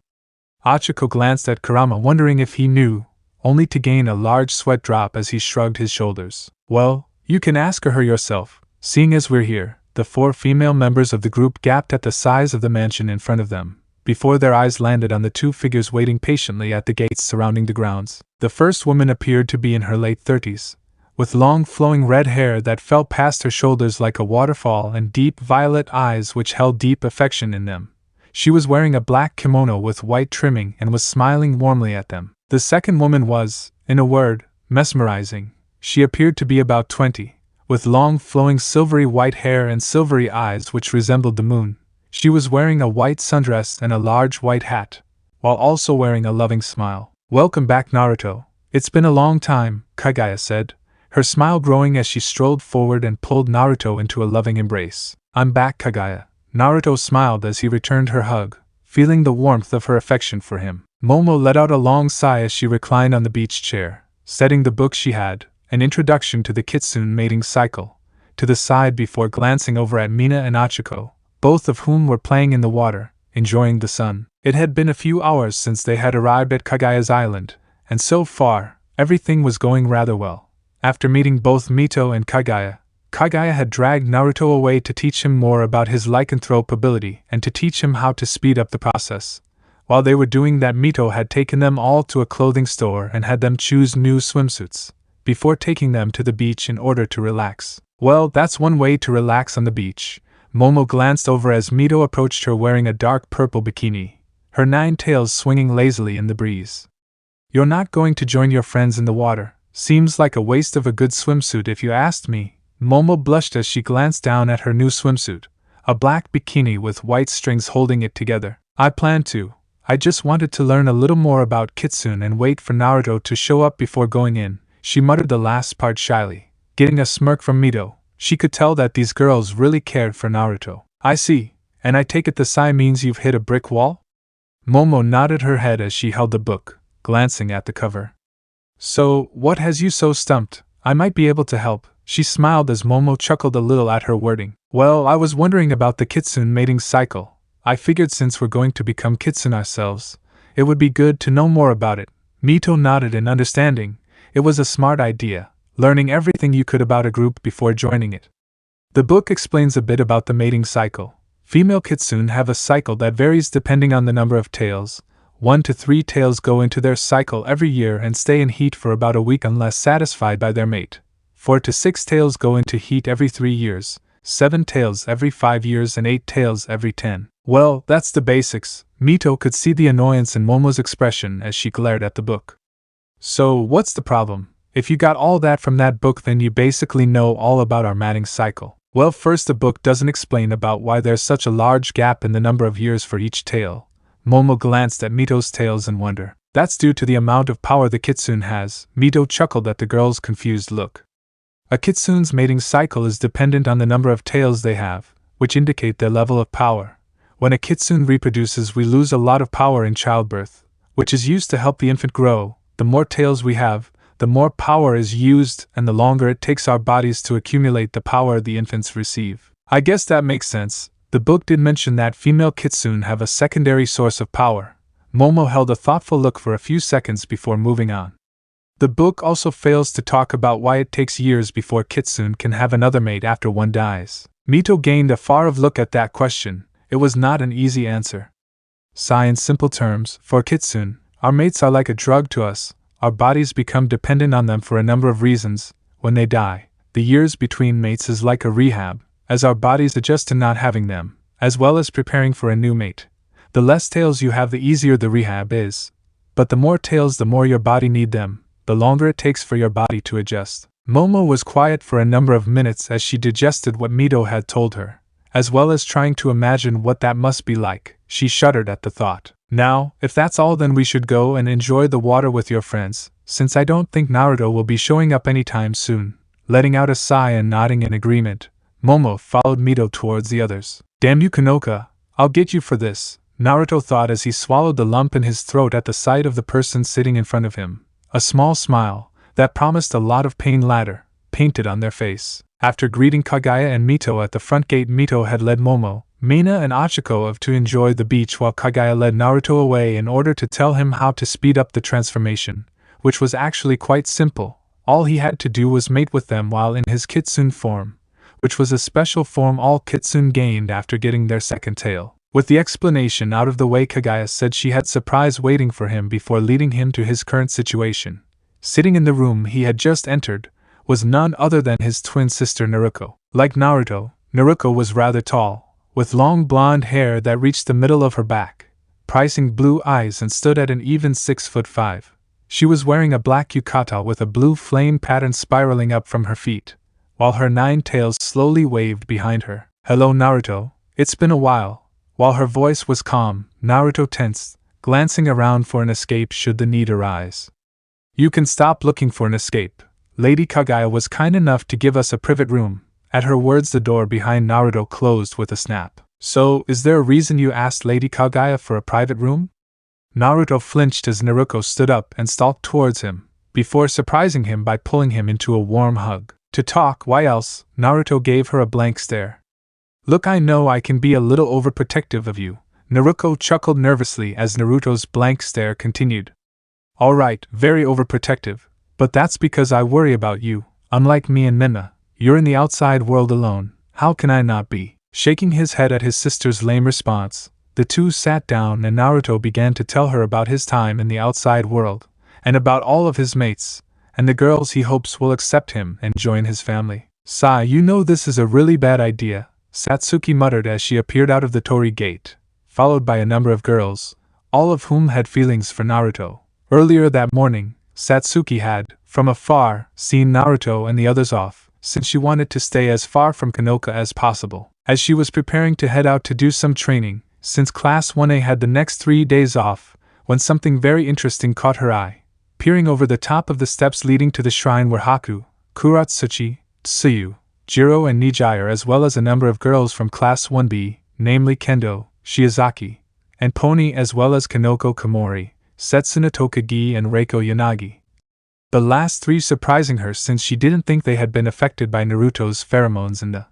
Achiko glanced at Kurama, wondering if he knew, only to gain a large sweat drop as he shrugged his shoulders. Well, you can ask her yourself, seeing as we're here. The 4 female members of the group gaped at the size of the mansion in front of them, before their eyes landed on the 2 figures waiting patiently at the gates surrounding the grounds. The first woman appeared to be in her late 30s, with long flowing red hair that fell past her shoulders like a waterfall and deep violet eyes which held deep affection in them. She was wearing a black kimono with white trimming and was smiling warmly at them. The second woman was, in a word, mesmerizing. She appeared to be about 20. With long flowing silvery white hair and silvery eyes which resembled the moon. She was wearing a white sundress and a large white hat, while also wearing a loving smile. Welcome back, Naruto. It's been a long time, Kagaya said, her smile growing as she strolled forward and pulled Naruto into a loving embrace. I'm back, Kagaya. Naruto smiled as he returned her hug, feeling the warmth of her affection for him. Momo let out a long sigh as she reclined on the beach chair, setting the book she had, An Introduction to the Kitsune Mating Cycle, to the side before glancing over at Mina and Achiko, both of whom were playing in the water, enjoying the sun. It had been a few hours since they had arrived at Kagaya's island, and so far, everything was going rather well. After meeting both Mito and Kagaya, Kagaya had dragged Naruto away to teach him more about his lycanthrope ability and to teach him how to speed up the process. While they were doing that, Mito had taken them all to a clothing store and had them choose new swimsuits, before taking them to the beach in order to relax. Well, that's one way to relax on the beach. Momo glanced over as Mito approached her wearing a dark purple bikini, her 9 tails swinging lazily in the breeze. You're not going to join your friends in the water. Seems like a waste of a good swimsuit if you asked me. Momo blushed as she glanced down at her new swimsuit, a black bikini with white strings holding it together. I plan to. I just wanted to learn a little more about Kitsune and wait for Naruto to show up before going in. She muttered the last part shyly, getting a smirk from Mito. She could tell that these girls really cared for Naruto. I see, and I take it the sigh means you've hit a brick wall? Momo nodded her head as she held the book, glancing at the cover. So, what has you so stumped? I might be able to help. She smiled as Momo chuckled a little at her wording. Well, I was wondering about the Kitsune mating cycle. I figured since we're going to become Kitsune ourselves, it would be good to know more about it. Mito nodded in understanding. It was a smart idea, learning everything you could about a group before joining it. The book explains a bit about the mating cycle. Female Kitsune have a cycle that varies depending on the number of tails. 1 to 3 tails go into their cycle every year and stay in heat for about a week unless satisfied by their mate. 4 to 6 tails go into heat every 3 years, 7 tails every 5 years and 8 tails every 10. Well, that's the basics. Mito could see the annoyance in Momo's expression as she glared at the book. So, what's the problem? If you got all that from that book, then you basically know all about our mating cycle. Well, first, the book doesn't explain about why there's such a large gap in the number of years for each tail, Momo glanced at Mito's tails in wonder. That's due to the amount of power the Kitsune has. Mito chuckled at the girl's confused look. A Kitsune's mating cycle is dependent on the number of tails they have, which indicate their level of power. When a Kitsune reproduces, we lose a lot of power in childbirth, which is used to help the infant grow. The more tails we have, the more power is used, and the longer it takes our bodies to accumulate the power the infants receive. I guess that makes sense. The book did mention that female Kitsune have a secondary source of power. Momo held a thoughtful look for a few seconds before moving on. The book also fails to talk about why it takes years before Kitsune can have another mate after one dies. Mito gained a far-off look at that question. It was not an easy answer. Sai, in simple terms, for Kitsune, our mates are like a drug to us. Our bodies become dependent on them for a number of reasons. When they die, the years between mates is like a rehab, as our bodies adjust to not having them, as well as preparing for a new mate. The less tails you have, the easier the rehab is. But the more tails, the more your body need them, the longer it takes for your body to adjust. Momo was quiet for a number of minutes as she digested what Mito had told her, as well as trying to imagine what that must be like. She shuddered at the thought. Now, if that's all, then we should go and enjoy the water with your friends, since I don't think Naruto will be showing up anytime soon. Letting out a sigh and nodding in agreement, Momo followed Mito towards the others. Damn you, Konoka, I'll get you for this, Naruto thought as he swallowed the lump in his throat at the sight of the person sitting in front of him. A small smile, that promised a lot of pain later, painted on their face. After greeting Kagaya and Mito at the front gate, Mito had led Momo, Mina and Achiko to enjoy the beach, while Kagaya led Naruto away in order to tell him how to speed up the transformation, which was actually quite simple. All he had to do was mate with them while in his Kitsune form, which was a special form all Kitsune gained after getting their second tail. With the explanation out of the way, Kagaya said she had surprise waiting for him before leading him to his current situation. Sitting in the room he had just entered was none other than his twin sister Naruko. Like Naruto, Naruko was rather tall, with long blonde hair that reached the middle of her back, piercing blue eyes, and stood at an even 6'5". She was wearing a black yukata with a blue flame pattern spiraling up from her feet, while her 9 tails slowly waved behind her. Hello Naruto, it's been a while. While her voice was calm, Naruto tensed, glancing around for an escape should the need arise. You can stop looking for an escape. Lady Kagaya was kind enough to give us a private room. At her words, the door behind Naruto closed with a snap. So, is there a reason you asked Lady Kagaya for a private room? Naruto flinched as Naruko stood up and stalked towards him, before surprising him by pulling him into a warm hug. To talk, why else? Naruto gave her a blank stare. Look, I know I can be a little overprotective of you. Naruko chuckled nervously as Naruto's blank stare continued. Alright, very overprotective, but that's because I worry about you. Unlike me and Menma, you're in the outside world alone. How can I not be? Shaking his head at his sister's lame response, the two sat down and Naruto began to tell her about his time in the outside world, and about all of his mates, and the girls he hopes will accept him and join his family. Sai, you know this is a really bad idea, Satsuki muttered as she appeared out of the torii gate, followed by a number of girls, all of whom had feelings for Naruto. Earlier that morning, Satsuki had, from afar, seen Naruto and the others off, since she wanted to stay as far from Konoka as possible. As she was preparing to head out to do some training, since Class 1A had the next 3 days off, when something very interesting caught her eye. Peering over the top of the steps leading to the shrine were Haku, Kuratsuchi, Tsuyu, Jiro and Nijire, as well as a number of girls from Class 1B, namely Kendo, Shiozaki, and Pony, as well as Kanoko Komori, Setsuna Tokagi and Reiko Yanagi. The last 3 surprising her since she didn't think they had been affected by Naruto's pheromones in the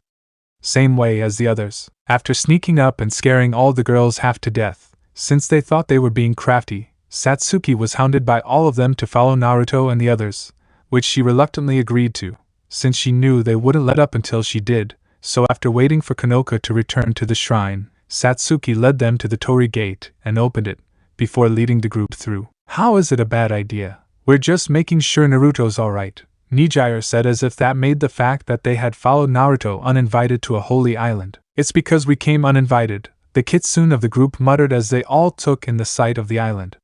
same way as the others. After sneaking up and scaring all the girls half to death, since they thought they were being crafty, Satsuki was hounded by all of them to follow Naruto and the others, which she reluctantly agreed to, since she knew they wouldn't let up until she did. So after waiting for Konoka to return to the shrine, Satsuki led them to the torii gate and opened it, before leading the group through. How is it a bad idea? We're just making sure Naruto's alright, Nijire said, as if that made the fact that they had followed Naruto uninvited to a holy island. It's because we came uninvited, the Kitsune of the group muttered as they all took in the sight of the island.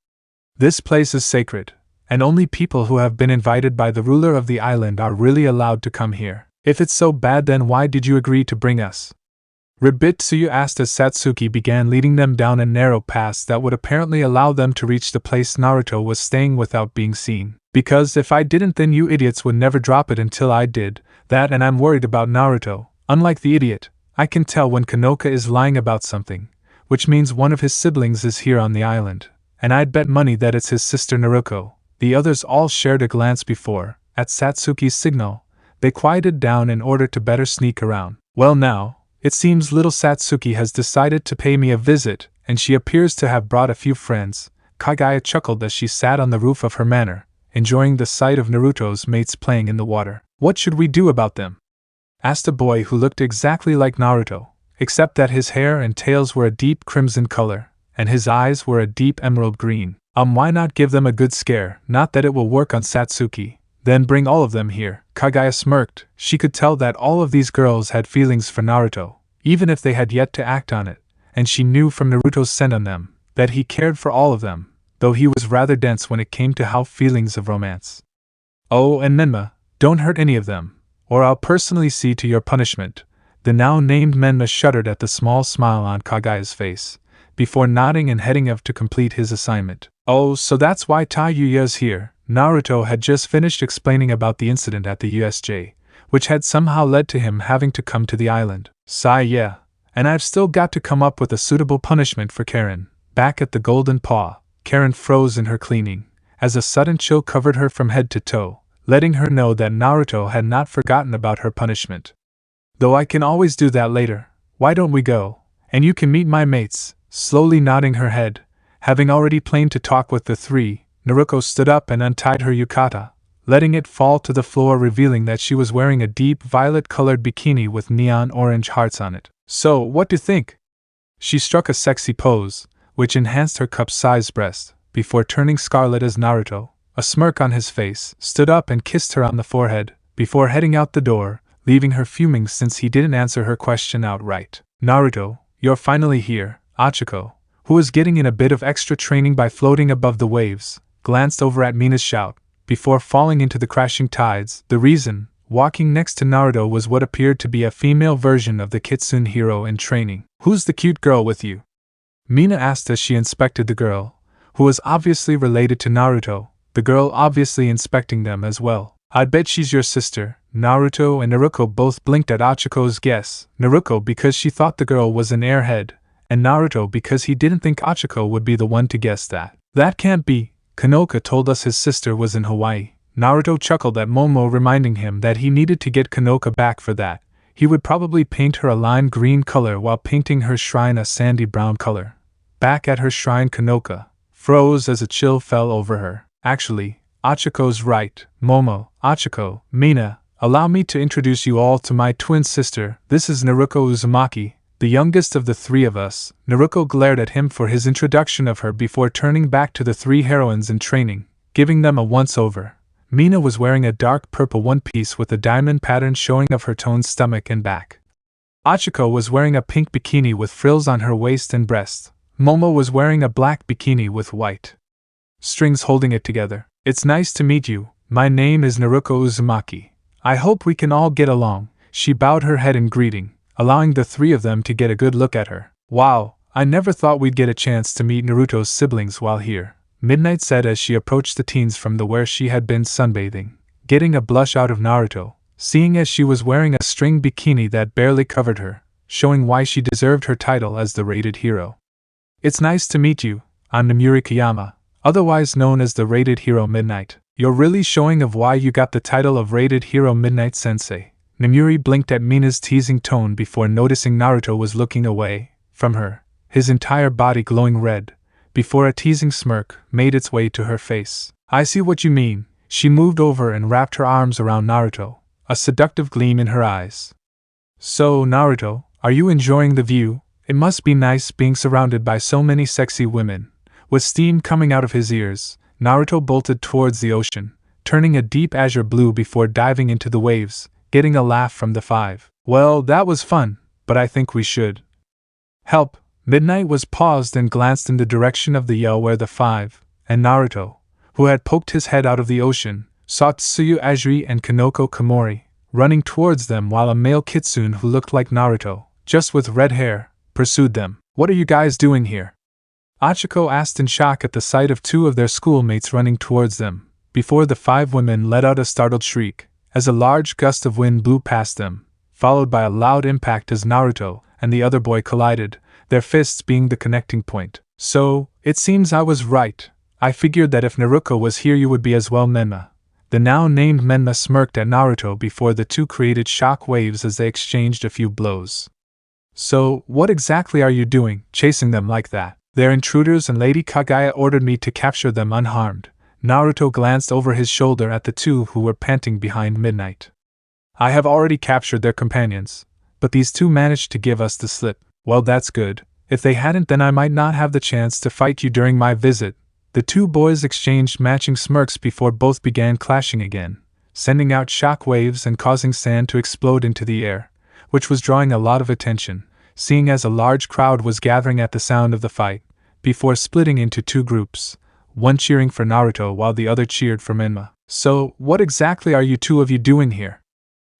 This place is sacred, and only people who have been invited by the ruler of the island are really allowed to come here. If it's so bad, then why did you agree to bring us? Ribbit Tsuyu asked as Satsuki began leading them down a narrow path that would apparently allow them to reach the place Naruto was staying without being seen. Because if I didn't, then you idiots would never drop it until I did, that, and I'm worried about Naruto. Unlike the idiot, I can tell when Kanoka is lying about something, which means one of his siblings is here on the island, and I'd bet money that it's his sister Naruko. The others all shared a glance before, at Satsuki's signal, they quieted down in order to better sneak around. Well now, it seems little Satsuki has decided to pay me a visit, and she appears to have brought a few friends. Kagaya chuckled as she sat on the roof of her manor, enjoying the sight of Naruto's mates playing in the water. What should we do about them? Asked a boy who looked exactly like Naruto, except that his hair and tails were a deep crimson color, and his eyes were a deep emerald green. Why not give them a good scare? Not that it will work on Satsuki. Then bring all of them here. Kagaya smirked. She could tell that all of these girls had feelings for Naruto, even if they had yet to act on it, and she knew from Naruto's scent on them that he cared for all of them, though he was rather dense when it came to how feelings of romance. Oh, and Menma, don't hurt any of them, or I'll personally see to your punishment. The now named Menma shuddered at the small smile on Kagaya's face, before nodding and heading off to complete his assignment. Oh, so that's why Taiyuya's here. Naruto had just finished explaining about the incident at the USJ, which had somehow led to him having to come to the island. Sigh, yeah, and I've still got to come up with a suitable punishment for Karen. Back at the Golden Paw, Karen froze in her cleaning, as a sudden chill covered her from head to toe, letting her know that Naruto had not forgotten about her punishment. Though I can always do that later, why don't we go, and you can meet my mates? Slowly nodding her head, having already planned to talk with the three, Naruko stood up and untied her yukata, letting it fall to the floor, revealing that she was wearing a deep violet-colored bikini with neon orange hearts on it. So, what do you think? She struck a sexy pose, which enhanced her cup-sized breast, before turning scarlet as Naruto, a smirk on his face, stood up and kissed her on the forehead, before heading out the door, leaving her fuming since he didn't answer her question outright. Naruto, you're finally here. Achiko, who was getting in a bit of extra training by floating above the waves, glanced over at Mina's shout, before falling into the crashing tides. The reason, walking next to Naruto, was what appeared to be a female version of the Kitsune hero in training. Who's the cute girl with you? Mina asked as she inspected the girl, who was obviously related to Naruto, the girl obviously inspecting them as well. I'd bet she's your sister. Naruto and Naruko both blinked at Achiko's guess, Naruko because she thought the girl was an airhead, and Naruto because he didn't think Achiko would be the one to guess that. That can't be. Kanoka told us his sister was in Hawaii. Naruto chuckled at Momo, reminding him that he needed to get Kanoka back for that. He would probably paint her a lime green color while painting her shrine a sandy brown color. Back at her shrine, Kanoka froze as a chill fell over her. Actually, Achiko's right. Momo, Achiko, Mina, allow me to introduce you all to my twin sister. This is Naruko Uzumaki, the youngest of the three of us. Naruko glared at him for his introduction of her before turning back to the three heroines in training, giving them a once-over. Mina was wearing a dark purple one-piece with a diamond pattern showing of her toned stomach and back. Achiko was wearing a pink bikini with frills on her waist and breast. Momo was wearing a black bikini with white strings holding it together. It's nice to meet you. My name is Naruko Uzumaki. I hope we can all get along. She bowed her head in greeting, allowing the three of them to get a good look at her. Wow, I never thought we'd get a chance to meet Naruto's siblings while here, Midnight said as she approached the teens from the where she had been sunbathing, getting a blush out of Naruto, seeing as she was wearing a string bikini that barely covered her, showing why she deserved her title as the rated hero. It's nice to meet you. I'm Namuri Kayama, otherwise known as the rated hero Midnight. You're really showing of why you got the title of rated hero Midnight Sensei. Namuri blinked at Mina's teasing tone before noticing Naruto was looking away from her, his entire body glowing red, before a teasing smirk made its way to her face. I see what you mean. She moved over and wrapped her arms around Naruto, a seductive gleam in her eyes. So, Naruto, are you enjoying the view? It must be nice being surrounded by so many sexy women. With steam coming out of his ears, Naruto bolted towards the ocean, turning a deep azure blue before diving into the waves, getting a laugh from the five. Well, that was fun, but I think we should help. Midnight was paused and glanced in the direction of the yell where the five, and Naruto, who had poked his head out of the ocean, saw Tsuyu Ajiri and Kanoko Komori running towards them, while a male kitsune who looked like Naruto just with red hair, pursued them. What are you guys doing here? Achiko asked in shock at the sight of two of their schoolmates running towards them, before the 5 women let out a startled shriek, as a large gust of wind blew past them, followed by a loud impact as Naruto and the other boy collided, their fists being the connecting point. So, it seems I was right. I figured that if Naruko was here you would be as well. Menma. The now named Menma smirked at Naruto before the two created shock waves as they exchanged a few blows. So, what exactly are you doing, chasing them like that? They're intruders and Lady Kagaya ordered me to capture them unharmed. Naruto glanced over his shoulder at the two who were panting behind Midnight. I have already captured their companions, but these two managed to give us the slip. Well, that's good. If they hadn't, then I might not have the chance to fight you during my visit. The two boys exchanged matching smirks before both began clashing again, sending out shock waves and causing sand to explode into the air, which was drawing a lot of attention, seeing as a large crowd was gathering at the sound of the fight, before splitting into 2 groups, one cheering for Naruto while the other cheered for Menma. So, what exactly are you two of you doing here?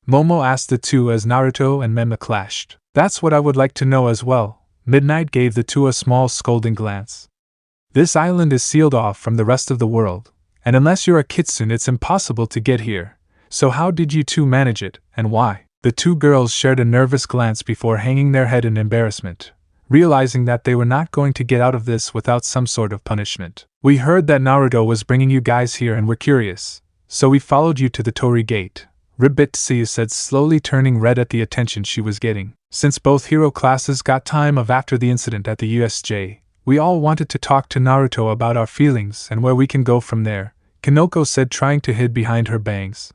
Momo asked the two as Naruto and Menma clashed. That's what I would like to know as well. Midnight gave the two a small scolding glance. This island is sealed off from the rest of the world, and unless you're a Kitsune it's impossible to get here. So how did you two manage it, and why? The 2 girls shared a nervous glance before hanging their head in embarrassment, realizing that they were not going to get out of this without some sort of punishment. We heard that Naruto was bringing you guys here and were curious, so we followed you to the Torii Gate, Ribitsu said, slowly turning red at the attention she was getting. Since both hero classes got time off after the incident at the USJ, we all wanted to talk to Naruto about our feelings and where we can go from there, Kanoko said, trying to hide behind her bangs.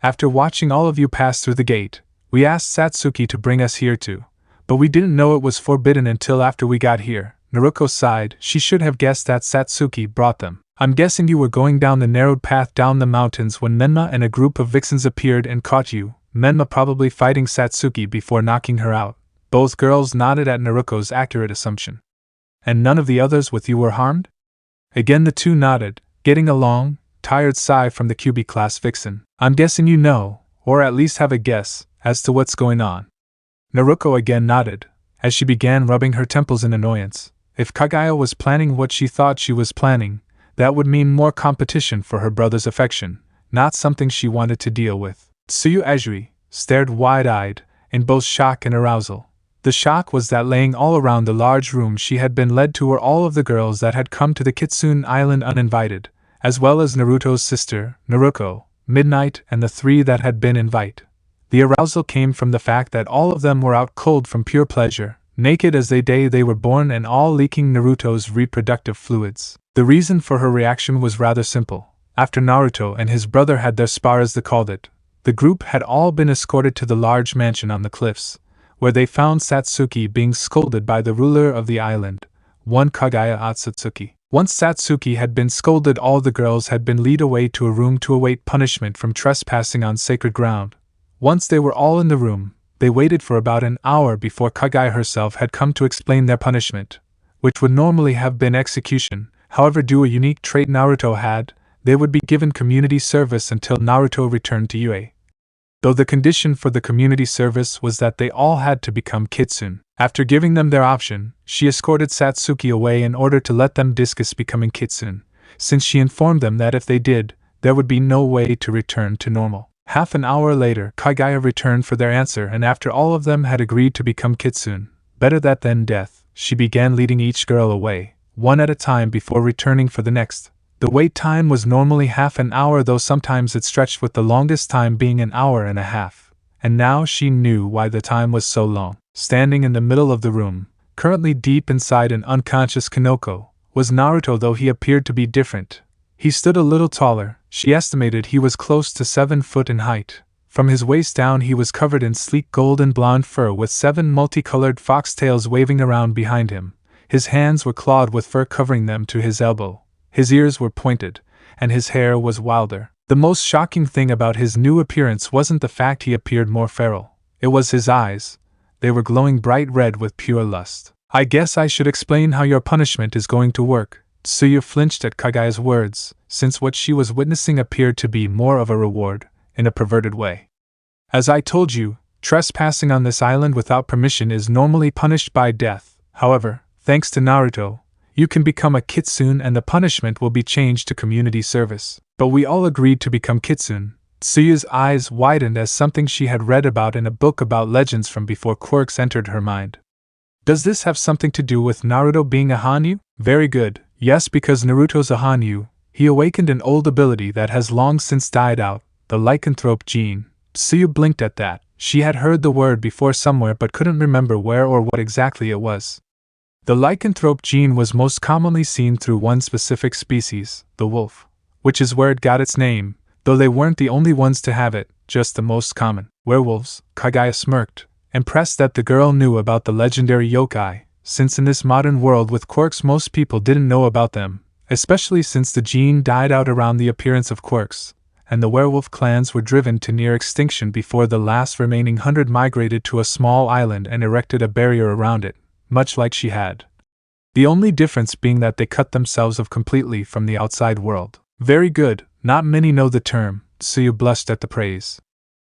After watching all of you pass through the gate, we asked Satsuki to bring us here too, but we didn't know it was forbidden until after we got here. Naruko sighed. She should have guessed that Satsuki brought them. I'm guessing you were going down the narrowed path down the mountains when Menma and a group of vixens appeared and caught you, Menma probably fighting Satsuki before knocking her out. Both girls nodded at Naruko's accurate assumption. And none of the others with you were harmed? Again the two nodded, getting a long, tired sigh from the QB class vixen. I'm guessing you know, or at least have a guess, as to what's going on. Naruko again nodded, as she began rubbing her temples in annoyance. If Kagaya was planning what she thought she was planning, that would mean more competition for her brother's affection, not something she wanted to deal with. Tsuyu Ajiri stared wide-eyed, in both shock and arousal. The shock was that laying all around the large room she had been led to were all of the girls that had come to the Kitsune Island uninvited, as well as Naruto's sister, Naruko, Midnight, and the 3 that had been invited. The arousal came from the fact that all of them were out cold from pure pleasure, naked as the day they were born and all leaking Naruto's reproductive fluids. The reason for her reaction was rather simple. After Naruto and his brother had their spar, as they called it, the group had all been escorted to the large mansion on the cliffs, where they found Satsuki being scolded by the ruler of the island, one Kagaya Otsutsuki. Once Satsuki had been scolded, all the girls had been led away to a room to await punishment from trespassing on sacred ground. Once they were all in the room, they waited for about an hour before Kagaya herself had come to explain their punishment, which would normally have been execution. However, due a unique trait Naruto had, they would be given community service until Naruto returned to UA. Though the condition for the community service was that they all had to become Kitsune. After giving them their option, she escorted Satsuki away in order to let them discuss becoming Kitsune, since she informed them that if they did, there would be no way to return to normal. Half an hour later, Kagaya returned for their answer, and after all of them had agreed to become Kitsune, better that than death, she began leading each girl away, one at a time before returning for the next. The wait time was normally half an hour, though sometimes it stretched, with the longest time being an hour and a half. And now she knew why the time was so long. Standing in the middle of the room, currently deep inside an unconscious Kanoko, was Naruto, though he appeared to be different. He stood a little taller. She estimated he was close to 7 foot in height. From his waist down he was covered in sleek golden blonde fur with 7 multicolored foxtails waving around behind him. His hands were clawed with fur covering them to his elbow. His ears were pointed, and his hair was wilder. The most shocking thing about his new appearance wasn't the fact he appeared more feral. It was his eyes. They were glowing bright red with pure lust. I guess I should explain how your punishment is going to work. Tsuyu flinched at Kagaya's words, since what she was witnessing appeared to be more of a reward, in a perverted way. As I told you, Trespassing on this island without permission is normally punished by death. However, thanks to Naruto, you can become a Kitsune and the punishment will be changed to community service. But we all agreed to become Kitsune. Tsuyu's eyes widened as something she had read about in a book about legends from before quirks entered her mind. Does this have something to do with Naruto being a Hanyu? Very good. Yes, because Naruto's a Hanyu. He awakened an old ability that has long since died out, the lycanthrope gene. Tsuyu blinked at that. She had heard the word before somewhere but couldn't remember where or what exactly it was. The lycanthrope gene was most commonly seen through one specific species, the wolf, which is where it got its name, though they weren't the only ones to have it, just the most common. Werewolves, Kagaya smirked, impressed that the girl knew about the legendary yokai, since in this modern world with quirks most people didn't know about them, especially since the gene died out around the appearance of quirks, and the werewolf clans were driven to near extinction before the last remaining 100 migrated to a small island and erected a barrier around it, much like she had. The only difference being that they cut themselves off completely from the outside world. Very good, not many know the term, Tsuyu blushed at the praise.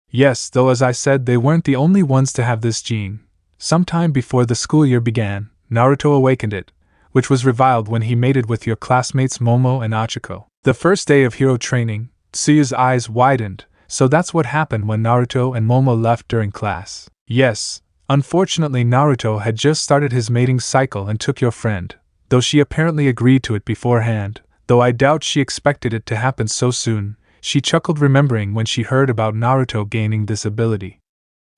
Yes, though as I said they weren't the only ones to have this gene. Sometime before the school year began, Naruto awakened it, which was reviled when he mated with your classmates Momo and Achiko. The first day of hero training, Tsuyu's eyes widened, so that's what happened when Naruto and Momo left during class. Yes, unfortunately Naruto had just started his mating cycle and took your friend, though she apparently agreed to it beforehand, though I doubt she expected it to happen so soon. She chuckled remembering when she heard about Naruto gaining this ability.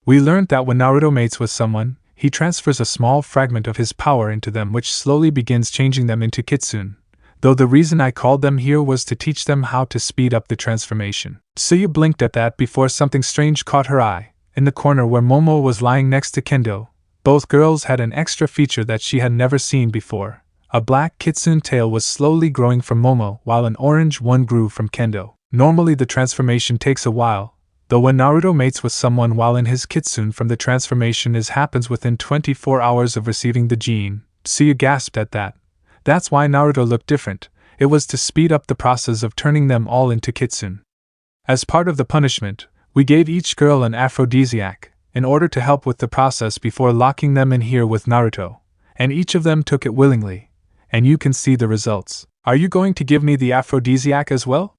We learned that when Naruto mates with someone, he transfers a small fragment of his power into them which slowly begins changing them into Kitsune, though the reason I called them here was to teach them how to speed up the transformation. Tsuyu blinked at that before something strange caught her eye. In the corner where Momo was lying next to Kendo, both girls had an extra feature that she had never seen before. A black Kitsune tail was slowly growing from Momo while an orange one grew from Kendo. Normally the transformation takes a while, though when Naruto mates with someone while in his Kitsune from the transformation happens within 24 hours of receiving the gene. Tsuyu gasped at that. That's why Naruto looked different. It was to speed up the process of turning them all into Kitsune. As part of the punishment, we gave each girl an aphrodisiac, in order to help with the process before locking them in here with Naruto, and each of them took it willingly, and you can see the results. Are you going to give me the aphrodisiac as well?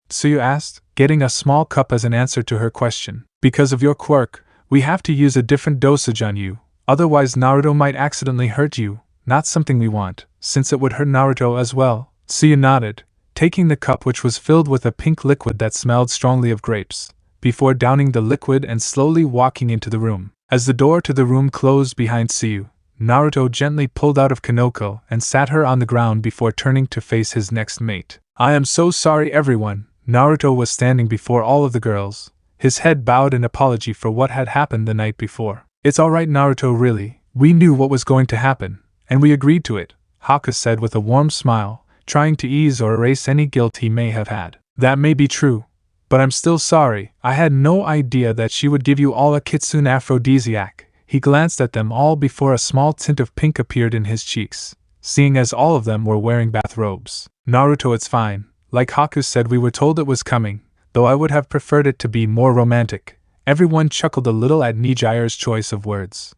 Tsuyu asked, getting a small cup as an answer to her question. Because of your quirk, we have to use a different dosage on you, otherwise Naruto might accidentally hurt you, not something we want, since it would hurt Naruto as well. Tsuyu nodded, taking the cup which was filled with a pink liquid that smelled strongly of grapes, before downing the liquid and slowly walking into the room. As the door to the room closed behind Tsuyu, Naruto gently pulled out of Kanoko and sat her on the ground before turning to face his next mate. I am so sorry everyone. Naruto was standing before all of the girls, his head bowed in apology for what had happened the night before. It's alright Naruto, really, we knew what was going to happen, and we agreed to it, Haku said with a warm smile, trying to ease or erase any guilt he may have had. That may be true, but I'm still sorry, I had no idea that she would give you all a Kitsune aphrodisiac. He glanced at them all before a small tint of pink appeared in his cheeks, seeing as all of them were wearing bathrobes. Naruto, it's fine. Like Haku said, we were told it was coming, though I would have preferred it to be more romantic. Everyone chuckled a little at Nijire's choice of words.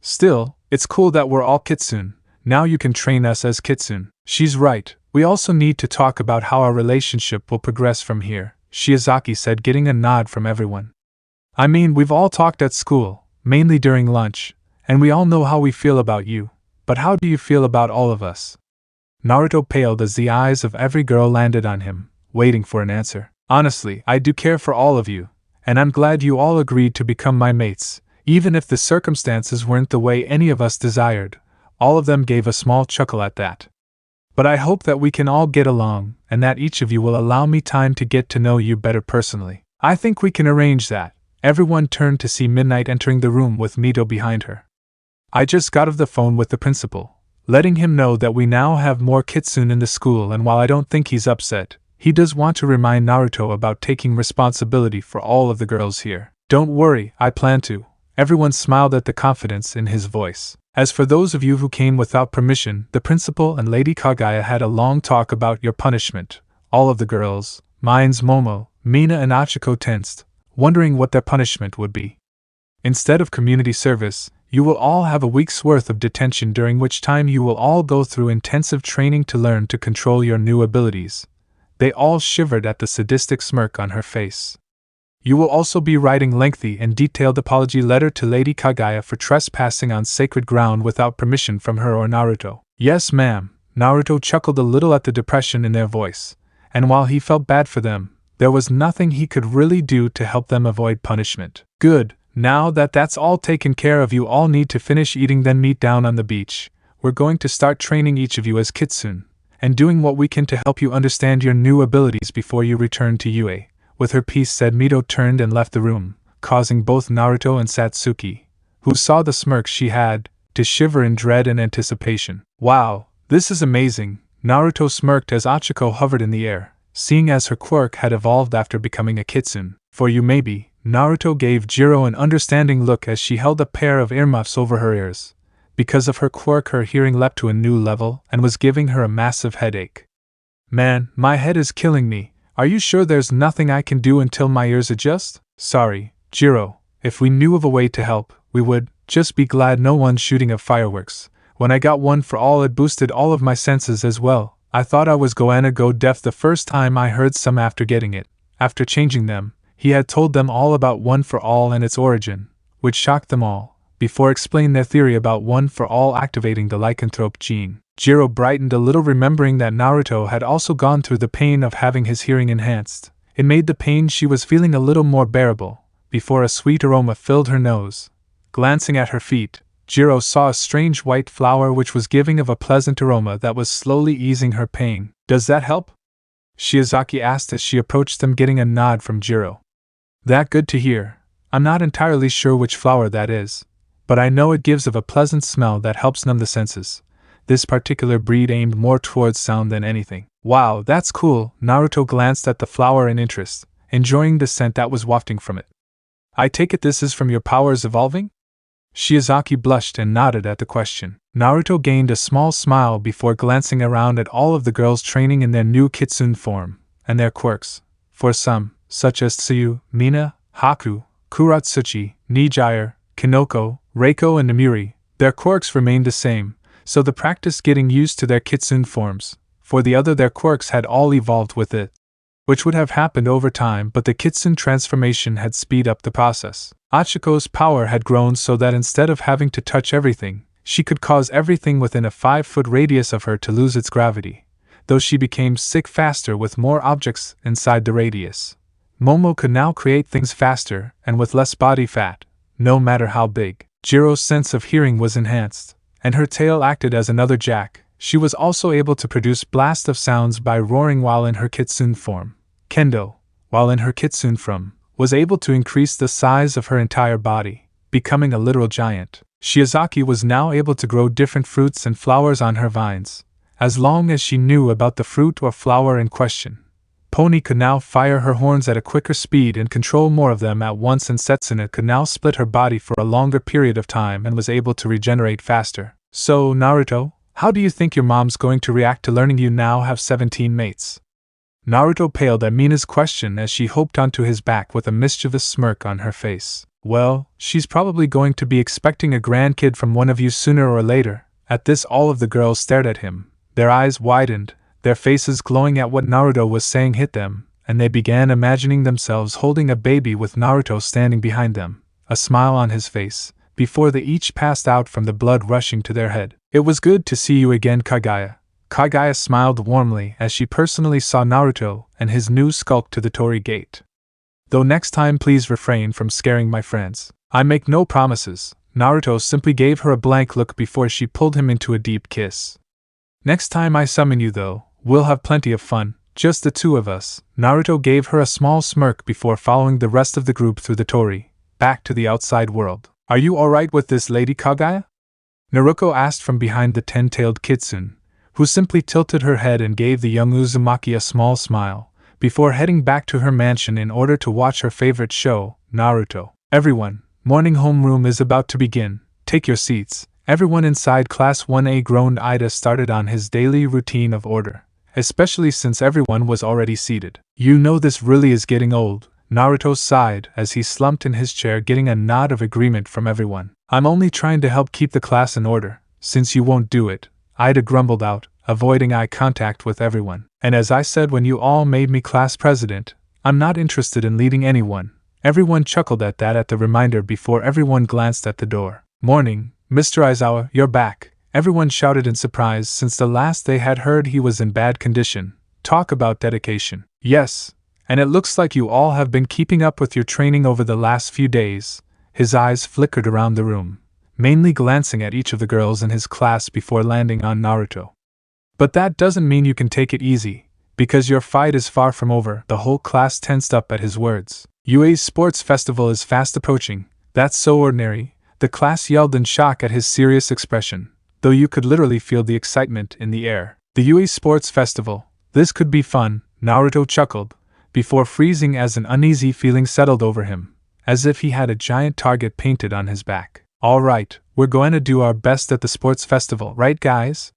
Still, it's cool that we're all Kitsune. Now you can train us as Kitsune. She's right, we also need to talk about how our relationship will progress from here, Shiozaki said, getting a nod from everyone. I mean, we've all talked at school, mainly during lunch, and we all know how we feel about you, but how do you feel about all of us? Naruto paled as the eyes of every girl landed on him, waiting for an answer. Honestly, I do care for all of you, and I'm glad you all agreed to become my mates, even if the circumstances weren't the way any of us desired. All of them gave a small chuckle at that. But I hope that we can all get along, and that each of you will allow me time to get to know you better personally. I think we can arrange that. Everyone turned to see Midnight entering the room with Mito behind her. I just got off the phone with the principal, letting him know that we now have more Kitsune in the school, and while I don't think he's upset, he does want to remind Naruto about taking responsibility for all of the girls here. Don't worry, I plan to. Everyone smiled at the confidence in his voice. As for those of you who came without permission, the principal and Lady Kagaya had a long talk about your punishment. All of the girls, minus Momo, Mina and Achiko, tensed, wondering what their punishment would be. Instead of community service, you will all have a week's worth of detention, during which time you will all go through intensive training to learn to control your new abilities. They all shivered at the sadistic smirk on her face. You will also be writing lengthy and detailed apology letter to Lady Kagaya for trespassing on sacred ground without permission from her or Naruto. Yes, ma'am. Naruto chuckled a little at the depression in their voice, and while he felt bad for them, there was nothing he could really do to help them avoid punishment. Good. Now that that's all taken care of, you all need to finish eating, then meet down on the beach. We're going to start training each of you as Kitsune, and doing what we can to help you understand your new abilities before you return to UA. With her piece said, Mito turned and left the room, causing both Naruto and Satsuki, who saw the smirk she had, to shiver in dread and anticipation. Wow, this is amazing, Naruto smirked as Aiko hovered in the air, seeing as her quirk had evolved after becoming a Kitsune. For you maybe, Naruto gave Jiro an understanding look as she held a pair of earmuffs over her ears. Because of her quirk, her hearing leapt to a new level and was giving her a massive headache. Man, my head is killing me. Are you sure there's nothing I can do until my ears adjust? Sorry, Jiro. If we knew of a way to help, we would. Just be glad no one's shooting up fireworks. When I got one for all, it boosted all of my senses as well. I thought I was gonna go deaf the first time I heard some after getting it. After changing them, he had told them all about One for All and its origin, which shocked them all, before explaining their theory about One for All activating the lycanthrope gene. Jiro brightened a little, remembering that Naruto had also gone through the pain of having his hearing enhanced. It made the pain she was feeling a little more bearable, before a sweet aroma filled her nose. Glancing at her feet, Jiro saw a strange white flower which was giving of a pleasant aroma that was slowly easing her pain. Does that help? Shiozaki asked as she approached them, getting a nod from Jiro. That good to hear. I'm not entirely sure which flower that is, but I know it gives of a pleasant smell that helps numb the senses. This particular breed aimed more towards sound than anything. Wow, that's cool. Naruto glanced at the flower in interest, enjoying the scent that was wafting from it. I take it this is from your powers evolving? Shiozaki blushed and nodded at the question. Naruto gained a small smile before glancing around at all of the girls training in their new Kitsune form, and their quirks. For some, such as Tsuyu, Mina, Haku, Kuratsuchi, Nijire, Kinoko, Reiko and Namiri, their quirks remained the same, so the practice getting used to their Kitsune forms. For the other, their quirks had all evolved with it, which would have happened over time, but the Kitsune transformation had speed up the process. Achiko's power had grown so that instead of having to touch everything, she could cause everything within a 5-foot radius of her to lose its gravity, though she became sick faster with more objects inside the radius. Momo could now create things faster and with less body fat, no matter how big. Jiro's sense of hearing was enhanced, and her tail acted as another jack. She was also able to produce blast of sounds by roaring while in her Kitsune form. Kendo, while in her Kitsune form, was able to increase the size of her entire body, becoming a literal giant. Shiozaki was now able to grow different fruits and flowers on her vines, as long as she knew about the fruit or flower in question. Pony could now fire her horns at a quicker speed and control more of them at once, and Setsuna could now split her body for a longer period of time and was able to regenerate faster. So, Naruto, how do you think your mom's going to react to learning you now have 17 mates? Naruto paled at Mina's question as she hopped onto his back with a mischievous smirk on her face. Well, she's probably going to be expecting a grandkid from one of you sooner or later. At this, all of the girls stared at him. Their eyes widened, their faces glowing at what Naruto was saying hit them, and they began imagining themselves holding a baby with Naruto standing behind them, a smile on his face, before they each passed out from the blood rushing to their head. It was good to see you again, Kagaya. Kagaya smiled warmly as she personally saw Naruto and his new skulk to the Torii Gate. Though next time please refrain from scaring my friends. I make no promises. Naruto simply gave her a blank look before she pulled him into a deep kiss. Next time I summon you though, we'll have plenty of fun, just the two of us. Naruto gave her a small smirk before following the rest of the group through the Torii, back to the outside world. Are you alright with this, Lady Kagaya? Naruko asked from behind the 10-tailed Kitsune, who simply tilted her head and gave the young Uzumaki a small smile, before heading back to her mansion in order to watch her favorite show, Naruto. Everyone, morning homeroom is about to begin. Take your seats. Everyone inside Class 1A groaned. Ida started on his daily routine of order, especially since everyone was already seated. You know this really is getting old, Naruto sighed as he slumped in his chair, getting a nod of agreement from everyone. I'm only trying to help keep the class in order. Since you won't do it, Ida grumbled out, avoiding eye contact with everyone. And as I said when you all made me class president, I'm not interested in leading anyone. Everyone chuckled at that at the reminder before everyone glanced at the door. Morning, Mr. Aizawa, you're back. Everyone shouted in surprise since the last they had heard he was in bad condition. Talk about dedication. Yes, and it looks like you all have been keeping up with your training over the last few days. His eyes flickered around the room, mainly glancing at each of the girls in his class before landing on Naruto. But that doesn't mean you can take it easy, because your fight is far from over. The whole class tensed up at his words. UA's sports festival is fast approaching. That's so ordinary, the class yelled in shock at his serious expression, though you could literally feel the excitement in the air. The UA sports festival, this could be fun, Naruto chuckled, before freezing as an uneasy feeling settled over him, as if he had a giant target painted on his back. Alright, we're going to do our best at the sports festival, right guys?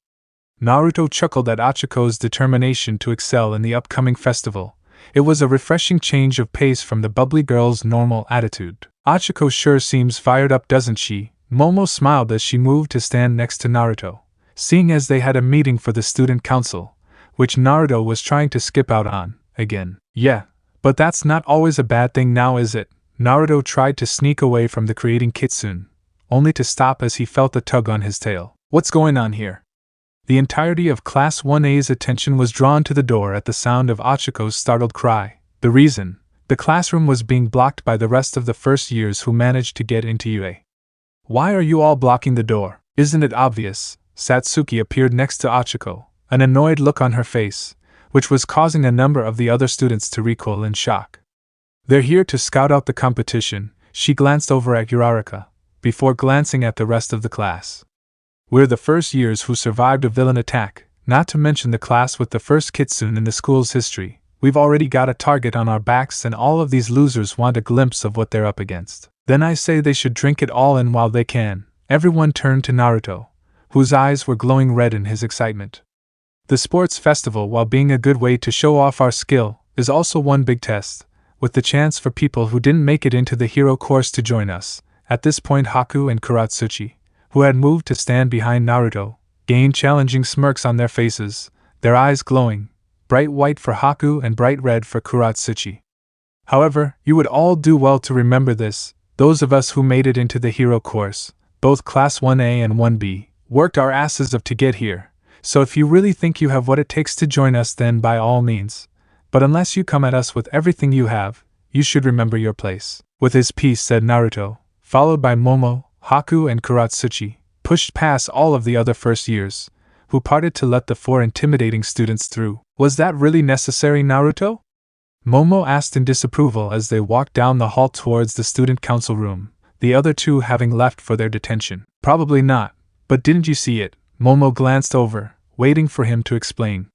Naruto chuckled at Achiko's determination to excel in the upcoming festival. It was a refreshing change of pace from the bubbly girl's normal attitude. Achiko sure seems fired up, doesn't she? Momo smiled as she moved to stand next to Naruto, seeing as they had a meeting for the student council, which Naruto was trying to skip out on, again. Yeah, but that's not always a bad thing now, is it? Naruto tried to sneak away from the creating Kitsune, only to stop as he felt a tug on his tail. What's going on here? The entirety of Class 1A's attention was drawn to the door at the sound of Achiko's startled cry. The reason? The classroom was being blocked by the rest of the first years who managed to get into UA. Why are you all blocking the door? Isn't it obvious? Satsuki appeared next to Achiko, an annoyed look on her face, which was causing a number of the other students to recoil in shock. They're here to scout out the competition. She glanced over at Uraraka, before glancing at the rest of the class. We're the first years who survived a villain attack, not to mention the class with the first Kitsune in the school's history. We've already got a target on our backs and all of these losers want a glimpse of what they're up against. Then I say they should drink it all in while they can. Everyone turned to Naruto, whose eyes were glowing red in his excitement. The sports festival, while being a good way to show off our skill, is also one big test, with the chance for people who didn't make it into the hero course to join us. At this point Haku and Kuratsuchi, who had moved to stand behind Naruto, gained challenging smirks on their faces, their eyes glowing, bright white for Haku and bright red for Kuratsuchi. However, you would all do well to remember this, those of us who made it into the hero course, both Class 1A and 1B, worked our asses off to get here. So if you really think you have what it takes to join us, then by all means. But unless you come at us with everything you have, you should remember your place. With his piece, said Naruto, followed by Momo, Haku and Kuratsuchi, pushed past all of the other first years, who parted to let the four intimidating students through. Was that really necessary, Naruto? Momo asked in disapproval as they walked down the hall towards the student council room, the other two having left for their detention. Probably not, but didn't you see it? Momo glanced over, waiting for him to explain.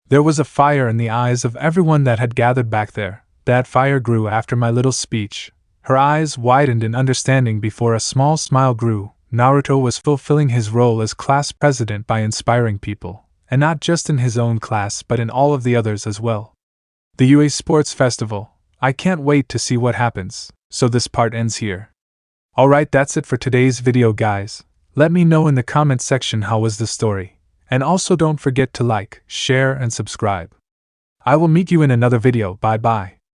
There was a fire in the eyes of everyone that had gathered back there. That fire grew after my little speech. Her eyes widened in understanding before a small smile grew. Naruto was fulfilling his role as class president by inspiring people, and not just in his own class but in all of the others as well. The UA Sports Festival. I can't wait to see what happens. So this part ends here. Alright, that's it for today's video, guys. Let me know in the comment section how was the story. And also don't forget to like, share and subscribe. I will meet you in another video. Bye bye.